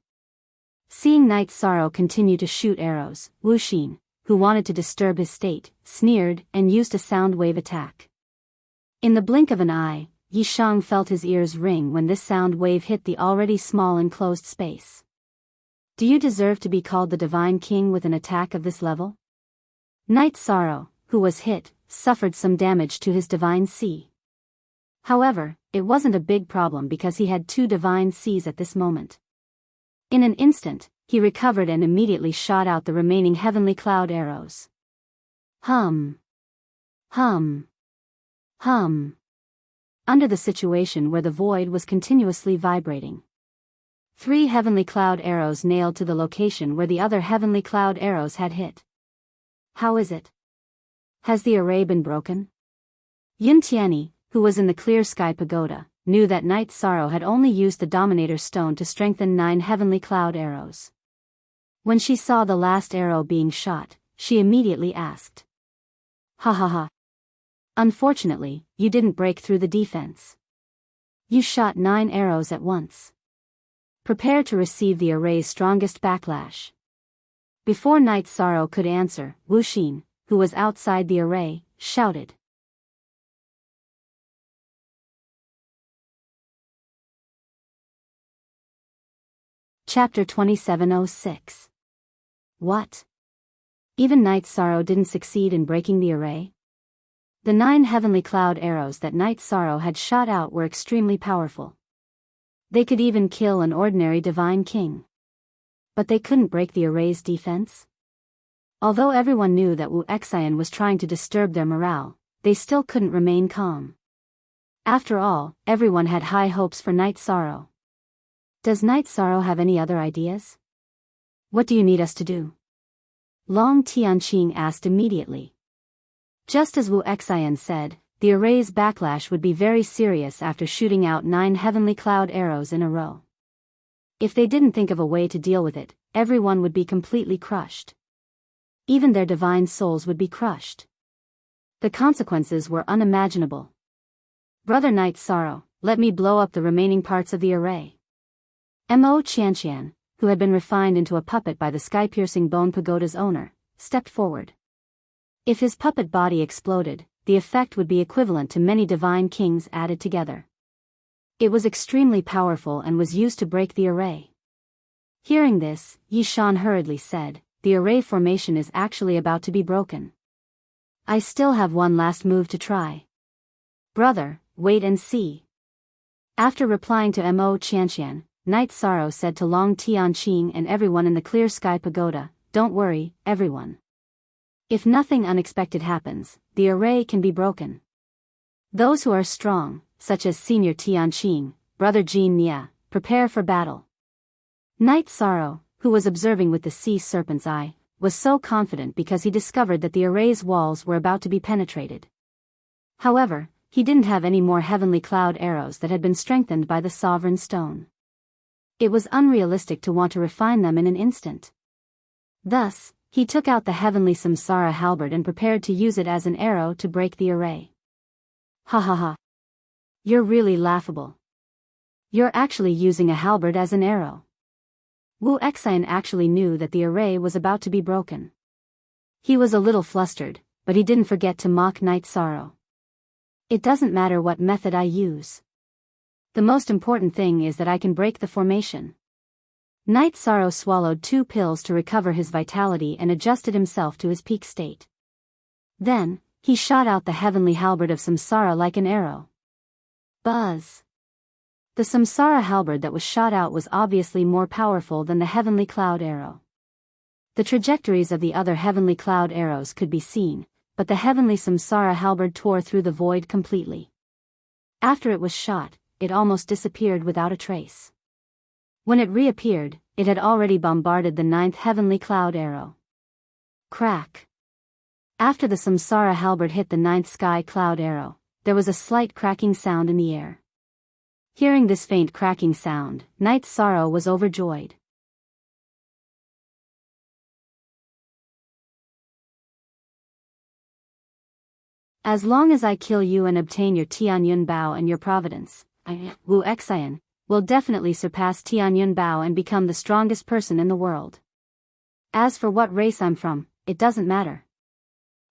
Seeing Night Sorrow continue to shoot arrows, Wu Xin, who wanted to disturb his state, sneered and used a sound wave attack. In the blink of an eye, Yi Shang felt his ears ring when this sound wave hit the already small enclosed space. Do you deserve to be called the Divine King with an attack of this level? Night Sorrow, who was hit, suffered some damage to his Divine Sea. However, it wasn't a big problem because he had 2 Divine Seas at this moment. In an instant, he recovered and immediately shot out the remaining heavenly cloud arrows. Hum. Hum. Hum. Under the situation where the void was continuously vibrating. 3 heavenly cloud arrows nailed to the location where the other heavenly cloud arrows had hit. How is it? Has the array been broken? Yun Tianyi, who was in the clear sky pagoda, knew that Night Sorrow had only used the Dominator Stone to strengthen 9 heavenly cloud arrows. When she saw the last arrow being shot, she immediately asked. Ha ha ha. Unfortunately, you didn't break through the defense. You shot 9 arrows at once. Prepare to receive the array's strongest backlash. Before Night Sorrow could answer, Wu Xin, who was outside the array, shouted. Chapter 2706. What? Even Night Sorrow didn't succeed in breaking the array? The 9 heavenly cloud arrows that Night Sorrow had shot out were extremely powerful. They could even kill an ordinary divine king. But they couldn't break the array's defense? Although everyone knew that Wu Xian was trying to disturb their morale, they still couldn't remain calm. After all, everyone had high hopes for Night Sorrow. Does Night Sorrow have any other ideas? What do you need us to do? Long Tianqing asked immediately. Just as Wu Xian said, the array's backlash would be very serious after shooting out 9 heavenly cloud arrows in a row. If they didn't think of a way to deal with it, everyone would be completely crushed. Even their divine souls would be crushed. The consequences were unimaginable. Brother Night Sorrow, let me blow up the remaining parts of the array. Mo Qianqian, who had been refined into a puppet by the sky-piercing bone pagoda's owner, stepped forward. If his puppet body exploded, the effect would be equivalent to many divine kings added together. It was extremely powerful and was used to break the array. Hearing this, Yi Shan hurriedly said, the array formation is actually about to be broken. I still have one last move to try. Brother, wait and see. After replying to Mo Qianqian, Night Sorrow said to Long Tianqing and everyone in the clear sky pagoda, don't worry, everyone. If nothing unexpected happens, the array can be broken. Those who are strong, such as Senior Tianqing, Brother Jin Nia, prepare for battle. Night Sorrow, who was observing with the sea serpent's eye, was so confident because he discovered that the array's walls were about to be penetrated. However, he didn't have any more heavenly cloud arrows that had been strengthened by the sovereign stone. It was unrealistic to want to refine them in an instant. Thus, he took out the heavenly samsara halberd and prepared to use it as an arrow to break the array. Ha ha ha. You're really laughable. You're actually using a halberd as an arrow. Wu Xian actually knew that the array was about to be broken. He was a little flustered, but he didn't forget to mock Night Sorrow. It doesn't matter what method I use. The most important thing is that I can break the formation. Night Sorrow swallowed 2 pills to recover his vitality and adjusted himself to his peak state. Then, he shot out the heavenly halberd of samsara like an arrow. Buzz! The samsara halberd that was shot out was obviously more powerful than the heavenly cloud arrow. The trajectories of the other heavenly cloud arrows could be seen, but the heavenly samsara halberd tore through the void completely. After it was shot, it almost disappeared without a trace. When it reappeared, it had already bombarded the ninth heavenly cloud arrow. Crack. After the samsara halberd hit the ninth sky cloud arrow, there was a slight cracking sound in the air. Hearing this faint cracking sound, Knight Sorrow was overjoyed. As long as I kill you and obtain your Tianyun Bao and your providence, I, Wu Xian, will definitely surpass Tianyun Bao and become the strongest person in the world. As for what race I'm from, it doesn't matter.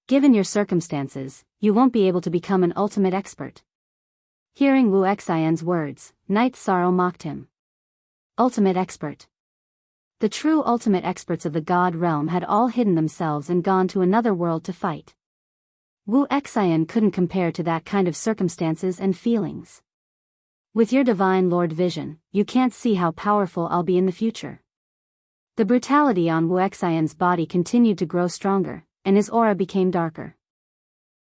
Given your circumstances, you won't be able to become an ultimate expert. Hearing Wu Xian's words, Knight Sorrow mocked him. Ultimate expert. The true ultimate experts of the God realm had all hidden themselves and gone to another world to fight. Wu Xian couldn't compare to that kind of circumstances and feelings. With your divine Lord vision, you can't see how powerful I'll be in the future. The brutality on Wu Xian's body continued to grow stronger, and his aura became darker.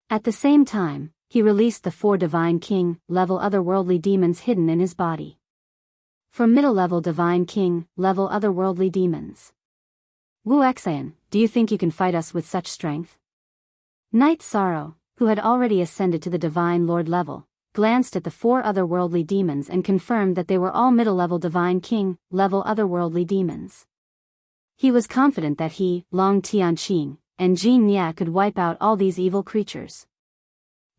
At the same time, he released the 4 divine king-level otherworldly demons hidden in his body. For middle-level divine king-level otherworldly demons. Wu Xian, do you think you can fight us with such strength? Knight Sorrow, who had already ascended to the divine lord level, glanced at the 4 otherworldly demons and confirmed that they were all middle-level divine king-level otherworldly demons. He was confident that he, Long Tianqing, and Jin Nia could wipe out all these evil creatures.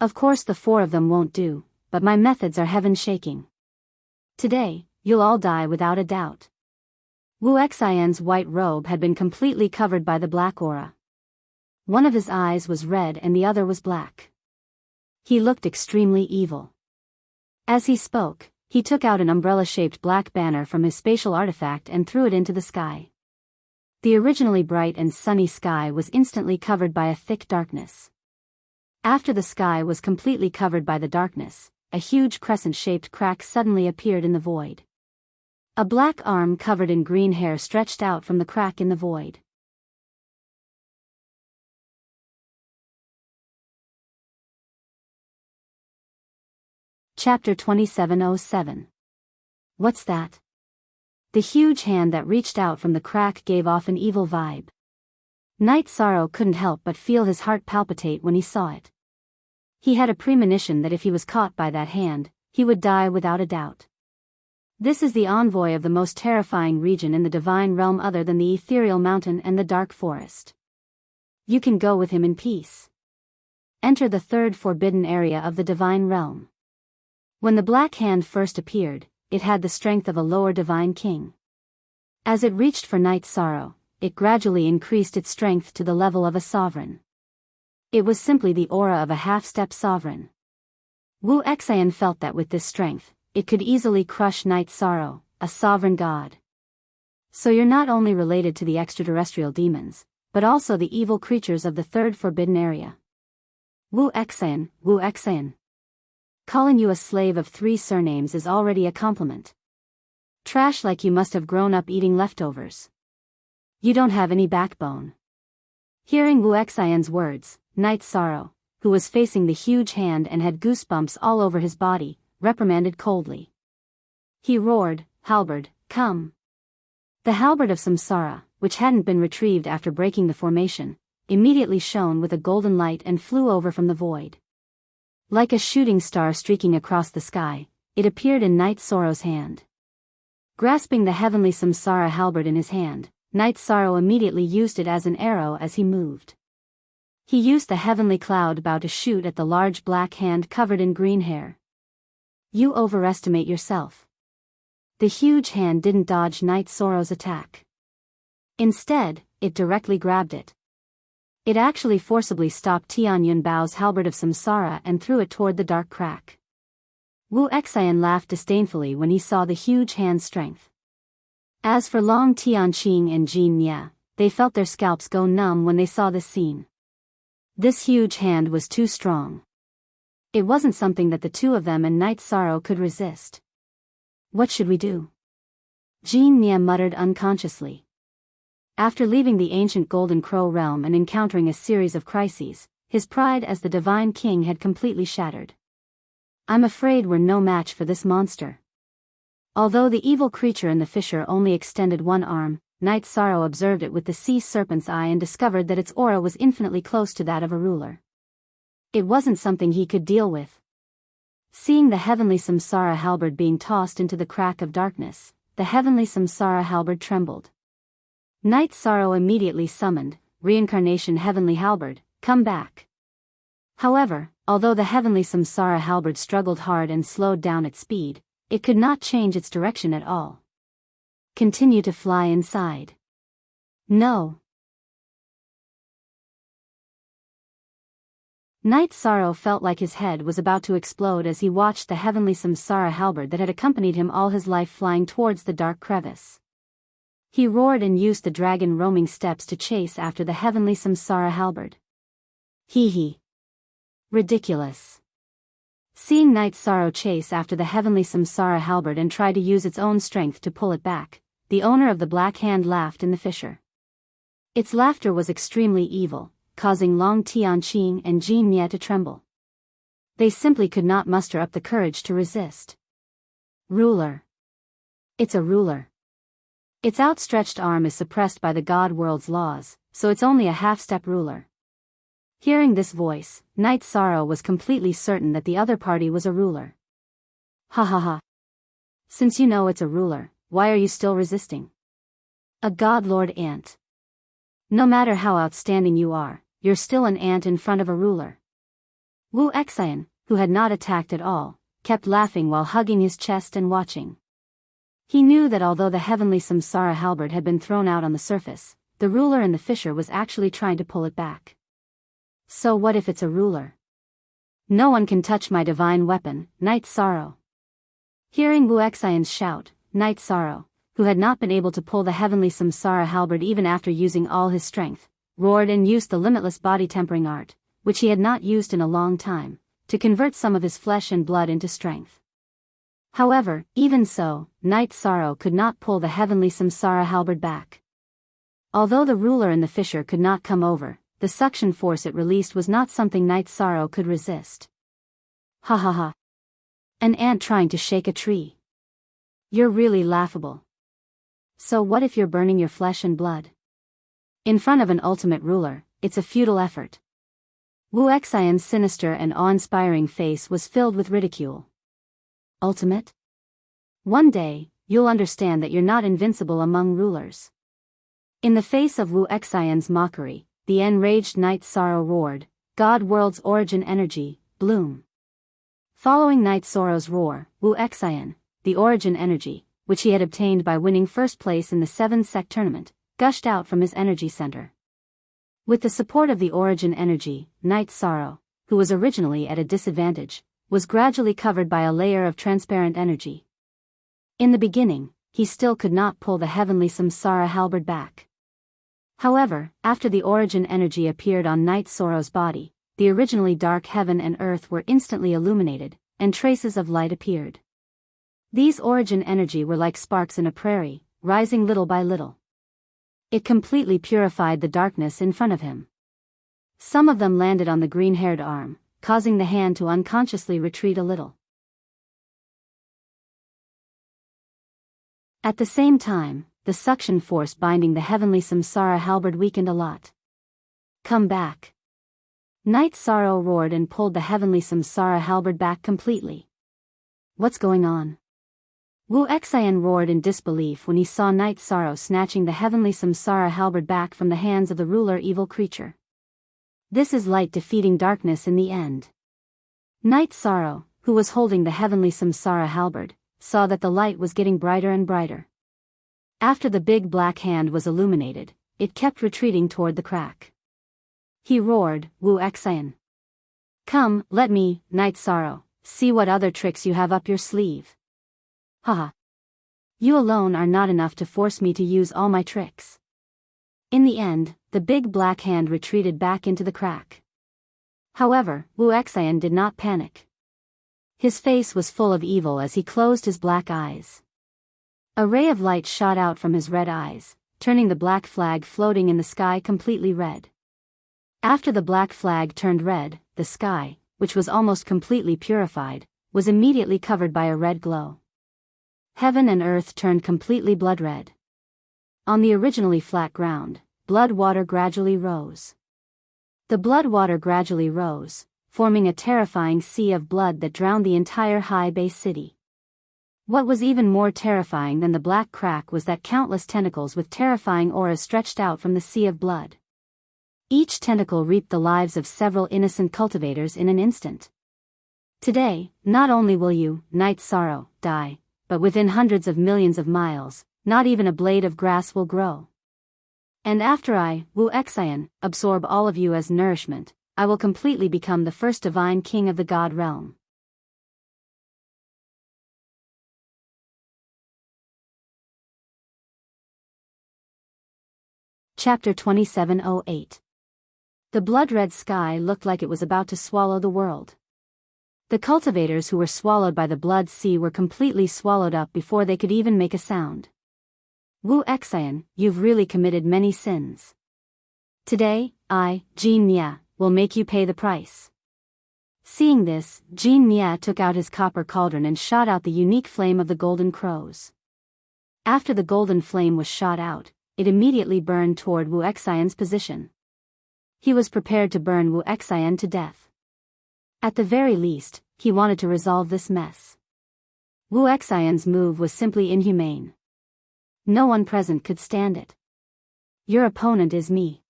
Of course the 4 of them won't do, but my methods are heaven-shaking. Today, you'll all die without a doubt. Wu Xian's white robe had been completely covered by the black aura. One of his eyes was red and the other was black. He looked extremely evil. As he spoke, he took out an umbrella-shaped black banner from his spatial artifact and threw it into the sky. The originally bright and sunny sky was instantly covered by a thick darkness. After the sky was completely covered by the darkness, a huge crescent-shaped crack suddenly appeared in the void. A black arm covered in green hair stretched out from the crack in the void. Chapter 2707. What's that? The huge hand that reached out from the crack gave off an evil vibe. Knight Sorrow couldn't help but feel his heart palpitate when he saw it. He had a premonition that if he was caught by that hand, he would die without a doubt. This is the envoy of the most terrifying region in the divine realm other than the ethereal mountain and the dark forest. You can go with him in peace. Enter the 3rd forbidden area of the divine realm. When the black hand first appeared, it had the strength of a lower divine king. As it reached for Knight Sorrow, it gradually increased its strength to the level of a sovereign. It was simply the aura of a half-step sovereign. Wu Xian felt that with this strength, it could easily crush Knight Sorrow, a sovereign god. So you're not only related to the extraterrestrial demons, but also the evil creatures of the 3rd forbidden area. Wu Xian, Wu Xian. Calling you a slave of 3 surnames is already a compliment. Trash like you must have grown up eating leftovers. You don't have any backbone. Hearing Wu Xian's words, Knight Sorrow, who was facing the huge hand and had goosebumps all over his body, reprimanded coldly. He roared, "Halberd, come!" The halberd of Samsara, which hadn't been retrieved after breaking the formation, immediately shone with a golden light and flew over from the void. Like a shooting star streaking across the sky, it appeared in Knight Sorrow's hand. Grasping the heavenly Samsara halberd in his hand, Knight Sorrow immediately used it as an arrow as he moved. He used the heavenly cloud bow to shoot at the large black hand covered in green hair. You overestimate yourself. The huge hand didn't dodge Knight Sorrow's attack. Instead, it directly grabbed it. It actually forcibly stopped Tianyun Bao's halberd of Samsara and threw it toward the dark crack. Wu Xian laughed disdainfully when he saw the huge hand's strength. As for Long Tianqing and Jin Nia, they felt their scalps go numb when they saw this scene. This huge hand was too strong. It wasn't something that the 2 of them and Knight Sorrow could resist. What should we do? Jean Mia muttered unconsciously. After leaving the ancient Golden Crow realm and encountering a series of crises, his pride as the divine king had completely shattered. I'm afraid we're no match for this monster. Although the evil creature in the fissure only extended one arm, Night Sorrow observed it with the sea serpent's eye and discovered that its aura was infinitely close to that of a ruler. It wasn't something he could deal with. Seeing the heavenly samsara halberd being tossed into the crack of darkness, the heavenly samsara halberd trembled. Night Sorrow immediately summoned, Reincarnation Heavenly Halberd, come back. However, although the heavenly samsara halberd struggled hard and slowed down its speed, it could not change its direction at all. Continue to fly inside. No. Night Sorrow felt like his head was about to explode as he watched the heavenly samsara halberd that had accompanied him all his life flying towards the dark crevice. He roared and used the dragon roaming steps to chase after the heavenly samsara halberd. Hee hee. Ridiculous. Seeing Night Sorrow chase after the heavenly samsara halberd and try to use its own strength to pull it back, the owner of the black hand laughed in the fissure. Its laughter was extremely evil, causing Long Tianqing and Jean Mia to tremble. They simply could not muster up the courage to resist. Ruler. It's a ruler. Its outstretched arm is suppressed by the God world's laws, so it's only a half-step ruler. Hearing this voice, Night Sorrow was completely certain that the other party was a ruler. Ha ha ha. Since you know it's a ruler, why are you still resisting? A God Lord ant. No matter how outstanding you are, you're still an ant in front of a ruler. Wu Xian, who had not attacked at all, kept laughing while hugging his chest and watching. He knew that although the heavenly samsara halberd had been thrown out on the surface, the ruler in the fissure was actually trying to pull it back. So what if it's a ruler? No one can touch my divine weapon, Night Sorrow. Hearing Wu Xian's shout, Night Sorrow, who had not been able to pull the heavenly samsara halberd even after using all his strength, roared and used the limitless body tempering art, which he had not used in a long time, to convert some of his flesh and blood into strength. However, even so, Night Sorrow could not pull the heavenly samsara halberd back. Although the ruler in the fissure could not come over, the suction force it released was not something Night Sorrow could resist. Ha ha ha. An ant trying to shake a tree. You're really laughable. So what if you're burning your flesh and blood? In front of an ultimate ruler, it's a futile effort. Wu Xian's sinister and awe-inspiring face was filled with ridicule. Ultimate? One day, you'll understand that you're not invincible among rulers. In the face of Wu Xian's mockery, the enraged Night Sorrow roared, God World's origin energy, bloom. Following Night Sorrow's roar, Wu Xian, the origin energy, which he had obtained by winning first place in the 7-sect tournament, gushed out from his energy center. With the support of the origin energy, Night Sorrow, who was originally at a disadvantage, was gradually covered by a layer of transparent energy. In the beginning, he still could not pull the heavenly samsara halberd back. However, after the origin energy appeared on Night Sorrow's body, the originally dark heaven and earth were instantly illuminated, and traces of light appeared. These origin energy were like sparks in a prairie, rising little by little. It completely purified the darkness in front of him. Some of them landed on the green-haired arm, causing the hand to unconsciously retreat a little. At the same time, the suction force binding the heavenly samsara halberd weakened a lot. Come back. Night Sorrow roared and pulled the heavenly samsara halberd back completely. What's going on? Wu Xian roared in disbelief when he saw Night Sorrow snatching the heavenly samsara halberd back from the hands of the ruler evil creature. This is light defeating darkness in the end. Night Sorrow, who was holding the heavenly samsara halberd, saw that the light was getting brighter and brighter. After the big black hand was illuminated, it kept retreating toward the crack. He roared, Wu Xian. Come, let me, Night Sorrow, see what other tricks you have up your sleeve. Haha. You alone are not enough to force me to use all my tricks. In the end, the big black hand retreated back into the crack. However, Wu Xian did not panic. His face was full of evil as he closed his black eyes. A ray of light shot out from his red eyes, turning the black flag floating in the sky completely red. After the black flag turned red, the sky, which was almost completely purified, was immediately covered by a red glow. Heaven and earth turned completely blood red. On the originally flat ground, blood water gradually rose. The blood water gradually rose, forming a terrifying sea of blood that drowned the entire high base city. What was even more terrifying than the black crack was that countless tentacles with terrifying auras stretched out from the sea of blood. Each tentacle reaped the lives of several innocent cultivators in an instant. Today, not only will you, Night Sorrow, die, but within hundreds of millions of miles, not even a blade of grass will grow. And after I, Wu Xian, absorb all of you as nourishment, I will completely become the first divine king of the God realm. Chapter 2708. The blood-red sky looked like it was about to swallow the world. The cultivators who were swallowed by the blood sea were completely swallowed up before they could even make a sound. Wu Xian, you've really committed many sins. Today, I, Jin Mia, will make you pay the price. Seeing this, Jin Mia took out his copper cauldron and shot out the unique flame of the golden crows. After the golden flame was shot out, it immediately burned toward Wu Xian's position. He was prepared to burn Wu Xian to death. At the very least, he wanted to resolve this mess. Wu Xian's move was simply inhumane. No one present could stand it. Your opponent is me.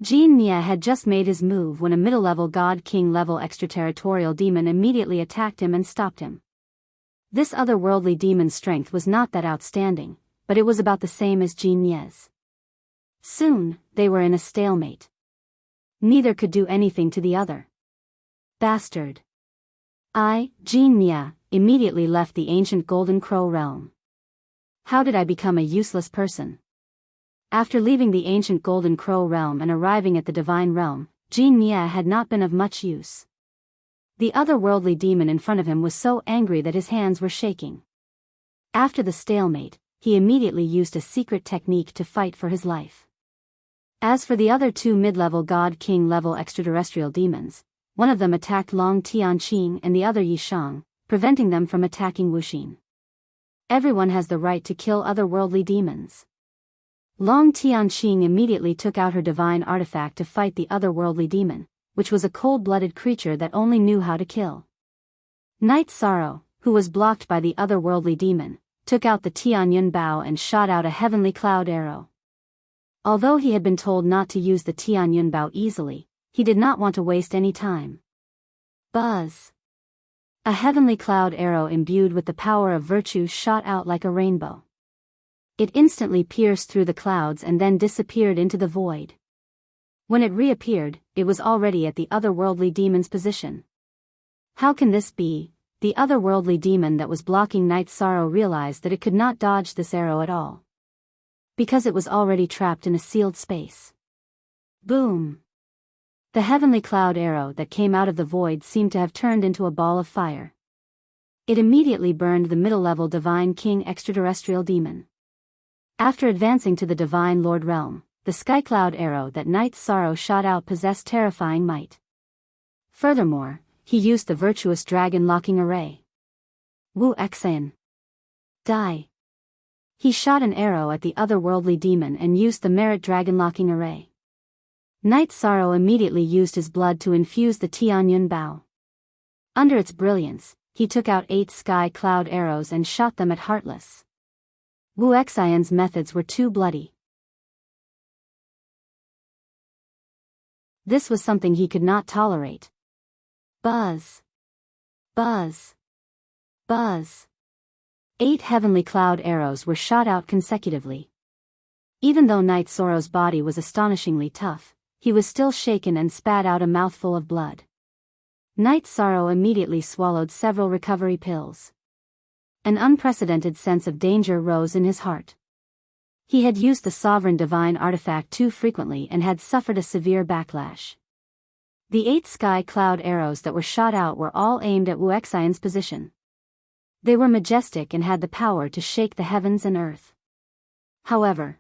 Jin Mia had just made his move when a middle-level God-King level extraterritorial demon immediately attacked him and stopped him. This otherworldly demon's strength was not that outstanding, but it was about the same as Jin Mia's. Soon, they were in a stalemate. Neither could do anything to the other. Bastard. I, Jin Mia, immediately left the ancient Golden Crow realm. How did I become a useless person? After leaving the ancient Golden Crow realm and arriving at the Divine Realm, Jin Mia had not been of much use. The otherworldly demon in front of him was so angry that his hands were shaking. After the stalemate, he immediately used a secret technique to fight for his life. As for the other two mid-level God-King level extraterrestrial demons, one of them attacked Long Tianqing and the other Yishang, preventing them from attacking Wuxin. Everyone has the right to kill otherworldly demons. Long Tianqing immediately took out her divine artifact to fight the otherworldly demon, which was a cold-blooded creature that only knew how to kill. Night Sorrow, who was blocked by the otherworldly demon, took out the Tianyun Bao and shot out a heavenly cloud arrow. Although he had been told not to use the Tianyun Bao easily, he did not want to waste any time. Buzz! A heavenly cloud arrow imbued with the power of virtue shot out like a rainbow. It instantly pierced through the clouds and then disappeared into the void. When it reappeared, it was already at the otherworldly demon's position. How can this be? The otherworldly demon that was blocking Night Sorrow realized that it could not dodge this arrow at all. Because it was already trapped in a sealed space. Boom! The heavenly cloud arrow that came out of the void seemed to have turned into a ball of fire. It immediately burned the middle-level Divine King extraterrestrial demon. After advancing to the Divine Lord realm, the sky cloud arrow that Night Sorrow shot out possessed terrifying might. Furthermore, he used the virtuous dragon locking array. Wu Xian. Die. He shot an arrow at the otherworldly demon and used the merit dragon locking array. Night Sorrow immediately used his blood to infuse the Tianyun Bao. Under its brilliance, he took out 8 sky cloud arrows and shot them at Heartless. Wu Xian's methods were too bloody. This was something he could not tolerate. Buzz! Buzz! Buzz! 8 heavenly cloud arrows were shot out consecutively. Even though Night Sorrow's body was astonishingly tough, he was still shaken and spat out a mouthful of blood. Night Sorrow immediately swallowed several recovery pills. An unprecedented sense of danger rose in his heart. He had used the sovereign divine artifact too frequently and had suffered a severe backlash. The 8 sky cloud arrows that were shot out were all aimed at Wu Xian's position. They were majestic and had the power to shake the heavens and earth. However,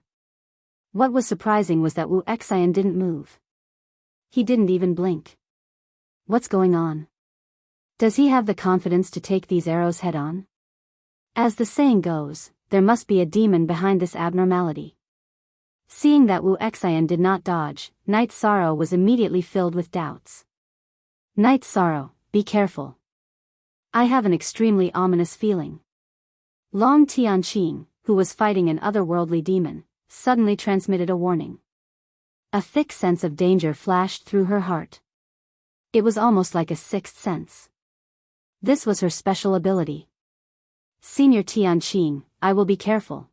what was surprising was that Wu Xian didn't move. He didn't even blink. What's going on? Does he have the confidence to take these arrows head-on? As the saying goes, there must be a demon behind this abnormality. Seeing that Wu Xian did not dodge, Night Sorrow was immediately filled with doubts. Night Sorrow, be careful. I have an extremely ominous feeling. Long Tianqing, who was fighting an otherworldly demon, suddenly transmitted a warning. A thick sense of danger flashed through her heart. It was almost like a sixth sense. This was her special ability. Senior Tianqing, I will be careful.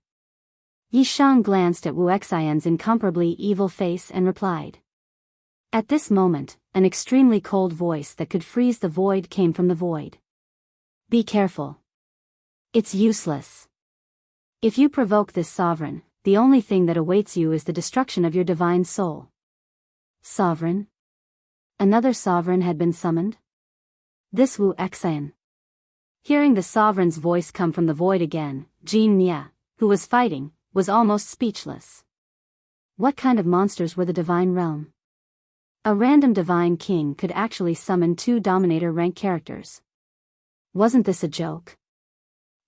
Yi Shang glanced at Wu Xian's incomparably evil face and replied. At this moment, an extremely cold voice that could freeze the void came from the void. Be careful. It's useless. If you provoke this sovereign, the only thing that awaits you is the destruction of your divine soul. Sovereign? Another sovereign had been summoned? This Wu Xian. Hearing the sovereign's voice come from the void again, Jin Nia, who was fighting, was almost speechless. What kind of monsters were the divine realm? A random divine king could actually summon 2 dominator rank characters. Wasn't this a joke?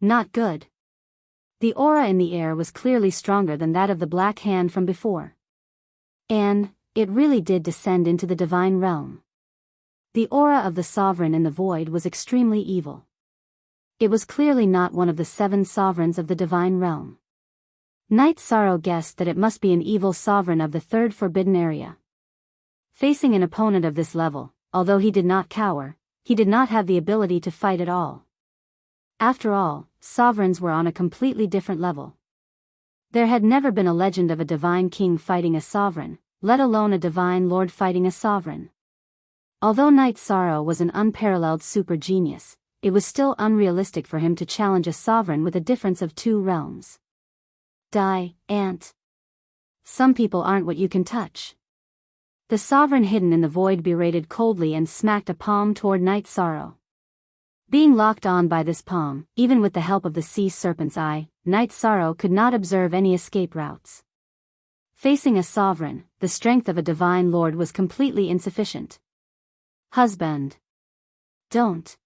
Not good. The aura in the air was clearly stronger than that of the Black Hand from before. And it really did descend into the divine realm. The aura of the sovereign in the void was extremely evil. It was clearly not one of the 7 sovereigns of the divine realm. Night Sorrow guessed that it must be an evil sovereign of the 3rd forbidden area. Facing an opponent of this level, although he did not cower, he did not have the ability to fight at all. After all, sovereigns were on a completely different level. There had never been a legend of a divine king fighting a sovereign, let alone a divine lord fighting a sovereign. Although Night Sorrow was an unparalleled super genius, it was still unrealistic for him to challenge a sovereign with a difference of 2 realms. Die, ant. Some people aren't what you can touch. The sovereign hidden in the void berated coldly and smacked a palm toward Night Sorrow. Being locked on by this palm, even with the help of the sea serpent's eye, Night Sorrow could not observe any escape routes. Facing a sovereign, the strength of a divine lord was completely insufficient. Husband. Don't.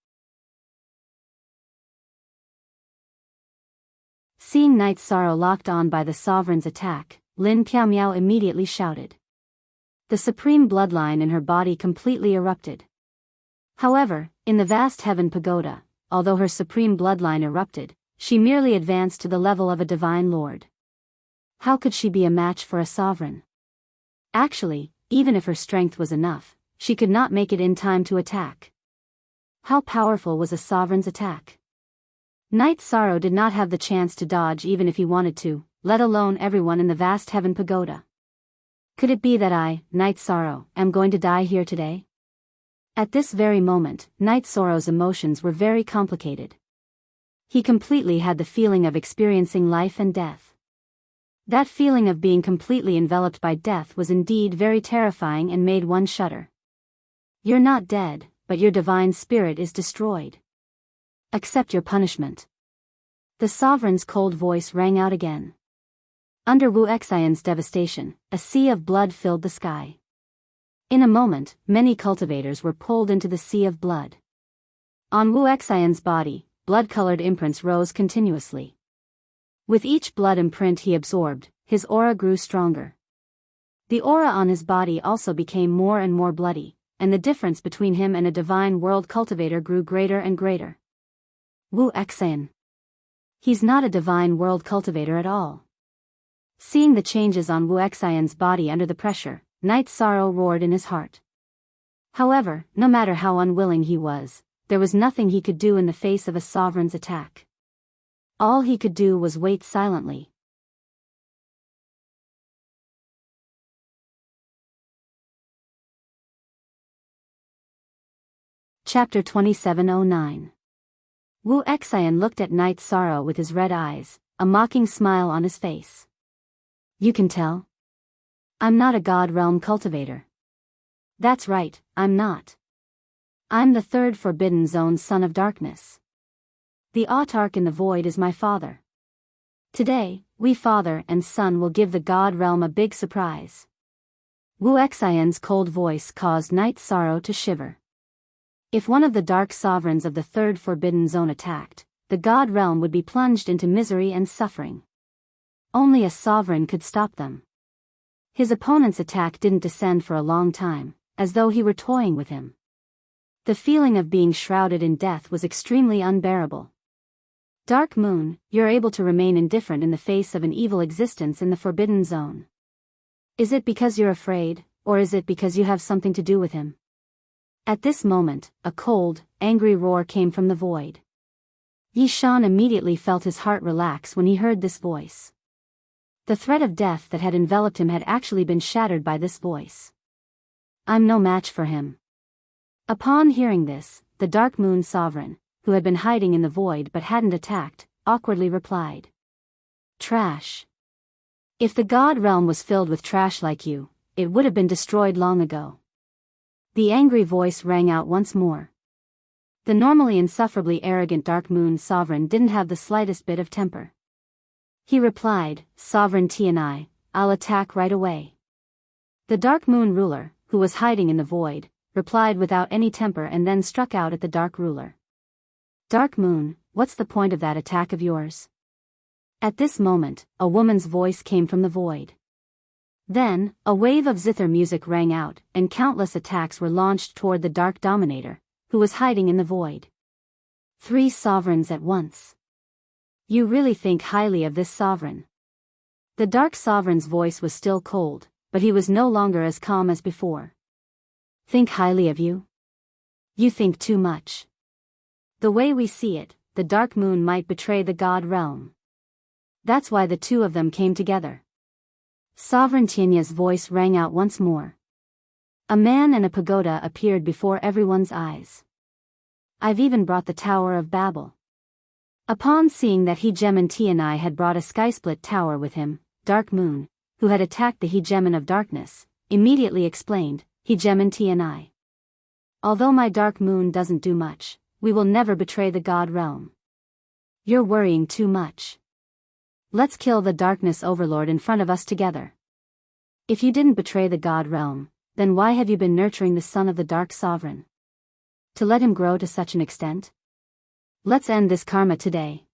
Seeing Night Sorrow locked on by the sovereign's attack, Lin Piaomiao immediately shouted. The supreme bloodline in her body completely erupted. However, in the vast heaven pagoda, although her supreme bloodline erupted, she merely advanced to the level of a divine lord. How could she be a match for a sovereign? Actually, even if her strength was enough, she could not make it in time to attack. How powerful was a sovereign's attack? Night Sorrow did not have the chance to dodge even if he wanted to, let alone everyone in the vast heaven pagoda. Could it be that I, Night Sorrow, am going to die here today? At this very moment, Night Sorrow's emotions were very complicated. He completely had the feeling of experiencing life and death. That feeling of being completely enveloped by death was indeed very terrifying and made one shudder. You're not dead, but your divine spirit is destroyed. Accept your punishment. The sovereign's cold voice rang out again. Under Wu Xian's devastation, a sea of blood filled the sky. In a moment, many cultivators were pulled into the sea of blood. On Wu Xian's body, blood-colored imprints rose continuously. With each blood imprint he absorbed, his aura grew stronger. The aura on his body also became more and more bloody, and the difference between him and a divine world cultivator grew greater and greater. Wu Xian. He's not a divine world cultivator at all. Seeing the changes on Wu Xian's body under the pressure, Night Sorrow roared in his heart. However, no matter how unwilling he was, there was nothing he could do in the face of a sovereign's attack. All he could do was wait silently. Chapter 2709. Wu Xian looked at Night Sorrow with his red eyes, a mocking smile on his face. You can tell? I'm not a God realm cultivator. That's right, I'm not. I'm the 3rd Forbidden Zone Son of Darkness. The autarch in the void is my father. Today, we father and son will give the god realm a big surprise. Wu Xian's cold voice caused Night's Sorrow to shiver. If one of the dark sovereigns of the third forbidden zone attacked, the god realm would be plunged into misery and suffering. Only a sovereign could stop them. His opponent's attack didn't descend for a long time, as though he were toying with him. The feeling of being shrouded in death was extremely unbearable. Dark Moon, you're able to remain indifferent in the face of an evil existence in the Forbidden Zone. Is it because you're afraid, or is it because you have something to do with him? At this moment, a cold, angry roar came from the void. Yi Shan immediately felt his heart relax when he heard this voice. The threat of death that had enveloped him had actually been shattered by this voice. I'm no match for him. Upon hearing this, the Dark Moon Sovereign, who had been hiding in the void but hadn't attacked, awkwardly replied. Trash. If the god realm was filled with trash like you, it would have been destroyed long ago. The angry voice rang out once more. The normally insufferably arrogant Dark Moon Sovereign didn't have the slightest bit of temper. He replied, Sovereign Tianai, I'll attack right away. The Dark Moon Ruler, who was hiding in the void, replied without any temper and then struck out at the Dark Ruler. Dark Moon, what's the point of that attack of yours? At this moment, a woman's voice came from the void. Then, a wave of zither music rang out, and countless attacks were launched toward the Dark Dominator, who was hiding in the void. 3 sovereigns at once. You really think highly of this sovereign. The Dark Sovereign's voice was still cold, but he was no longer as calm as before. Think highly of you? You think too much. The way we see it, the Dark Moon might betray the God realm. That's why the two of them came together. Sovereign Tianya's voice rang out once more. A man and a pagoda appeared before everyone's eyes. I've even brought the Tower of Babel. Upon seeing that Hegemon Tianai had brought a sky-split tower with him, Dark Moon, who had attacked the Hegemon of Darkness, immediately explained, Hegemon Tianai. Although my Dark Moon doesn't do much, we will never betray the God realm. You're worrying too much. Let's kill the Darkness Overlord in front of us together. If you didn't betray the God realm, then why have you been nurturing the son of the Dark Sovereign? To let him grow to such an extent? Let's end this karma today.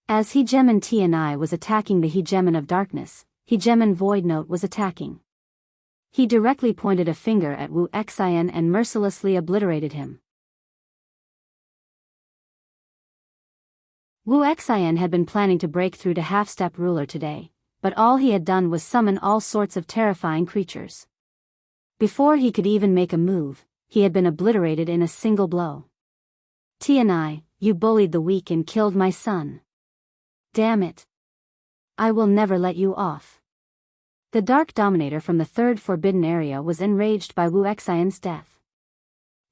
As Hegemon Tianai was attacking the Hegemon of Darkness, Hegemon Voidnote was attacking. He directly pointed a finger at Wu Xian and mercilessly obliterated him. Wu Xian had been planning to break through to Half-Step Ruler today, but all he had done was summon all sorts of terrifying creatures. Before he could even make a move, he had been obliterated in a single blow. Tianai, you bullied the weak and killed my son. Damn it. I will never let you off. The Dark Dominator from the third forbidden area was enraged by Wu Xian's death.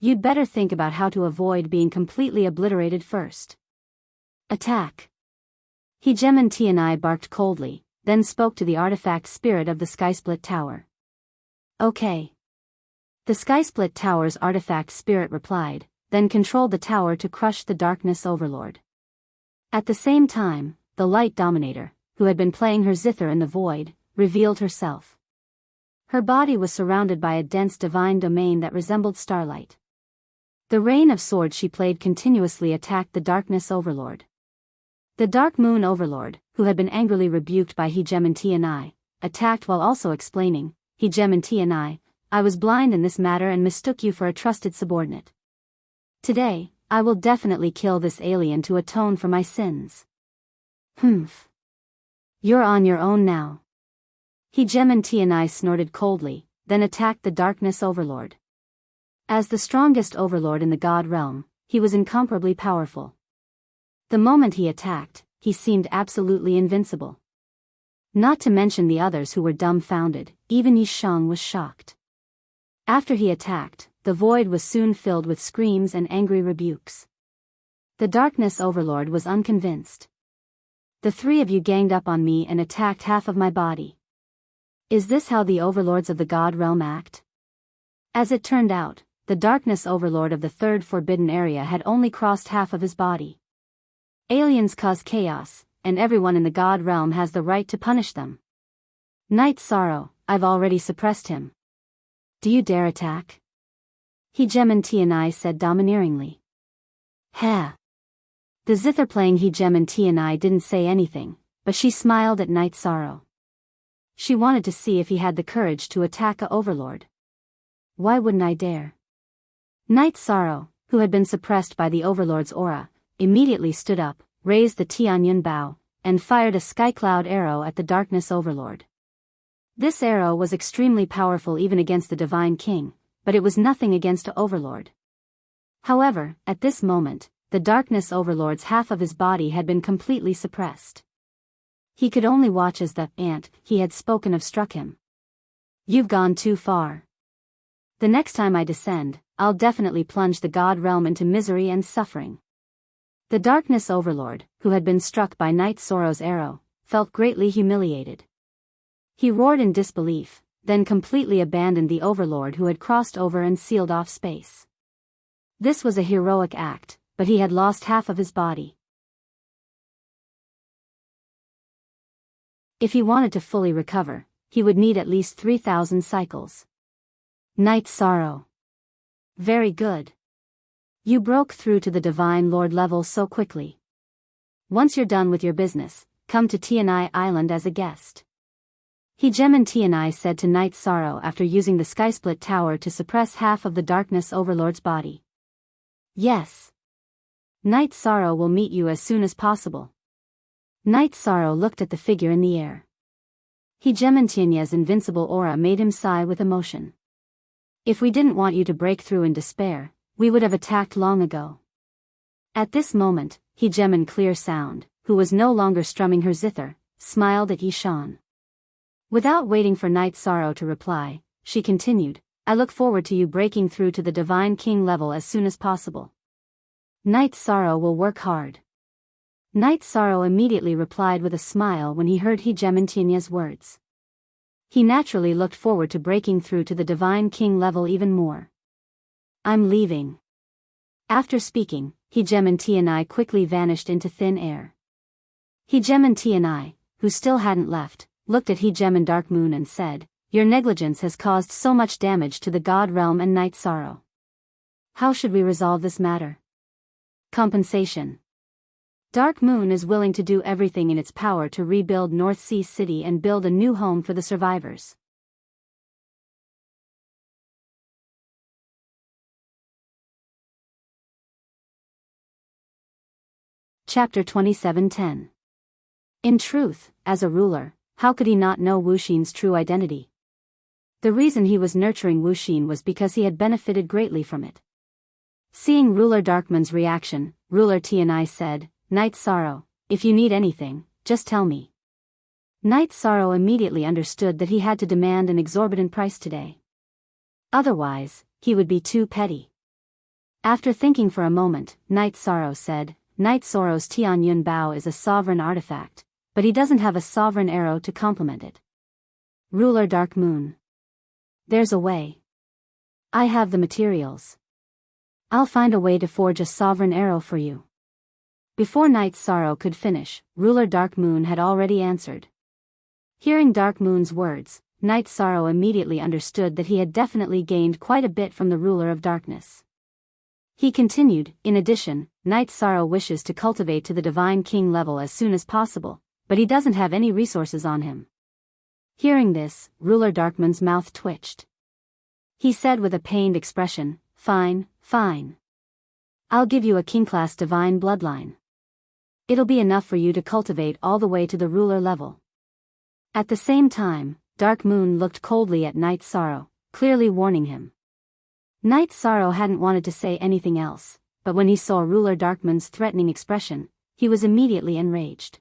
You'd better think about how to avoid being completely obliterated first. Attack. Hegemon Tianai barked coldly, then spoke to the artifact spirit of the Skysplit Tower. Okay. The Skysplit Tower's artifact spirit replied, then controlled the tower to crush the Darkness Overlord. At the same time, the Light Dominator, who had been playing her zither in the void, revealed herself. Her body was surrounded by a dense divine domain that resembled starlight. The rain of swords she played continuously attacked the Darkness Overlord. The Dark Moon Overlord, who had been angrily rebuked by Hegemon Tianai, attacked while also explaining, Hegemon Tianai, I was blind in this matter and mistook you for a trusted subordinate. Today, I will definitely kill this alien to atone for my sins. Humph. You're on your own now. Hegemon Tianai snorted coldly, then attacked the Darkness Overlord. As the strongest overlord in the God realm, he was incomparably powerful. The moment he attacked, he seemed absolutely invincible. Not to mention the others who were dumbfounded, even Yi Shang was shocked. After he attacked, the void was soon filled with screams and angry rebukes. The Darkness Overlord was unconvinced. The 3 of you ganged up on me and attacked half of my body. Is this how the overlords of the God realm act? As it turned out, the Darkness Overlord of the third forbidden area had only crossed half of his body. Aliens cause chaos, and everyone in the god realm has the right to punish them. Night Sorrow, I've already suppressed him. Do you dare attack? Hegemon said domineeringly. Ha! The zither playing Hegemon didn't say anything, but she smiled at Night Sorrow. She wanted to see if he had the courage to attack a overlord. Why wouldn't I dare? Night Sorrow, who had been suppressed by the overlord's aura, immediately stood up, raised the Tianyun bow, and fired a skycloud arrow at the darkness overlord. This arrow was extremely powerful even against the Divine King, but it was nothing against a overlord. However, at this moment, the darkness overlord's half of his body had been completely suppressed. He could only watch as the ant he had spoken of struck him. You've gone too far. The next time I descend, I'll definitely plunge the god realm into misery and suffering. The darkness overlord, who had been struck by Night Sorrow's arrow, felt greatly humiliated. He roared in disbelief, then completely abandoned the overlord who had crossed over and sealed off space. This was a heroic act, but he had lost half of his body. If he wanted to fully recover, he would need at least 3,000 cycles. Night Sorrow. Very good. You broke through to the Divine Lord level so quickly. Once you're done with your business, come to Tianai Island as a guest. Hegemon Tianai said to Night Sorrow after using the Skysplit Tower to suppress half of the Darkness Overlord's body. Yes. Night Sorrow will meet you as soon as possible. Night Sorrow looked at the figure in the air. Hegemon Tianai's invincible aura made him sigh with emotion. If we didn't want you to break through in despair, we would have attacked long ago. At this moment, Hegemon Clear Sound, who was no longer strumming her zither, smiled at Yishan. Without waiting for Night Sorrow to reply, she continued, I look forward to you breaking through to the Divine King level as soon as possible. Night Sorrow will work hard. Night Sorrow immediately replied with a smile when he heard Hegemon Tianai's words. He naturally looked forward to breaking through to the Divine King level even more. I'm leaving. After speaking, Hegemon Tianai quickly vanished into thin air. Hegemon Tianai, who still hadn't left, looked at Hegemon Dark Moon and said, Your negligence has caused so much damage to the God Realm and Night Sorrow. How should we resolve this matter? Compensation. Dark Moon is willing to do everything in its power to rebuild North Sea City and build a new home for the survivors. Chapter 27:10. In truth, as a ruler, how could he not know Wu Xin's true identity? The reason he was nurturing Wu Xin was because he had benefited greatly from it. Seeing Ruler Darkman's reaction, Ruler Tianai said, Night Sorrow, if you need anything, just tell me. Night Sorrow immediately understood that he had to demand an exorbitant price today. Otherwise, he would be too petty. After thinking for a moment, Night Sorrow said, Night Sorrow's Tianyun Bao is a sovereign artifact, but he doesn't have a sovereign arrow to complement it. Ruler Dark Moon. There's a way. I have the materials. I'll find a way to forge a sovereign arrow for you. Before Night Sorrow could finish, Ruler Dark Moon had already answered. Hearing Dark Moon's words, Night Sorrow immediately understood that he had definitely gained quite a bit from the Ruler of Darkness. He continued, in addition, Night Sorrow wishes to cultivate to the Divine King level as soon as possible, but he doesn't have any resources on him. Hearing this, Ruler Darkman's mouth twitched. He said with a pained expression, Fine, fine. I'll give you a king-class divine bloodline. It'll be enough for you to cultivate all the way to the ruler level. At the same time, Dark Moon looked coldly at Night Sorrow, clearly warning him. Night Sorrow hadn't wanted to say anything else, but when he saw Ruler Darkman's threatening expression, he was immediately enraged.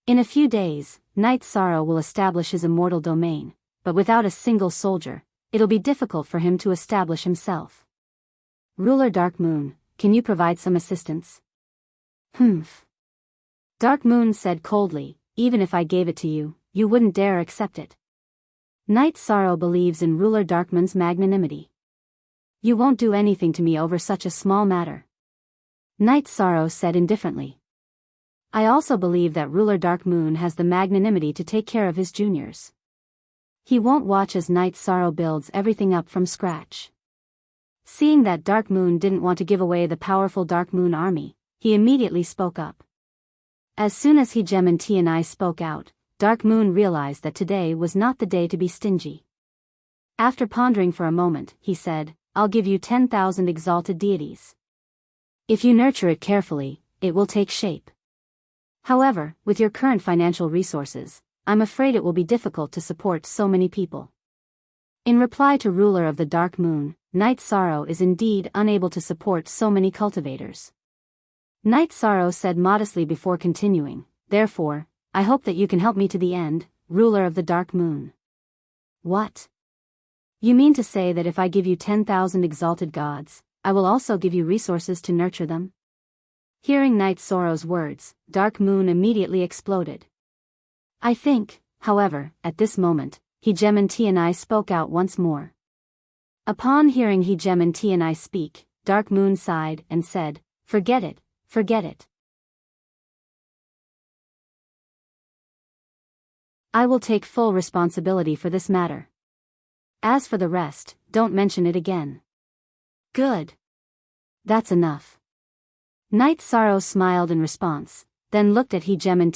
In a few days, Night Sorrow will establish his immortal domain, but without a single soldier, it'll be difficult for him to establish himself. Ruler Dark Moon, can you provide some assistance? Humph. Dark Moon said coldly, even if I gave it to you, you wouldn't dare accept it. Night Sorrow believes in Ruler Darkman's magnanimity. You won't do anything to me over such a small matter. Night Sorrow said indifferently. I also believe that ruler Dark Moon has the magnanimity to take care of his juniors. He won't watch as Night Sorrow builds everything up from scratch. Seeing that Dark Moon didn't want to give away the powerful Dark Moon army, he immediately spoke up. As soon as Hegemon spoke out, Dark Moon realized that today was not the day to be stingy. After pondering for a moment, he said, "I'll give you 10,000 exalted deities. If you nurture it carefully, it will take shape. However, with your current financial resources, I'm afraid it will be difficult to support so many people." In reply to ruler of the Dark Moon, Night Sorrow is indeed unable to support so many cultivators. Night Sorrow said modestly before continuing, "Therefore, I hope that you can help me to the end, ruler of the Dark Moon." What? You mean to say that if I give you 10,000 exalted gods, I will also give you resources to nurture them? Hearing Night Sorrow's words, Dark Moon immediately exploded. I think, however, at this moment, Hegemon spoke out once more. Upon hearing Hegemon speak, Dark Moon sighed and said, "Forget it, forget it. I will take full responsibility for this matter. As for the rest, don't mention it again." Good. That's enough. Night Sorrow smiled in response, then looked at Hegemon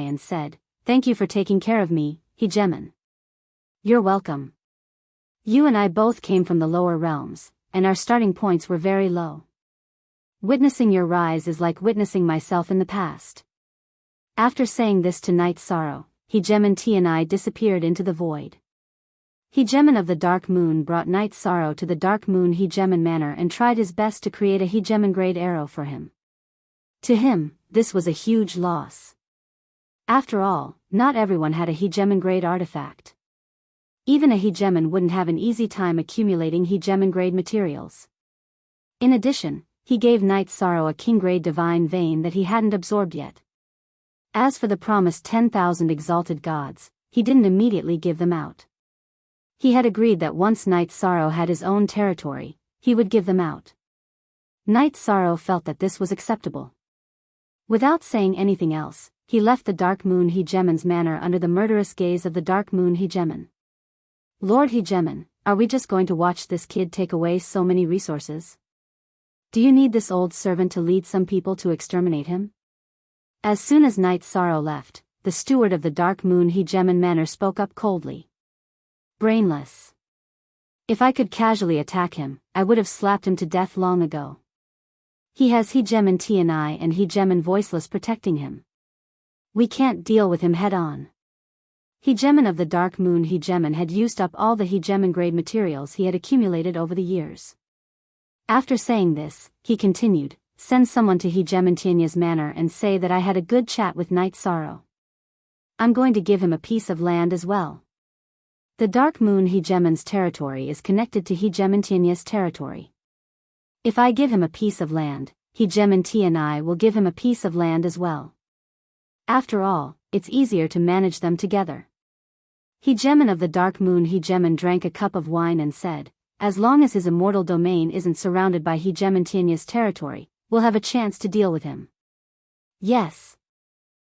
and said, "Thank you for taking care of me, Hegemon." "You're welcome. You and I both came from the lower realms, and our starting points were very low. Witnessing your rise is like witnessing myself in the past." After saying this to Night Sorrow, Hegemon disappeared into the void. Hegemon of the Dark Moon brought Night Sorrow to the Dark Moon Hegemon Manor and tried his best to create a Hegemon grade arrow for him. To him, this was a huge loss. After all, not everyone had a Hegemon grade artifact. Even a Hegemon wouldn't have an easy time accumulating Hegemon grade materials. In addition, he gave Night Sorrow a king grade divine vein that he hadn't absorbed yet. As for the promised 10,000 exalted gods, he didn't immediately give them out. He had agreed that once Night Sorrow had his own territory, he would give them out. Night Sorrow felt that this was acceptable. Without saying anything else, he left the Dark Moon Hegemon's manor under the murderous gaze of the Dark Moon Hegemon. "Lord Hegemon, are we just going to watch this kid take away so many resources? Do you need this old servant to lead some people to exterminate him?" As soon as Night Sorrow left, the steward of the Dark Moon Hegemon Manor spoke up coldly. "Brainless. If I could casually attack him, I would have slapped him to death long ago. He has Hegemon and Hegemon Voiceless protecting him. We can't deal with him head-on." Hegemon of the Dark Moon Hegemon had used up all the Hegemon grade materials he had accumulated over the years. After saying this, he continued, "Send someone to Hegemon manor and say that I had a good chat with Night Sorrow. I'm going to give him a piece of land as well." The Dark Moon Hegemon's territory is connected to Hegemon territory. If I give him a piece of land, Hegemon will give him a piece of land as well. After all, it's easier to manage them together. Hegemon of the Dark Moon Hegemon drank a cup of wine and said, "As long as his immortal domain isn't surrounded by Hegemon territory, we'll have a chance to deal with him." "Yes,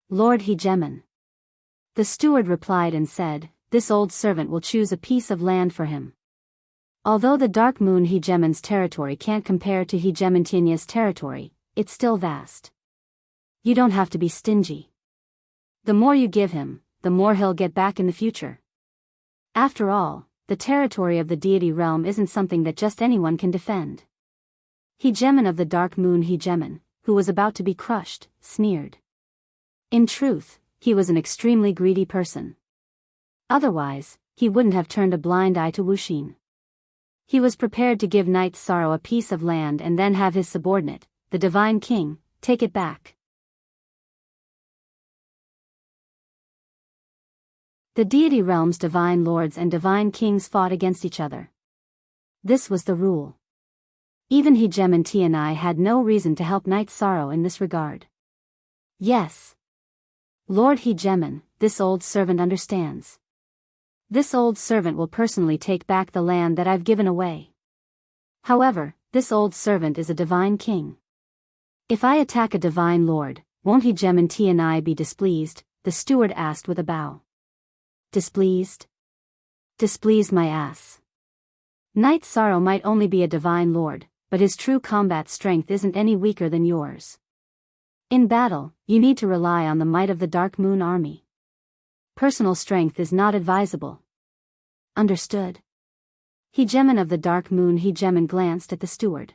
Lord Hegemon." The steward replied and said, "This old servant will choose a piece of land for him." Although the Dark Moon Hegemon's territory can't compare to Hegemon territory, it's still vast. You don't have to be stingy. The more you give him, the more he'll get back in the future. After all, the territory of the deity realm isn't something that just anyone can defend. Hegemon of the Dark Moon Hegemon, who was about to be crushed, sneered. In truth, he was an extremely greedy person. Otherwise, he wouldn't have turned a blind eye to Wuxin. He was prepared to give Night Sorrow a piece of land and then have his subordinate, the Divine King, take it back. The deity realm's divine lords and divine kings fought against each other. This was the rule. Even Hegemon had no reason to help Night Sorrow in this regard. Yes, Lord Hegemon, this old servant understands. This old servant will personally take back the land that I've given away. However, this old servant is a divine king. If I attack a divine lord, won't he Gem and T and I be displeased? The steward asked with a bow. Displeased? Displeased my ass. Knight Sorrow might only be a divine lord, but his true combat strength isn't any weaker than yours. In battle, you need to rely on the might of the Dark Moon army. Personal strength is not advisable. Understood? Hegemon of the Dark Moon Hegemon glanced at the steward.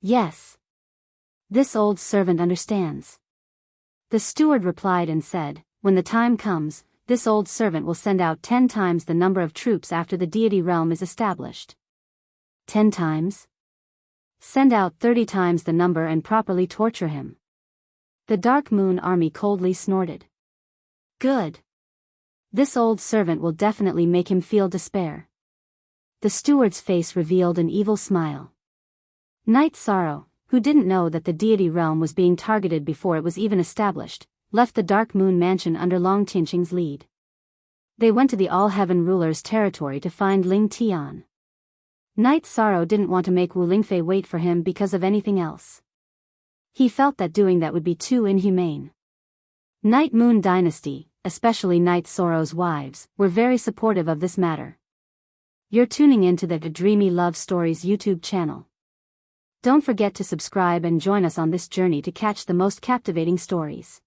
Yes. This old servant understands. The steward replied and said, when the time comes, this old servant will send out 10 times the number of troops after the deity realm is established. 10 times? Send out 30 times the number and properly torture him. The Dark Moon army coldly snorted. Good. This old servant will definitely make him feel despair. The steward's face revealed an evil smile. Knight Sorrow, who didn't know that the deity realm was being targeted before it was even established, left the Dark Moon mansion under Long Tinching's lead. They went to the All-Heaven ruler's territory to find Ling Tian. Knight Sorrow didn't want to make Wu Lingfei wait for him because of anything else. He felt that doing that would be too inhumane. Night Moon Dynasty, especially Knight Sorrow's wives, were very supportive of this matter. You're tuning into the Dreamy Love Stories YouTube channel. Don't forget to subscribe and join us on this journey to catch the most captivating stories.